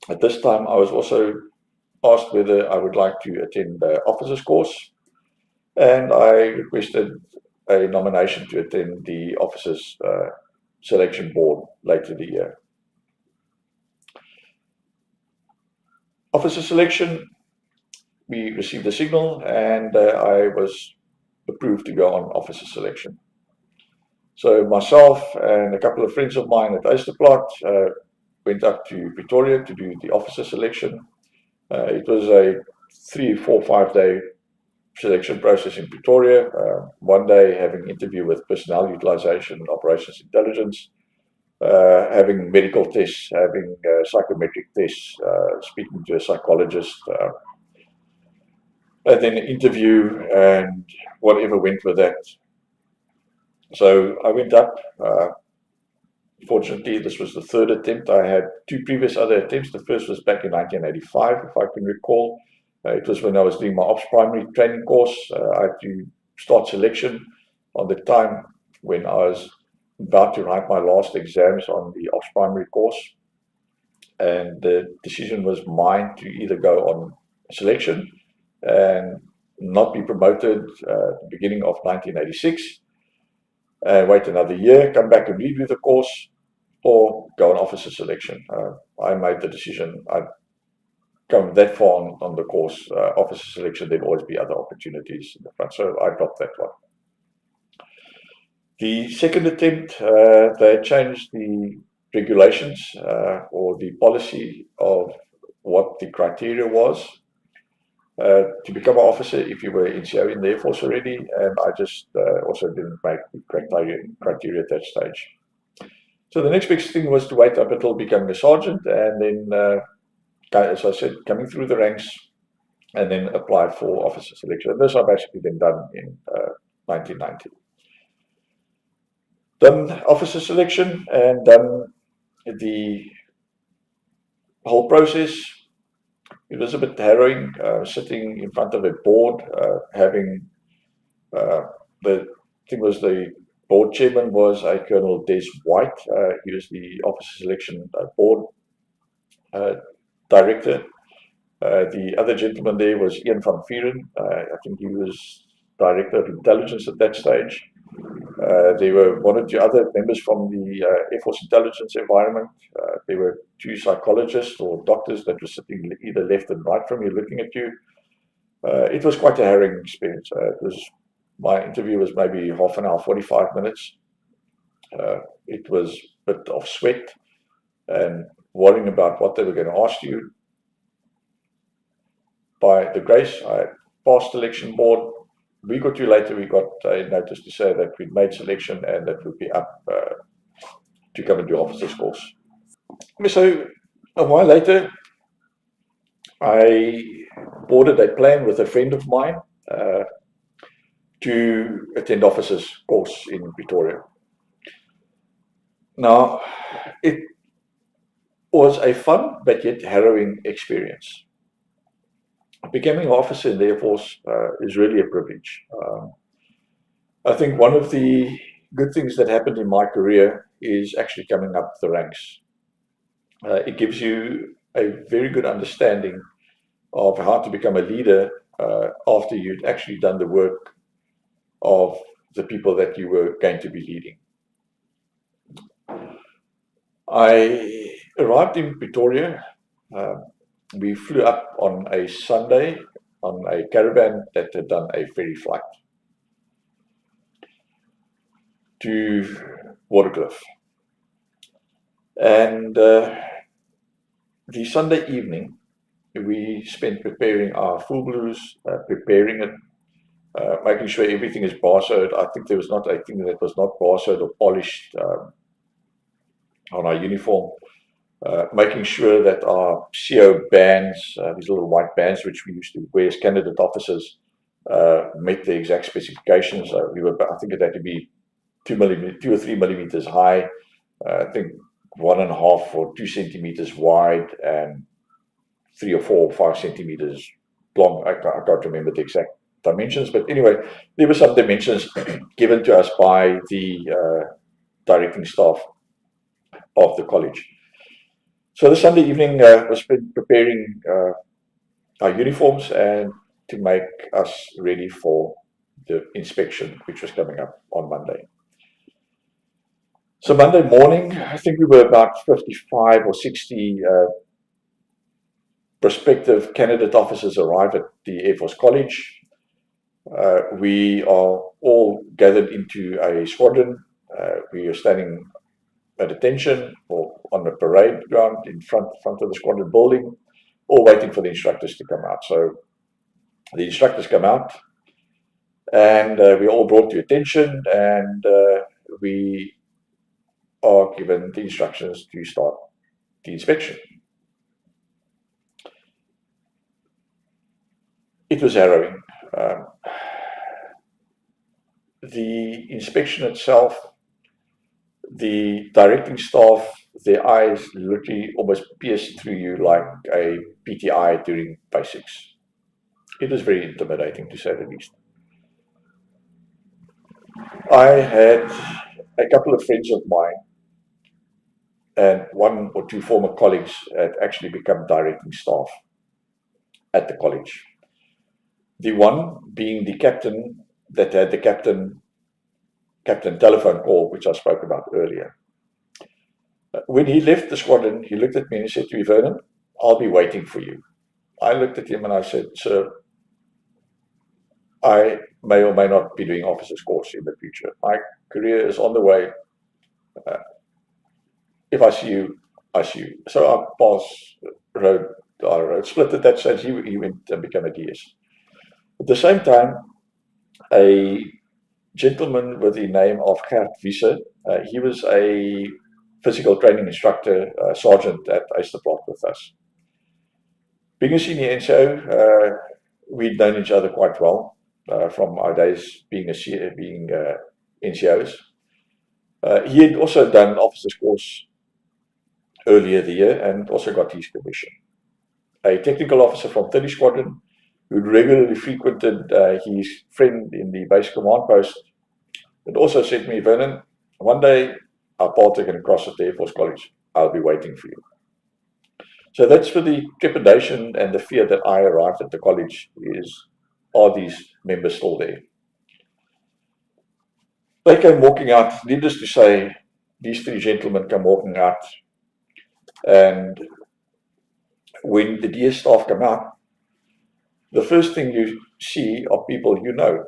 At this time, I was also asked whether I would like to attend the officers course, and I requested a nomination to attend the officers selection board later the year. Officer selection, we received a signal, and I was approved to go on officer selection. So myself and a couple of friends of mine at Ysterplaat went up to Pretoria to do the officer selection. It was a 3, 4, 5 day selection process in Pretoria. One day having interview with personnel utilization, operations intelligence, having medical tests, having psychometric tests, speaking to a psychologist, and then an interview and whatever went with that. So I went up. Fortunately, this was the third attempt. I had 2 previous other attempts. The first was back in 1985, if I can recall. It was when I was doing my ops primary training course. I had to start selection on the time when I was about to write my last exams on the ops primary course. And the decision was mine to either go on selection and not be promoted at the beginning of 1986, wait another year, come back and redo the course, or go on officer selection. I made the decision. I'd come that far on the course, officer selection, there'd always be other opportunities in the front. So I dropped that one. The second attempt, they changed the regulations or the policy of what the criteria was to become an officer if you were NCO in the Air Force already, and I just also didn't make the criteria at that stage. So the next big thing was to wait up until becoming a sergeant, and then, as I said, coming through the ranks, and then apply for officer selection. And this I've basically been done in 1990. Done officer selection and done the whole process. It was a bit harrowing, sitting in front of a board, having the thing was the board chairman was a Colonel Des White. He was the officer selection board director. The other gentleman there was Ian van Vieren. I think he was director of intelligence at that stage. There were 1 or 2 other members from the Air Force intelligence environment. There were 2 psychologists or doctors that were sitting either left and right from you looking at you. It was quite a harrowing experience. My interview was maybe half an hour, 45 minutes. It was a bit of sweat and worrying about what they were going to ask you. By the grace, I passed selection board. A week or 2 later, we got a notice to say that we'd made selection and that would be up to come and do officers course. So a while later, I boarded a plane with a friend of mine to attend officers course in Pretoria. Now, it was a fun but yet harrowing experience. Becoming an officer in the Air Force is really a privilege. I think one of the good things that happened in my career is actually coming up the ranks. It gives you a very good understanding of how to become a leader after you'd actually done the work of the people that you were going to be leading. I arrived in Pretoria we flew up on a Sunday on a caravan that had done a ferry flight to Waterkloof. And the Sunday evening, we spent preparing our full blues, preparing it, making sure everything is bar-sewed. I think there was not a thing that was not bar-sewed or polished on our uniform. Making sure that our CO bands, these little white bands which we used to wear as candidate officers, met the exact specifications. We were, I think it had to be 2 or 3 millimeters high, I think 1.5 or 2 centimeters wide, and 3 or 4 or 5 centimeters long. I can't remember the exact dimensions, but anyway, there were some dimensions given to us by the directing staff of the college. So the Sunday evening was spent preparing our uniforms and to make us ready for the inspection, which was coming up on Monday. So Monday morning, I think we were about 55 or 60 prospective candidate officers arrived at the Air Force College. We are all gathered into a squadron. We are standing at attention or on the parade ground in front of the squadron building, all waiting for the instructors to come out. So the instructors come out, and we're all brought to attention, and we are given the instructions to start the inspection. It was harrowing. The inspection itself, the directing staff, their eyes literally almost pierced through you like a PTI during basics. It was very intimidating, to say the least. I had a couple of friends of mine and 1 or 2 former colleagues had actually become directing staff at the college. The one being the captain that had the captain telephone call, which I spoke about earlier. When he left the squadron, he looked at me and he said to me, "Vernon, I'll be waiting for you." I looked at him and I said, "Sir, I may or may not be doing officer's course in the future. My career is on the way. If I see you, I see you." So our paths road split at that stage. He went and became a DS. At the same time, a gentleman with the name of Lt Vice, he was a physical training instructor, sergeant at Ysterplaat with us. Being a senior NCO, we'd known each other quite well from our days being NCOs. He had also done officer's course earlier the year and also got his commission. A technical officer from 30 Squadron who regularly frequented his friend in the base command post, and also said to me, "Vernon, one day our paths are going to cross at the Air Force College. I'll be waiting for you." So that's for the trepidation and the fear that I arrived at the college is, are these members still there? They came walking out, needless to say, these 3 gentlemen come walking out, and when the DS staff come out, the first thing you see are people you know.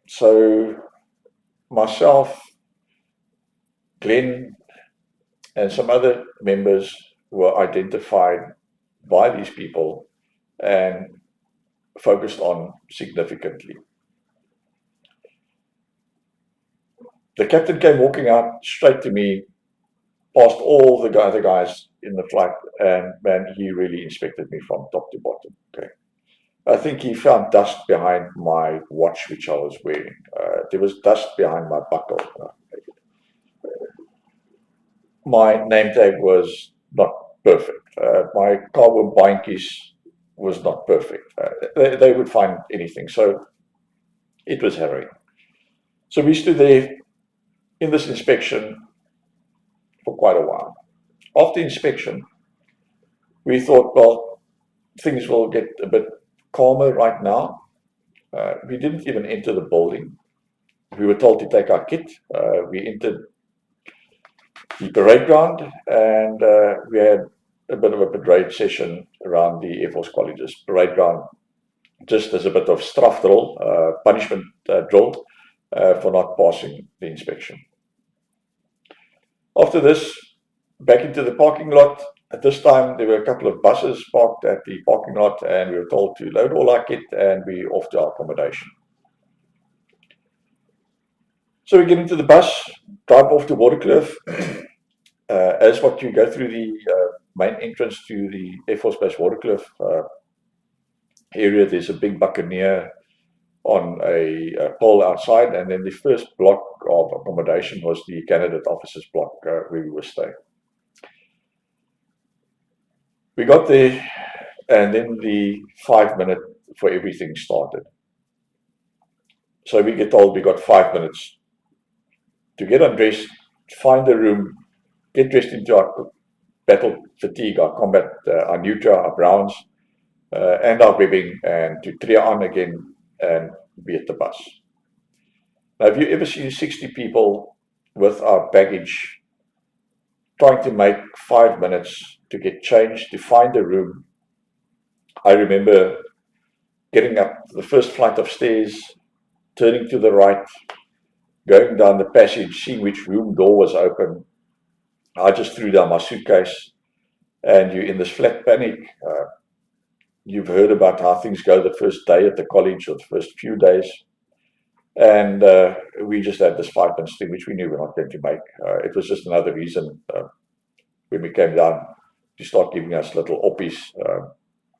So myself, Glenn, and some other members were identified by these people and focused on significantly. The captain came walking out straight to me, past all the other guys in the flight, and man, he really inspected me from top to bottom. Okay, I think he found dust behind my watch, which I was wearing. There was dust behind my buckle. My name tag was not perfect. My carbon binkies was not perfect. They would find anything. So it was harrowing. So we stood there in this inspection for quite a while. After inspection, we thought, well, things will get a bit calmer right now. We didn't even enter the building. We were told to take our kit. We entered the parade ground, and we had a bit of a parade session around the Air Force colleges, parade ground, just as a bit of straf drill, punishment drill for not passing the inspection. After this, back into the parking lot. At this time, there were a couple of buses parked at the parking lot, and we were told to load all our kit and be off to our accommodation. So we get into the bus, drive off to Waterkloof. As what you go through the main entrance to the Air Force Base Waterkloof area, there's a big Buccaneer on a pole outside, and then the first block of accommodation was the candidate officers block where we were staying. We got there, and then the 5 minute for everything started. So we get told we got 5 minutes to get undressed, find a room, get dressed into our battle fatigue, our combat, our neutra, our browns, and our webbing, and to try on again and be at the bus. Now, have you ever seen 60 people with our baggage trying to make 5 minutes to get changed, to find a room? I remember getting up the first flight of stairs, turning to the right, going down the passage, seeing which room door was open. I just threw down my suitcase, and you're in this flat panic. You've heard about how things go the first day at the college, or the first few days. And we just had this 5 minutes thing, which we knew we were not going to make. It was just another reason when we came down to start giving us little oppies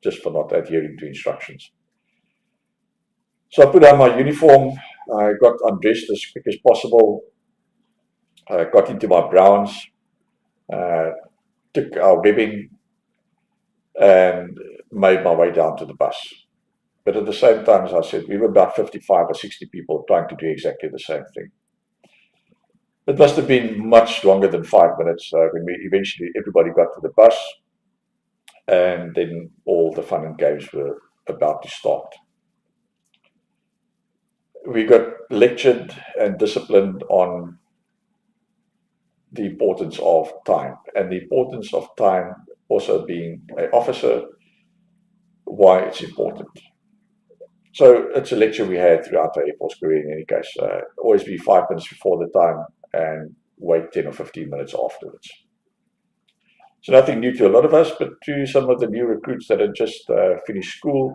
just for not adhering to instructions. So I put on my uniform, I got undressed as quick as possible, I got into my browns, took our webbing, and made my way down to the bus. But at the same time, as I said, we were about 55 or 60 people trying to do exactly the same thing. It must have been much longer than 5 minutes when we eventually, everybody got to the bus, and then all the fun and games were about to start. We got lectured and disciplined on the importance of time, and the importance of time also being an officer, why it's important. So it's a lecture we had throughout the Air Force career in any case. Always be 5 minutes before the time and wait 10 or 15 minutes afterwards. So nothing new to a lot of us, but to some of the new recruits that had just finished school,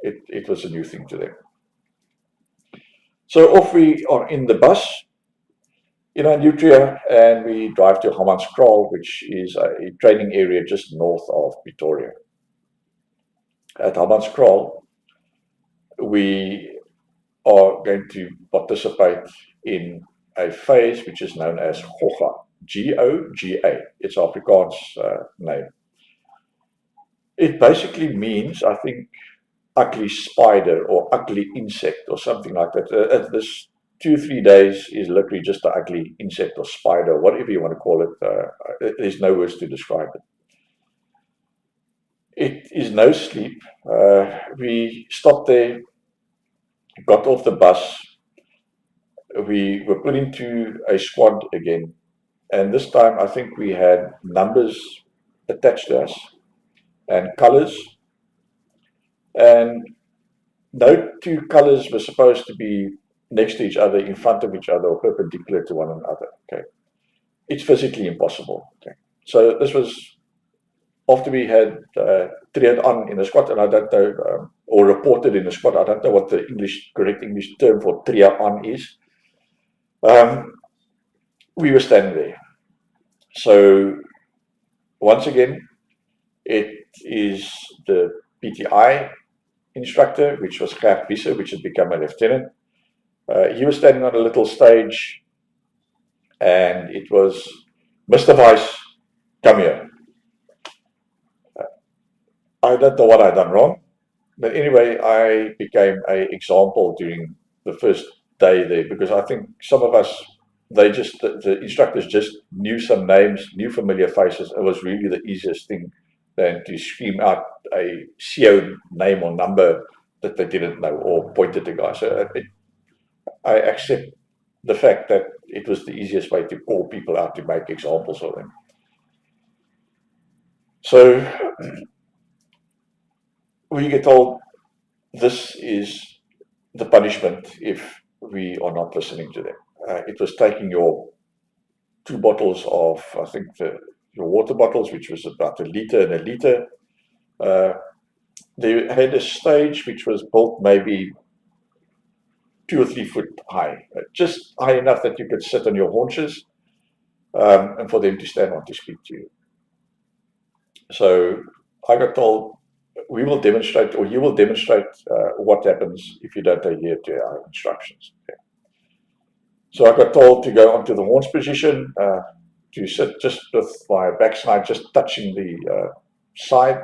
it was a new thing to them. So off we are in the bus, in our Nutria, and we drive to Hammanskraal, which is a training area just north of Pretoria. At Hammanskraal, we are going to participate in a phase which is known as Goga, G-O-G-A. It's Afrikaans name. It basically means, I think, ugly spider or ugly insect or something like that. This 2-3 days is literally just an ugly insect or spider, whatever you want to call it. There's no words to describe it. It is no sleep. We stopped there, got off the bus. We were put into a squad again. And this time I think we had numbers attached to us and colors. And no two colors were supposed to be next to each other, in front of each other, or perpendicular to one another. Okay, it's physically impossible. Okay, so this was after we had tried on in the squad, and I don't know, or reported in the squad. I don't know what the correct English term for tria on is. We were standing there. So once again, it is the PTI instructor, which was Gert Wiese, which has become a lieutenant. He was standing on a little stage, and it was, Mr. Vice, come here. I don't know what I'd done wrong, but anyway, I became an example during the first day there, because I think some of us, the instructors just knew some names, knew familiar faces. It was really the easiest thing than to scream out a CO name or number that they didn't know, or point at the guy. So I accept the fact that it was the easiest way to call people out, to make examples of them. So we get told this is the punishment if we are not listening to them. It was taking your 2 bottles of, I think, your water bottles, which was about a liter and a liter. They had a stage which was built maybe 2 or 3 foot high, just high enough that you could sit on your haunches, and for them to stand on to speak to you. So I got told, we will demonstrate, or you will demonstrate what happens if you don't adhere to our instructions. Okay. So I got told to go onto the haunch position, to sit just with my backside just touching the side,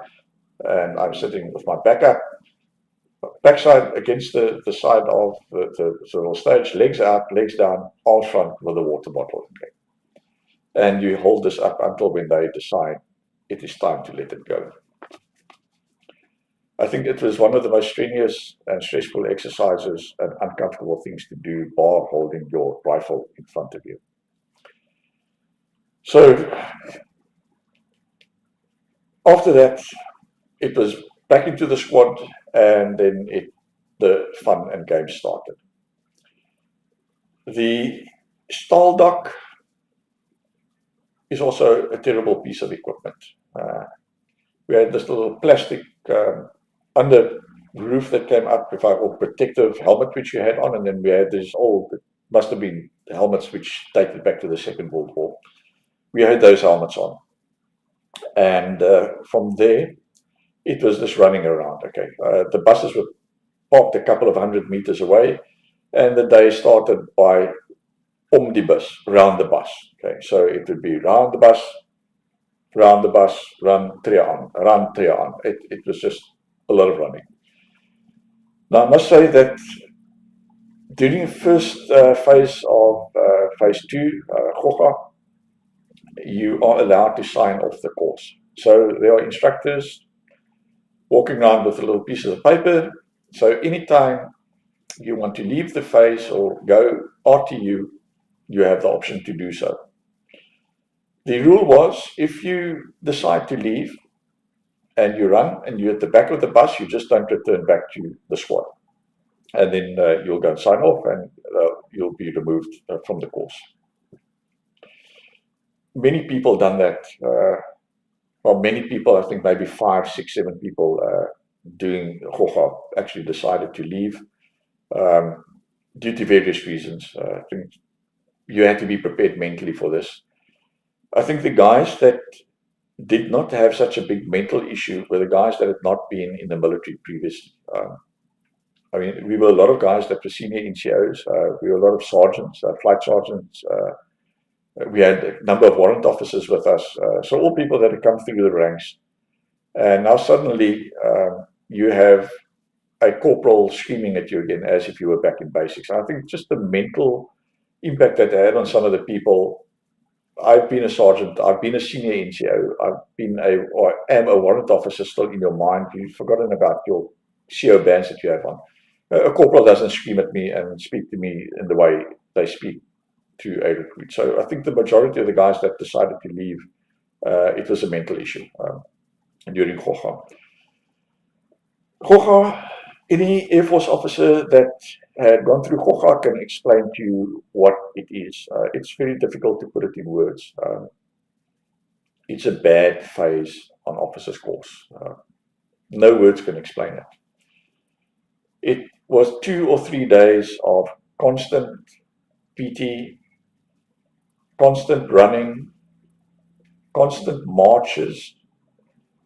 and I'm sitting with my backside against the side of the little stage, legs out, legs down, arms front with a water bottle. Okay. And you hold this up until when they decide it is time to let it go. I think it was one of the most strenuous and stressful exercises and uncomfortable things to do, bar holding your rifle in front of you. So after that, it was back into the squad, and then the fun and games started. The stall dock is also a terrible piece of equipment. We had this little plastic under roof that came up with our protective helmet which you had on, and then we had this old, it must have been helmets which dated back to the Second World War. We had those helmets on, and from there it was just running around. Okay, the buses were parked a couple of 100 meters away, and the day started by the bus, round the bus. Okay, so it would be round the bus, run tree on. It was just a lot of running. Now I must say that during the first phase of phase 2, Goga, you are allowed to sign off the course. So there are instructors walking around with little pieces of paper. So anytime you want to leave the phase or go RTU, you have the option to do so. The rule was, if you decide to leave and you run and you're at the back of the bus, you just don't return back to the squad. And then you'll go and sign off, and you'll be removed from the course. Many people done that. Well, many people, I think maybe 5, 6, 7 people doing Goga actually decided to leave due to various reasons. I think you had to be prepared mentally for this. I think the guys that did not have such a big mental issue were the guys that had not been in the military previously. I mean, we were a lot of guys that were senior NCOs. We were a lot of sergeants, flight sergeants. We had a number of warrant officers with us. So all people that had come through the ranks. And now suddenly you have a corporal screaming at you again as if you were back in basics. I think just the mental impact that had on some of the people. I've been a sergeant, I've been a senior NCO, I am a warrant officer still in your mind. You've forgotten about your CO bands that you have on. A corporal doesn't scream at me and speak to me in the way they speak to a recruit. So I think the majority of the guys that decided to leave, it was a mental issue during Goga. Goga, any Air Force officer that had gone through Goga can explain to you what it is. It's very difficult to put it in words. It's a bad phase on officers' course. No words can explain it. It was 2 or 3 days of constant PT, constant running, constant marches,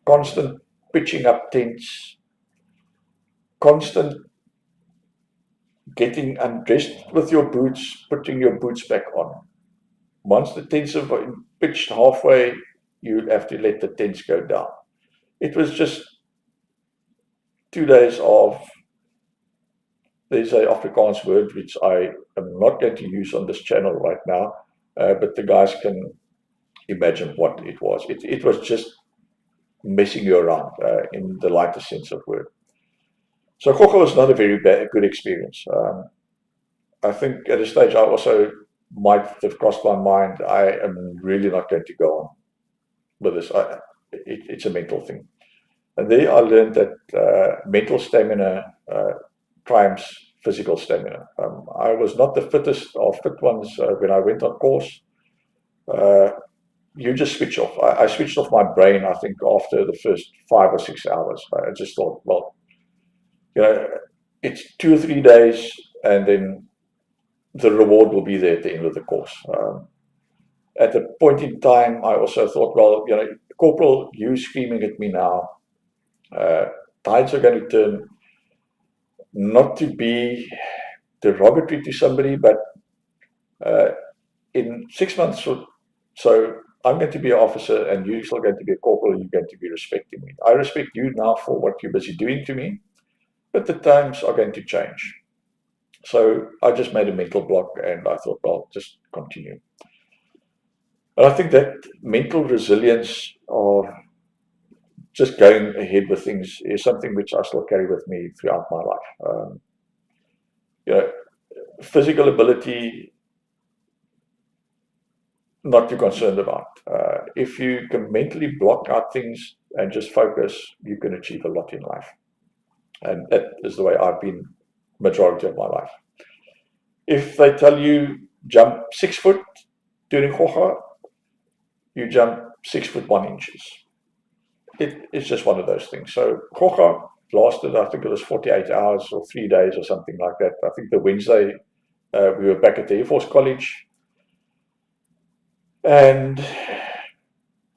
constant pitching up tents, constant getting undressed with your boots, putting your boots back on. Once the tents have been pitched halfway, you have to let the tents go down. It was just 2 days of, there's an Afrikaans word which I am not going to use on this channel right now, but the guys can imagine what it was. It was just messing you around in the lightest sense of word. So Goga was not a very good experience. I think at a stage I also might have crossed my mind, I am really not going to go on with this. it's a mental thing. And there I learned that mental stamina triumphs physical stamina. I was not the fittest of fit ones when I went on course. You just switch off. I switched off my brain, I think, after the first 5 or 6 hours. I just thought, well, it's 2 or 3 days, and then the reward will be there at the end of the course. At a point in time, I also thought, well, Corporal, you screaming at me now, tides are going to turn, not to be derogatory to somebody, but in 6 months or so, I'm going to be an officer and you're still going to be a corporal, and you're going to be respecting me. I respect you now for what you're busy doing to me, but the times are going to change. So I just made a mental block and I thought, well, just continue. And I think that mental resilience of just going ahead with things is something which I still carry with me throughout my life. Physical ability, not too concerned about. If you can mentally block out things and just focus, you can achieve a lot in life. And that is the way I've been majority of my life. If they tell you jump 6 foot during Khoga, you jump 6 foot 1 inches. It's just one of those things. So Khoga lasted, I think it was 48 hours or 3 days or something like that. I think the Wednesday we were back at the Air Force College and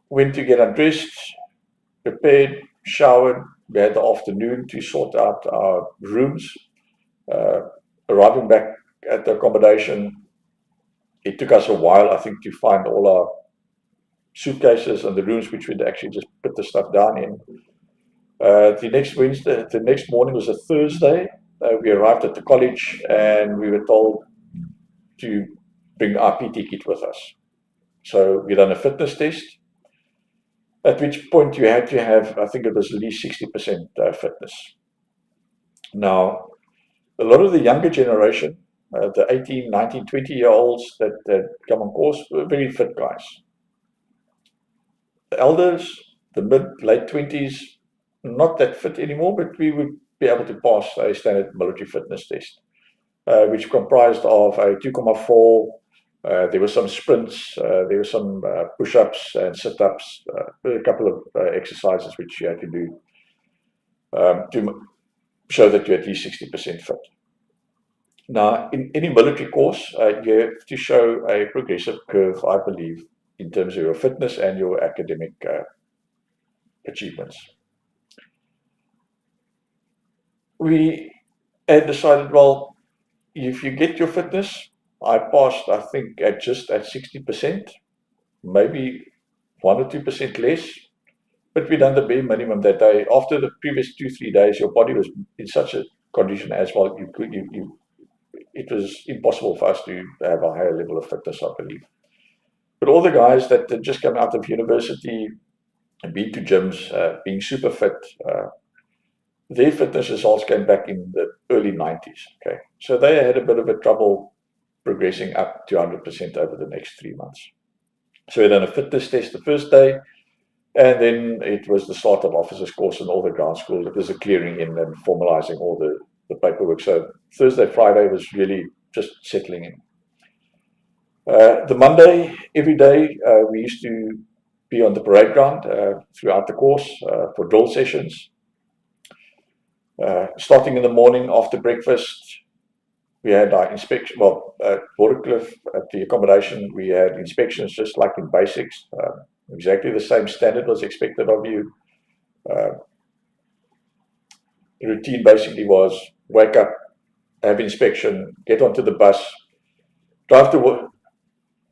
went to get undressed, prepared, showered. We had the afternoon to sort out our rooms. Arriving back at the accommodation, it took us a while, I think, to find all our suitcases and the rooms which we'd actually just put the stuff down in. The next morning was a Thursday. We arrived at the college and we were told to bring our PT kit with us. So we done a fitness test, at which point you had to have, I think it was at least 60% fitness. Now, a lot of the younger generation, the 18, 19, 20-year-olds that come on course were very fit guys. The elders, the late 20s, not that fit anymore, but we would be able to pass a standard military fitness test, which comprised of a 2,4. There were some sprints, there were some push-ups and sit-ups, a couple of exercises which you had to do to show that you're at least 60% fit. Now, in any military course, you have to show a progressive curve, I believe, in terms of your fitness and your academic achievements. We had decided, well, if you get your fitness, I passed, I think, at 60%, maybe 1 or 2% less, but we done the bare minimum that day. After the previous 2-3 days, your body was in such a condition as well, it was impossible for us to have a higher level of fitness, I believe. But all the guys that had just come out of university and been to gyms, being super fit, their fitness results came back in the early 90s. Okay, so they had a bit of a trouble progressing up to 100% over the next 3 months. So we done a fitness test the first day, and then it was the start of officers course and all the ground school. It was a clearing in and formalizing all the paperwork. So Thursday, Friday was really just settling in. The Monday, every day, we used to be on the parade ground throughout the course for drill sessions. Starting in the morning after breakfast, we had our inspection. Well, at Waterkloof, at the accommodation, we had inspections just like in basics. Exactly the same standard was expected of you. The routine basically was wake up, have inspection, get onto the bus, drive to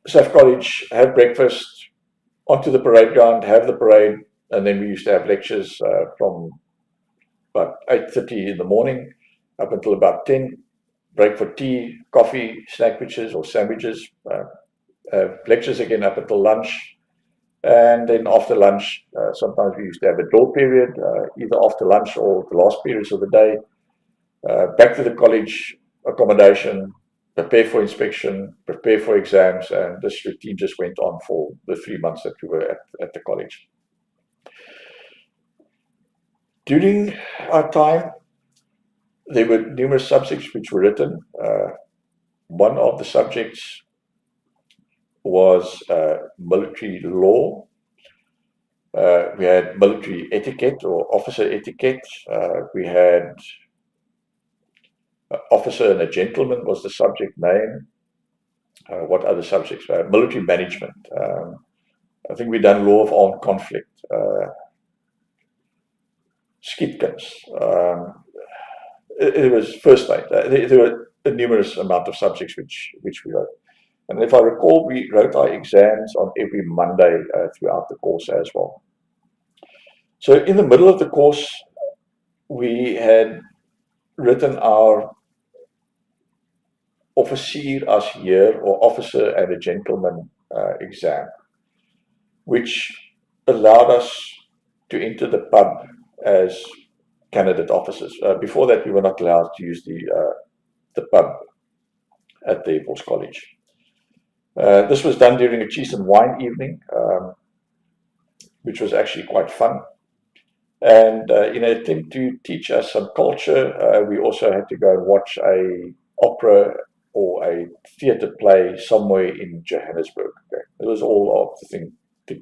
SAAF College, have breakfast, onto the parade ground, have the parade, and then we used to have lectures from about 8:30 in the morning up until about 10. Break for tea, coffee, sandwiches or sandwiches. Lectures again up until lunch. And then after lunch, sometimes we used to have a door period, either after lunch or the last periods of the day. Back to the college accommodation, prepare for inspection, prepare for exams, and this routine just went on for the 3 months that we were at the college. During our time, there were numerous subjects which were written. One of the subjects was military law. We had military etiquette or officer etiquette. We had officer and a gentleman was the subject name. What other subjects? Military management. I think we done law of armed conflict. Skipkins. It was first aid. There were a numerous amount of subjects which we wrote. And if I recall, we wrote our exams on every Monday throughout the course as well. So in the middle of the course, we had written our officer as heer or officer and a gentleman exam, which allowed us to enter the pub as candidate officers. Before that, we were not allowed to use the pub at the Air Force College. This was done during a cheese and wine evening, which was actually quite fun. And in an attempt to teach us some culture, we also had to go and watch a opera or a theatre play somewhere in Johannesburg. Okay? It was all of the thing to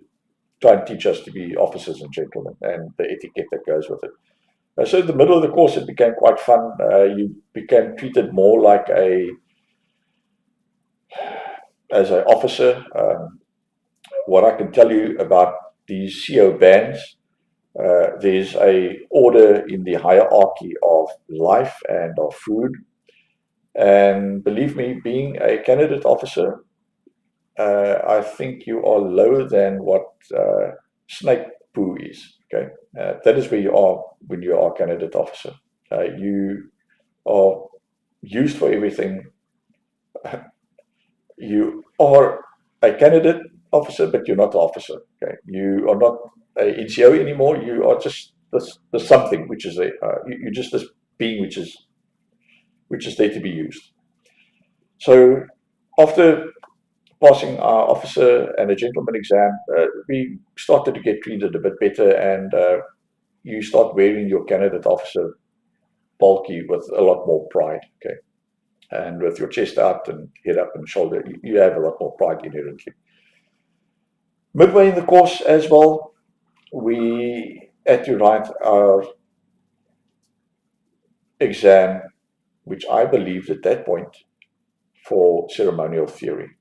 try and teach us to be officers and gentlemen and the etiquette that goes with it. So in the middle of the course, it became quite fun. You became treated more like as an officer. What I can tell you about these CO bands, there's a order in the hierarchy of life and of food. And believe me, being a candidate officer, I think you are lower than what snake poo is. Okay, that is where you are when you are a candidate officer. You are used for everything. You are a candidate officer, but you're not an officer. Okay, you are not a NCO anymore. You are just the something which is you're just this being which is there to be used. So after passing our officer and a gentleman exam, we started to get treated a bit better, and you start wearing your candidate officer bulky with a lot more pride. Okay, and with your chest out and head up and shoulder, you have a lot more pride inherently. Midway in the course as well, we had to write our exam, which I believed at that point for ceremonial theory.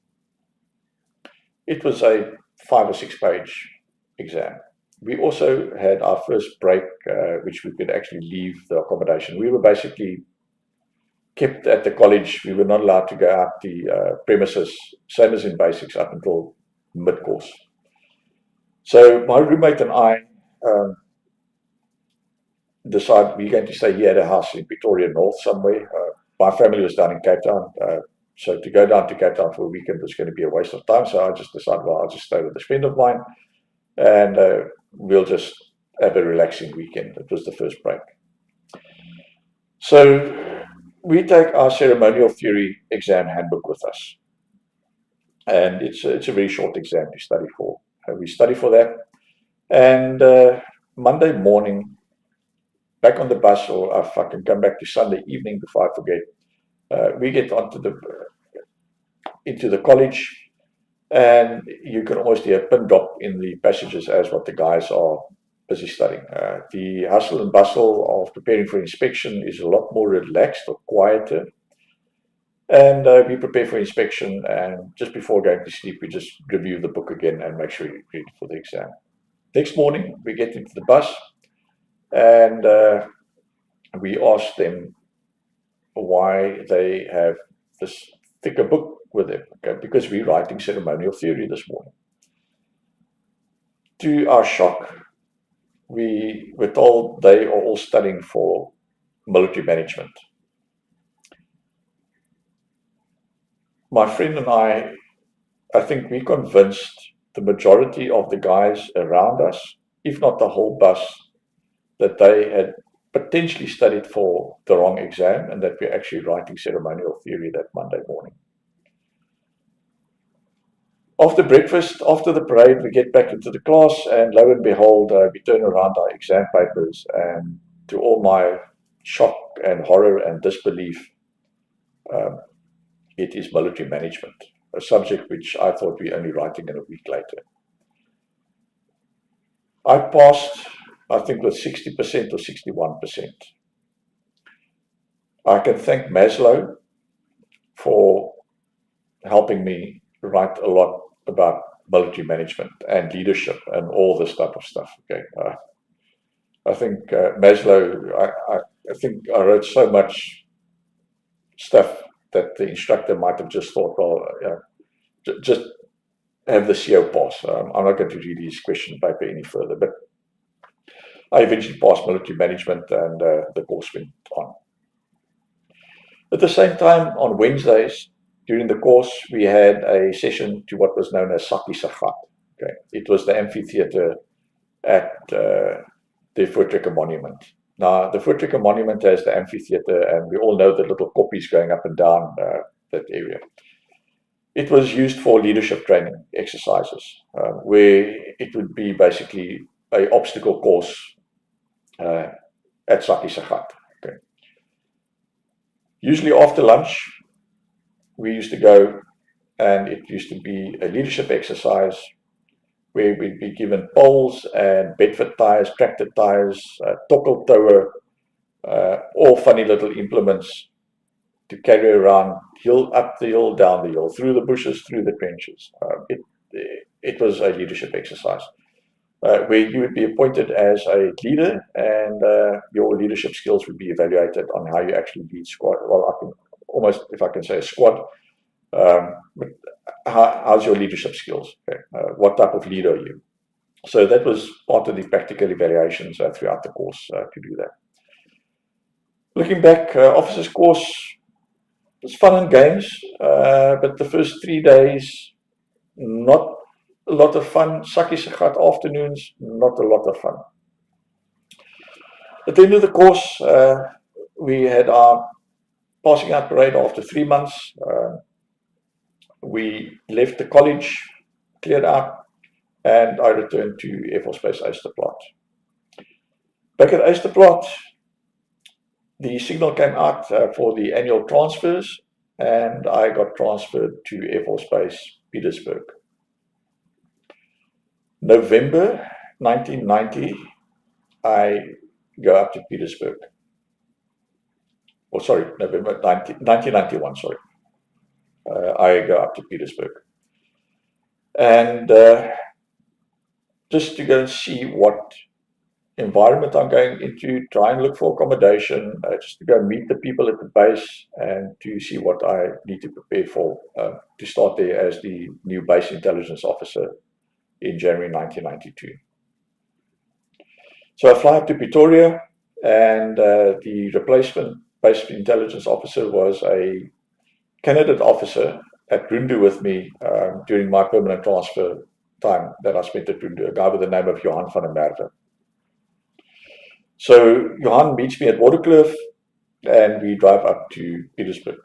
It was a 5 or 6 page exam. We also had our first break, which we could actually leave the accommodation. We were basically kept at the college. We were not allowed to go out the premises, same as in basics, up until mid-course. So my roommate and I decided we're going to stay here at a house in Pretoria North somewhere. My family was down in Cape Town. So to go down to Cape Town for a weekend was going to be a waste of time. So I just decided, well, I'll just stay with a friend of mine and we'll just have a relaxing weekend. It was the first break. So we take our ceremonial theory exam handbook with us. And it's a very short exam to study for. We study for that. And Monday morning, back on the bus, or if I can come back to Sunday evening before I forget, we get into the college, and you can almost hear a pin drop in the passages as what the guys are busy studying. The hustle and bustle of preparing for inspection is a lot more relaxed or quieter. And we prepare for inspection, and just before going to sleep, we just review the book again and make sure you're ready for the exam. Next morning, we get into the bus, and we ask them why they have this thicker book with them, okay? Because we're writing ceremonial theory this morning. To our shock, we were told they are all studying for military management. My friend and I think we convinced the majority of the guys around us, if not the whole bus, that they had potentially studied for the wrong exam and that we're actually writing ceremonial theory that Monday morning. After breakfast, after the parade, we get back into the class, and lo and behold, we turn around our exam papers, and to all my shock and horror and disbelief, it is military management, a subject which I thought we were only writing in a week later. I passed, I think, with 60% or 61%. I can thank Maslow for helping me write a lot about military management and leadership and all this type of stuff. Okay, I think Maslow. I think I wrote so much stuff that the instructor might have just thought, well, just have the CO pass. I'm not going to read his question paper any further, but I eventually passed military management, and the course went on. At the same time, on Wednesdays, during the course, we had a session to what was known as SAAF. Okay, it was the amphitheater at the Voortrekker Monument. Now, the Voortrekker Monument has the amphitheater, and we all know the little koppies going up and down that area. It was used for leadership training exercises, where it would be basically an obstacle course at SAAF. Okay. Usually after lunch, we used to go, and it used to be a leadership exercise where we'd be given poles and Bedford tires, tractor tires, tokkel tower, all funny little implements to carry around, hill, up the hill, down the hill, through the bushes, through the trenches. It was a leadership exercise where you would be appointed as a leader, and your leadership skills would be evaluated on how you actually lead squad. Well, I can almost, if I can say a squad, but how's your leadership skills? Okay. What type of leader are you? So that was part of the practical evaluations throughout the course to do that. Looking back, officers course was fun and games, but the first 3 days, not a lot of fun. Sakkie-Sagat afternoons, not a lot of fun. At the end of the course, we had our passing out parade after 3 months. We left the college, cleared out, and I returned to Air Force Base Ysterplaat. Back at Ysterplaat, the signal came out for the annual transfers, and I got transferred to Air Force Base Petersburg. November 1990, I go up to Petersburg. Oh, sorry, November 1991, sorry. I go up to Petersburg. And just to go and see what environment I'm going into, try and look for accommodation, just to go and meet the people at the base and to see what I need to prepare for to start there as the new base intelligence officer in January 1992. So I fly up to Pretoria, and the replacement base intelligence officer was a candidate officer at Rundu with me during my permanent transfer time that I spent at Rundu, a guy with the name of Johan van der Merwe. So Johan meets me at Waterkloof, and we drive up to Petersburg.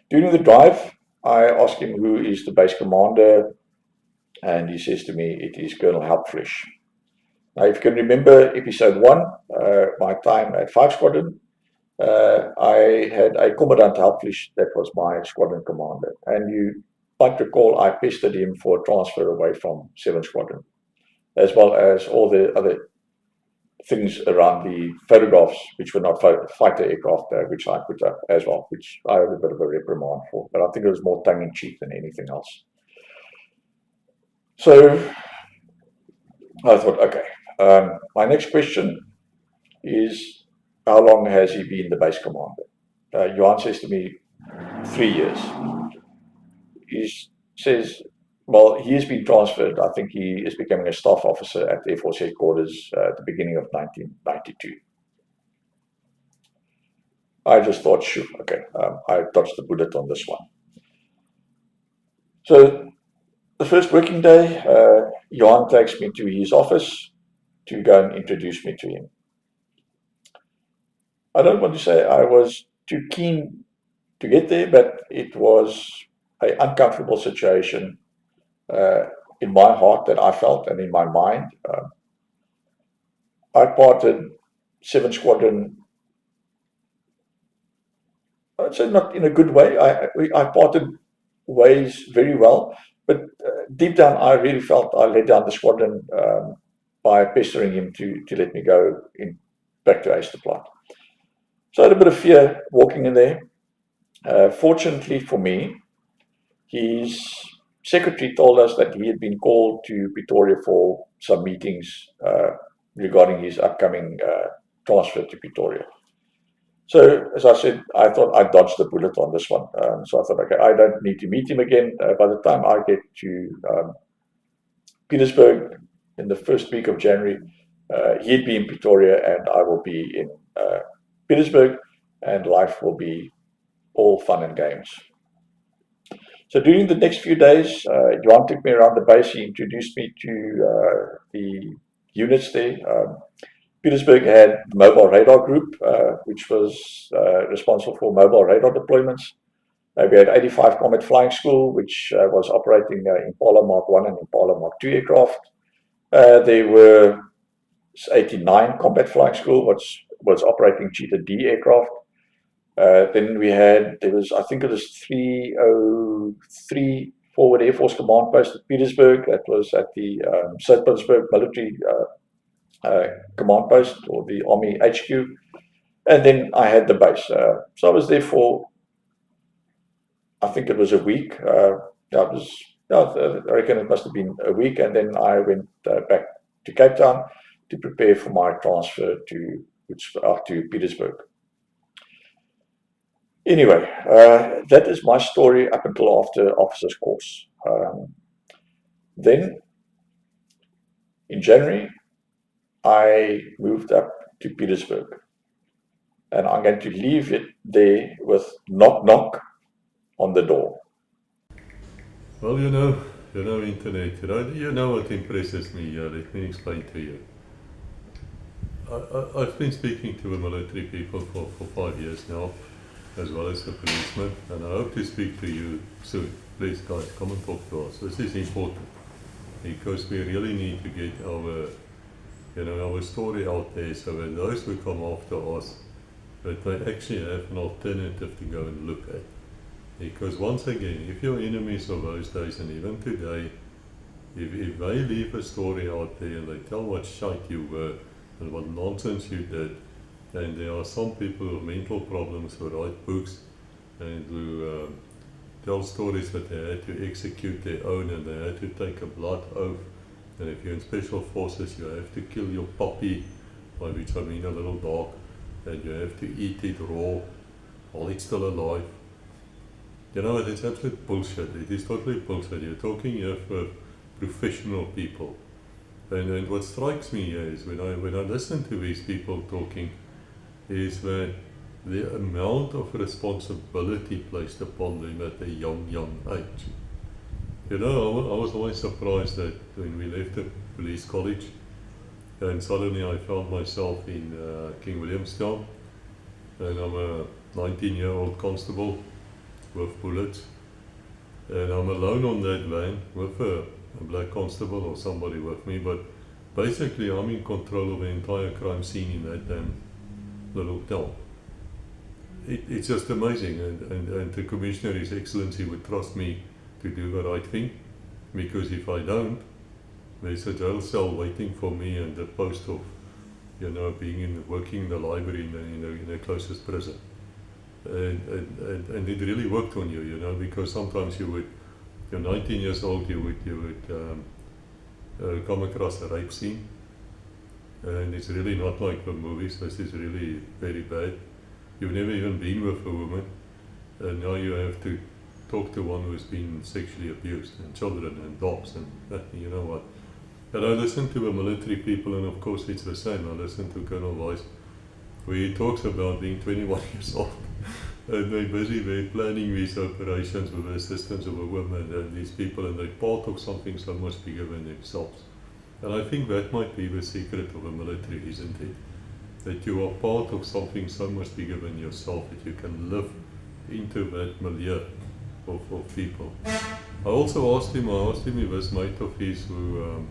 During the drive, I ask him who is the base commander, and he says to me, it is Colonel Helpfrisch. Now, if you can remember episode 1, my time at 5 Squadron, I had a Commandant Helpfrisch that was my squadron commander. And you might recall I pestered him for a transfer away from 7 Squadron, as well as all the other things around the photographs, which were not fighter aircraft, which I put up as well, which I had a bit of a reprimand for. But I think it was more tongue-in-cheek than anything else. So I thought, okay, my next question is, how long has he been the base commander? Johan says to me, 3 years. He says, well, he has been transferred. I think he is becoming a staff officer at the Air Force headquarters at the beginning of 1992. I just thought, shoot, okay, I dodged the bullet on this one. So the first working day, Johan takes me to his office to go and introduce me to him. I don't want to say I was too keen to get there, but it was an uncomfortable situation in my heart that I felt and in my mind. I parted 7 Squadron, I'd say not in a good way. I parted ways very well, but deep down I really felt I let down the squadron by pestering him to let me go back to Ysterplaat. So I had a bit of fear walking in there. Fortunately for me, his secretary told us that he had been called to Pretoria for some meetings regarding his upcoming transfer to Pretoria. So, as I said, I thought I dodged the bullet on this one. So I thought, okay, I don't need to meet him again. By the time I get to Petersburg in the first week of January, he'd be in Pretoria and I will be in Petersburg, and life will be all fun and games. So during the next few days, Johan took me around the base. He introduced me to the units there. Petersburg had the Mobile Radar Group, which was responsible for mobile radar deployments. We had 85 Combat Flying School, which was operating Impala Mark 1 and Impala Mark 2 aircraft. There were 89 Combat Flying School, which was operating Cheetah D aircraft. Then I think it was 303 Forward Air Force Command Post at Petersburg. That was at the St. Petersburg Military Command Post, or the Army HQ. And then I had the base. So I was there for, I think it was a week. I reckon it must have been a week. And then I went back to Cape Town to prepare for my transfer to Petersburg. Anyway, that is my story up until after officer's course. Then, in January, I moved up to Petersburg. And I'm going to leave it there with knock knock on the door. Well, you know internet, you know what impresses me here. Let me explain to you. I've been speaking to the military people for 5 years now, as well as the policemen, and I hope to speak to you soon. Please, guys, come and talk to us. This is important, because we really need to get our story out there, so that those who come after us, that they actually have an alternative to go and look at. Because once again, if your enemies of those days, and even today, if they leave a story out there and they tell what shite you were and what nonsense you did, and there are some people with mental problems who write books and who tell stories that they had to execute their own and they had to take a blood oath, and if you're in special forces you have to kill your puppy, by which I mean a little dog, and you have to eat it raw while it's still alive. You know, it's absolute bullshit. It is totally bullshit. You're talking here for professional people. And what strikes me here is when I listen to these people talking, is that the amount of responsibility placed upon them at a young age. You know, I was always surprised that when we left the police college, and suddenly I found myself in King Williamstown, and I'm a 19-year-old constable with bullets, and I'm alone on that van with a black constable or somebody with me, but basically I'm in control of the entire crime scene in that damn little town. It's just amazing, and the Commissioner, His Excellency, would trust me to do the right thing, because if I don't, there's a jail cell waiting for me and the post of, working in the library in the closest prison. And it really worked on you, because sometimes you're 19 years old, you would come across a rape scene, and it's really not like the movies. This is really very bad. You've never even been with a woman, and now you have to talk to one who's been sexually abused, and children and dogs, and you know what. And I listen to the military people, and of course it's the same. I listen to Colonel Vice, where he talks about being 21 years old, and they're busy, they're planning these operations with the assistance of a woman and these people, and they're part of something so much bigger than themselves. And I think that might be the secret of the military, isn't it? That you are part of something so much bigger than yourself, that you can live into that milieu of people. I also asked him if this mate of his who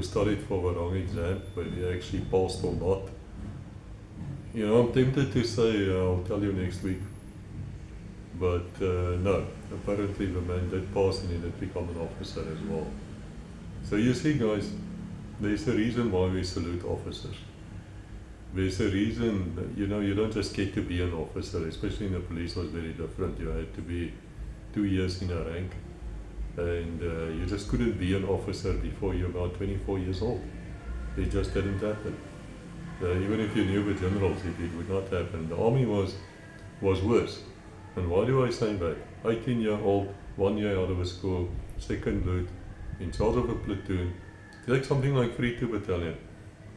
studied for the wrong exam, whether he actually passed or not. You know, I'm tempted to say I'll tell you next week, but no, apparently the man did pass and he did become an officer as well. So you see guys, there's a reason why we salute officers. There's a reason, you know, you don't just get to be an officer, especially in the police was very different. You had to be 2 years in a rank, and you just couldn't be an officer before you're about 24 years old. It just didn't happen. Even if you knew the generals, it would not happen. The army was worse. And why do I say that? 18-year-old, 1 year out of a school, second loot, in charge of a platoon, like something like 3-2 battalion,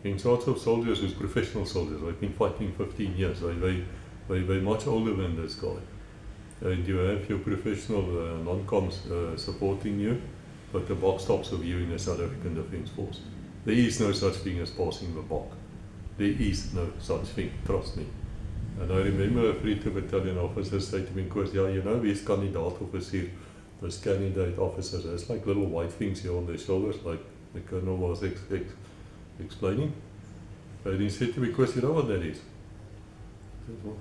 in charge of soldiers who's professional soldiers. I've been fighting 15 years. They're much older than this guy. And you have your professional non-coms supporting you, but the buck stops with you in the South African Defence Force. There is no such thing as passing the buck. There is no such thing, trust me. And I remember a 3-2 battalion officer said to me, Koos, yeah, you know, these candidate officers, those candidate officers, there's like little white things here on their shoulders, like the colonel was explaining. And he said to me, Koos, you know what that is? I said, well,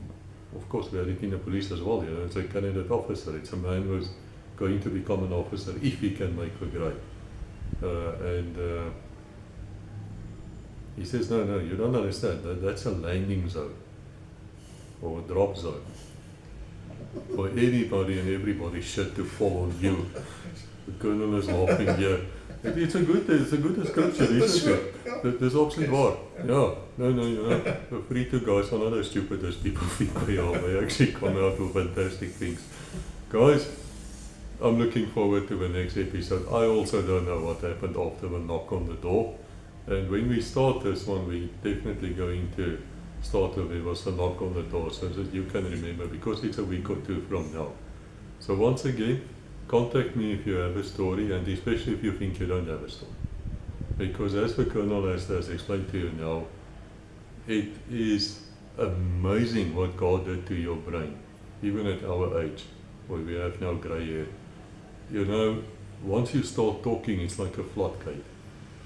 of course, we had it in the police as well, you know, it's a candidate officer. It's a man who's going to become an officer if he can make the grade. He says, no, you don't understand, that's a landing zone, or a drop zone. For anybody and everybody shit to fall on you. The colonel is laughing here. It's a good description, isn't it? There's absolutely war. Yeah, no, you know, the 3-2 guys are not as stupid as people think they are. They actually come out with fantastic things. Guys, I'm looking forward to the next episode. I also don't know what happened after the knock on the door. And when we start this one, we're definitely going to start with there was a knock on the door so that you can remember, because it's a week or two from now. So once again, contact me if you have a story, and especially if you think you don't have a story. Because as the Colonel has explained to you now, it is amazing what God did to your brain, even at our age, where we have now grey hair. You know, once you start talking, it's like a floodgate.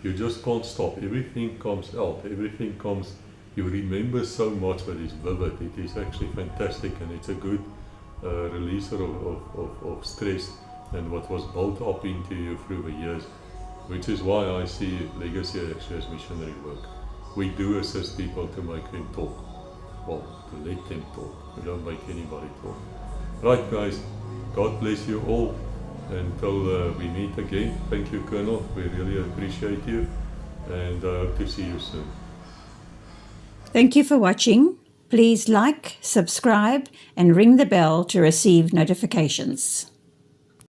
You just can't stop. Everything comes out. Everything comes. You remember so much that is vivid. It is actually fantastic, and it's a good releaser of stress and what was built up into you through the years, which is why I see legacy actually as missionary work. We do assist people to make them talk. Well, to let them talk. We don't make anybody talk. Right, guys. God bless you all. Until we meet again, thank you, Colonel. We really appreciate you, and I hope to see you soon. Thank you for watching. Please like, subscribe, and ring the bell to receive notifications.